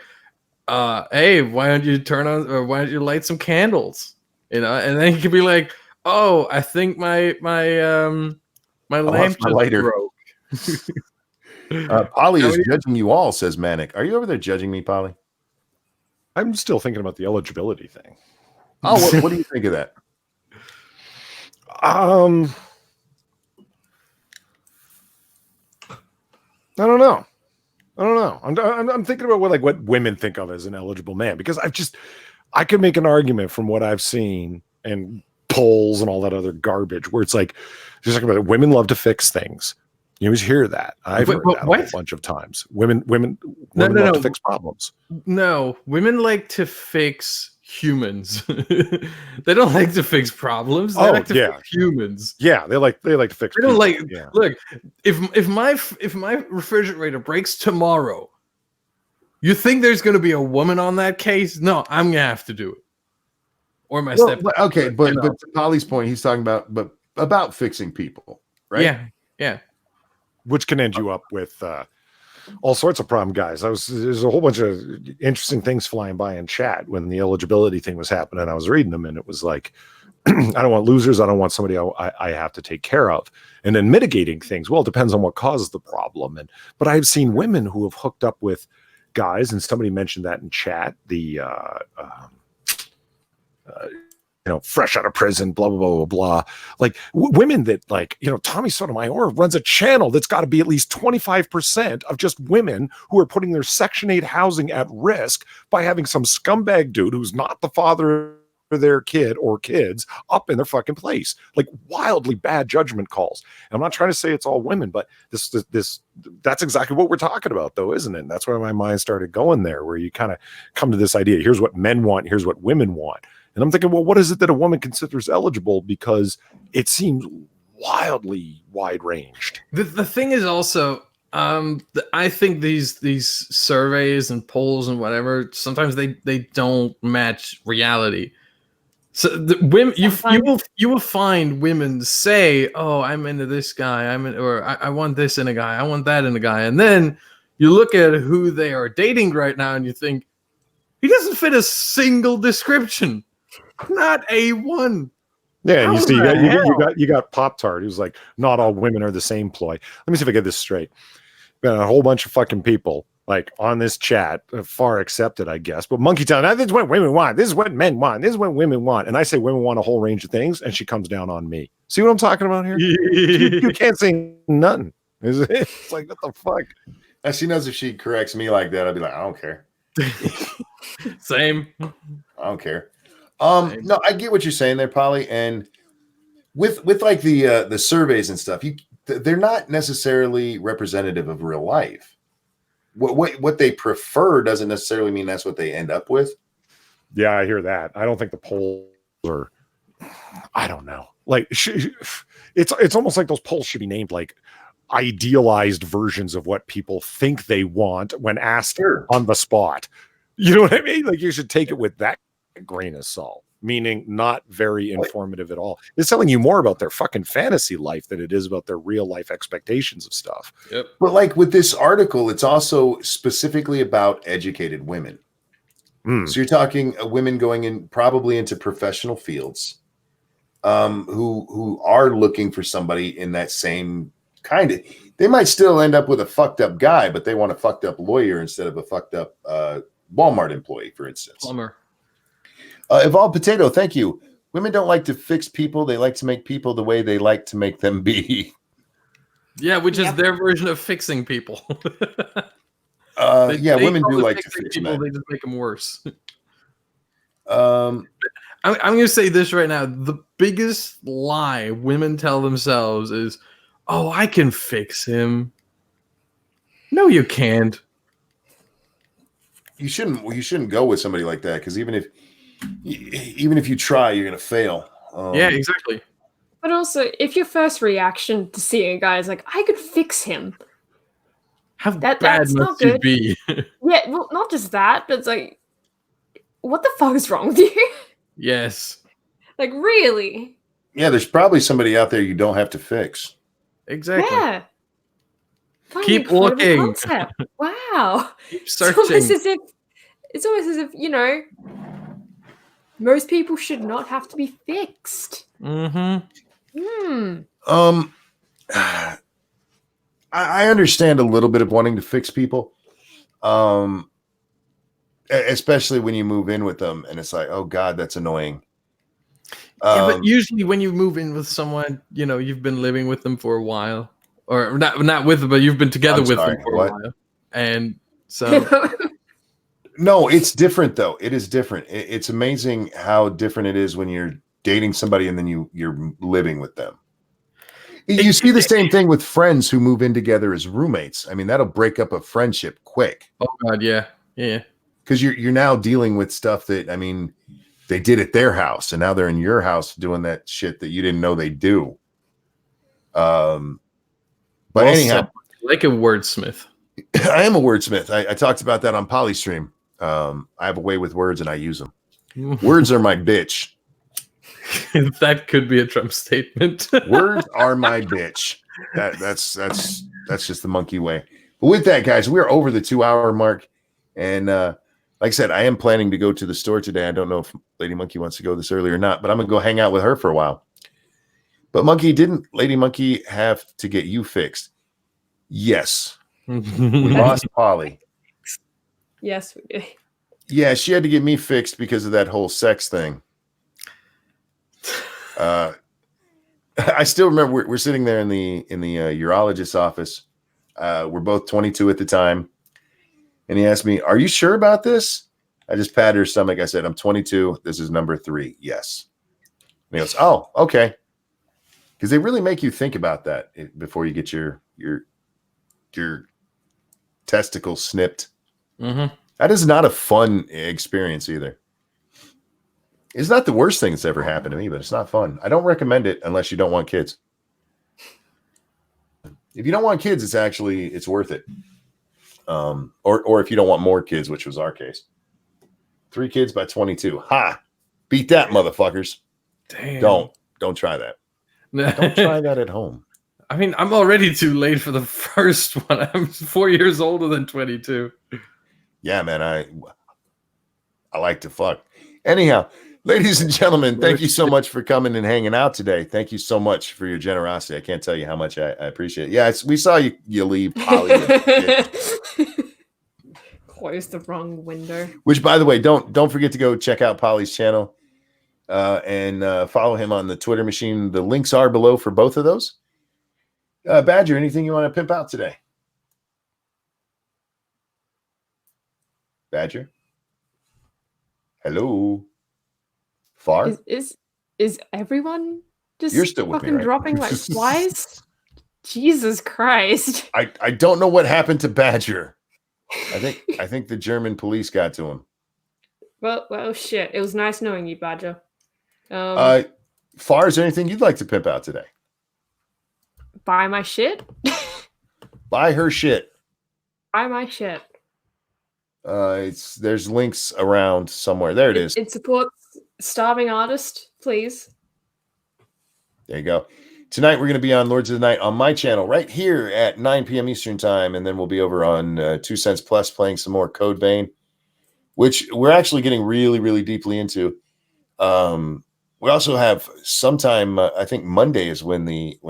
hey, why don't you turn on, or why don't you light some candles? And then he could be like, oh, I think my lamp just broke. Polly is judging you all, says Manic. Are you over there judging me, Polly? I'm still thinking about the eligibility thing. Oh, what do you think of that? I don't know. I'm thinking about what women think of as an eligible man, because I could make an argument from what I've seen and polls and all that other garbage where it's like, just talking about it, women love to fix things. You always hear that. I've heard that a whole bunch of times. Women love to fix problems. No, women like to fix humans. They don't like to fix problems. They like to fix humans. Yeah, they like to fix. They don't Look, if my refrigerator breaks tomorrow, you think there's going to be a woman on that case? No, I'm gonna have to do it. Or my stepdad. Okay, but to Polly's point, he's talking about fixing people, right? Yeah. Which can end you up with all sorts of problem guys. There's a whole bunch of interesting things flying by in chat when the eligibility thing was happening. I was reading them, and it was like, I don't want losers. I don't want somebody I have to take care of. And then mitigating things. Well, it depends on what causes the problem. But I've seen women who have hooked up with guys, and somebody mentioned that in chat, the fresh out of prison, blah, blah, blah, blah, blah. Like women that Tommy Sotomayor runs a channel that's got to be at least 25% of just women who are putting their Section 8 housing at risk by having some scumbag dude who's not the father of their kid or kids up in their fucking place. Like wildly bad judgment calls. And I'm not trying to say it's all women, but that's exactly what we're talking about though, isn't it? And that's where my mind started going there, where you kind of come to this idea. Here's what men want. Here's what women want. And I'm thinking, well, what is it that a woman considers eligible? Because it seems wildly wide ranged. The thing is also, I think these surveys and polls and whatever, sometimes they don't match reality. So the women, you will find women say, "Oh, I'm into this guy. I want this in a guy. I want that in a guy." And then you look at who they are dating right now, and you think he doesn't fit a single description. Not A1. Yeah, and you see, you got Pop-Tart, who's like, not all women are the same ploy. Let me see if I get this straight. Got a whole bunch of fucking people like on this chat, far accepted, I guess. But Monkey Town, this is what women want. This is what men want. This is what women want. And I say women want a whole range of things, and she comes down on me. See what I'm talking about here? you can't say nothing. It's like, what the fuck? And she knows if she corrects me like that, I'll be like, I don't care. Same. I don't care. No, I get what you're saying there, Polly. And with like the surveys and stuff, they're not necessarily representative of real life. What they prefer doesn't necessarily mean that's what they end up with. Yeah, I hear that. I don't think the polls are. I don't know. Like it's almost like those polls should be named like idealized versions of what people think they want when asked on the spot. You know what I mean? Like you should take it with that grain of salt, meaning not very informative at all. It's telling you more about their fucking fantasy life than it is about their real life expectations of stuff. Yep. But like with this article, it's also specifically about educated women. So you're talking women going in probably into professional fields, who are looking for somebody in that same kind of. They might still end up with a fucked up guy, but they want a fucked up lawyer instead of a fucked up Walmart employee, for instance. Plumber. Evolved Potato, thank you. Women don't like to fix people. They like to make people the way they like to make them be. Yeah, which is their version of fixing people. Women do like to fix people. men. They just make them worse. Um, I'm going to say this right now. The biggest lie women tell themselves is, "Oh, I can fix him." No, you can't. You shouldn't go with somebody like that, because even if you try, you're gonna fail. Yeah, exactly. But also, if your first reaction to seeing a guy is like, "I could fix him," How that's bad not must you good. be? Yeah, well, not just that, but it's like, what the fuck is wrong with you? Yes, Like, really? Yeah, there's probably somebody out there you don't have to fix. exactly. Yeah. What an Keep incredible looking. concept. Wow. Keep It's searching. almost as if, most people should not have to be fixed. Mm-hmm. I understand a little bit of wanting to fix people, especially when you move in with them and it's like, oh God, that's annoying. Yeah, but usually when you move in with someone, you've been living with them for a while, or not with them, but you've been together with them for a while, and so. No, it's different though. It is different. It's amazing how different it is when you're dating somebody and then you're living with them. You see the same thing with friends who move in together as roommates. I mean, that'll break up a friendship quick. Oh God, yeah. Because you're now dealing with stuff that, I mean, they did at their house, and now they're in your house doing that shit that you didn't know they do. But anyhow, like a wordsmith. I am a wordsmith. I talked about that on Polystream. I have a way with words, and I use them. Words are my bitch. That could be a Trump statement. Words are my bitch. That's just the monkey way. But with that, guys, we're over the 2-hour mark, and like I said, I am planning to go to the store today. I don't know if Lady Monkey wants to go this early or not, but I'm gonna go hang out with her for a while. But Monkey, didn't Lady Monkey have to get you fixed? Yes. We lost Polly. Yes, we did. Yeah, she had to get me fixed because of that whole sex thing. I still remember we're sitting there in the urologist's office. We're both 22 at the time, and he asked me, "Are you sure about this?" I just patted her stomach. I said, "I'm 22. This is number 3. Yes." And he goes, "Oh, okay." Because they really make you think about that before you get your testicles snipped. Mm-hmm. That is not a fun experience either. It's not the worst thing that's ever happened to me, but it's not fun. I don't recommend it unless you don't want kids. If you don't want kids, it's worth it. Or if you don't want more kids, which was our case. 3 kids by 22. Ha! Beat that, motherfuckers. Damn. Don't try that. Don't try that at home. I mean, I'm already too late for the first one. I'm 4 years older than 22. Yeah, man. I like to fuck. Anyhow, ladies and gentlemen, thank you so much for coming and hanging out today. Thank you so much for your generosity. I can't tell you how much I appreciate it. Yeah, we saw you leave, Polly. Close the wrong window. Which, by the way, don't forget to go check out Polly's channel and follow him on the Twitter machine. The links are below for both of those. Badger, anything you want to pimp out today? Badger? Hello? Far? Is everyone just You're still with me, fucking right? dropping like flies? Jesus Christ. I don't know what happened to Badger. I think the German police got to him. Well, shit. It was nice knowing you, Badger. Far, is there anything you'd like to pimp out today? Buy my shit. Buy her shit. Buy my shit. There's links around somewhere. There it is. It supports starving artist, please. There you go. Tonight we're going to be on Lords of the Night on my channel right here at 9 p.m. Eastern time, and then we'll be over on 2 Cents Plus playing some more Code Vein, which we're actually getting really, really deeply into. We also have sometime, I think Monday is when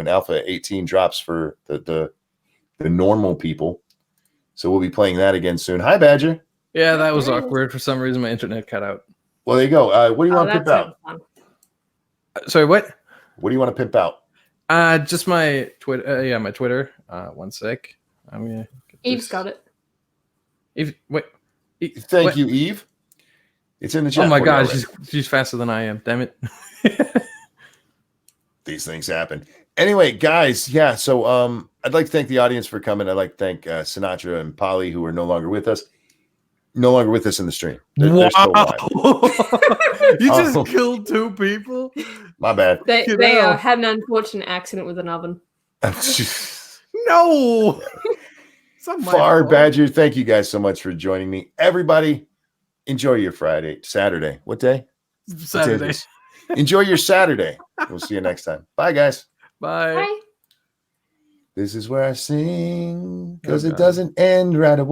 Alpha 18 drops for the normal people. So we'll be playing that again soon. Hi, Badger. Yeah, that was awkward. For some reason, my internet cut out. Well, there you go. What do you want to pimp out? Sorry, what? What do you want to pimp out? Just my Twitter. My Twitter. One sec. I'm gonna. Eve's got it. Eve, wait. Thank you, Eve. It's in the chat. Oh my god, she's faster than I am. Damn it. These things happen. Anyway, guys, yeah. So I'd like to thank the audience for coming. I'd like to thank Sinatra and Polly, who are no longer with us in the stream. They're still alive. You just killed 2 people. My bad. They had an unfortunate accident with an oven. No. Far Badger, thank you guys so much for joining me. Everybody, enjoy your Saturday. What day? Saturday. Enjoy your Saturday. We'll see you next time. Bye, guys. Bye. Bye. This is where I sing because it doesn't end right away.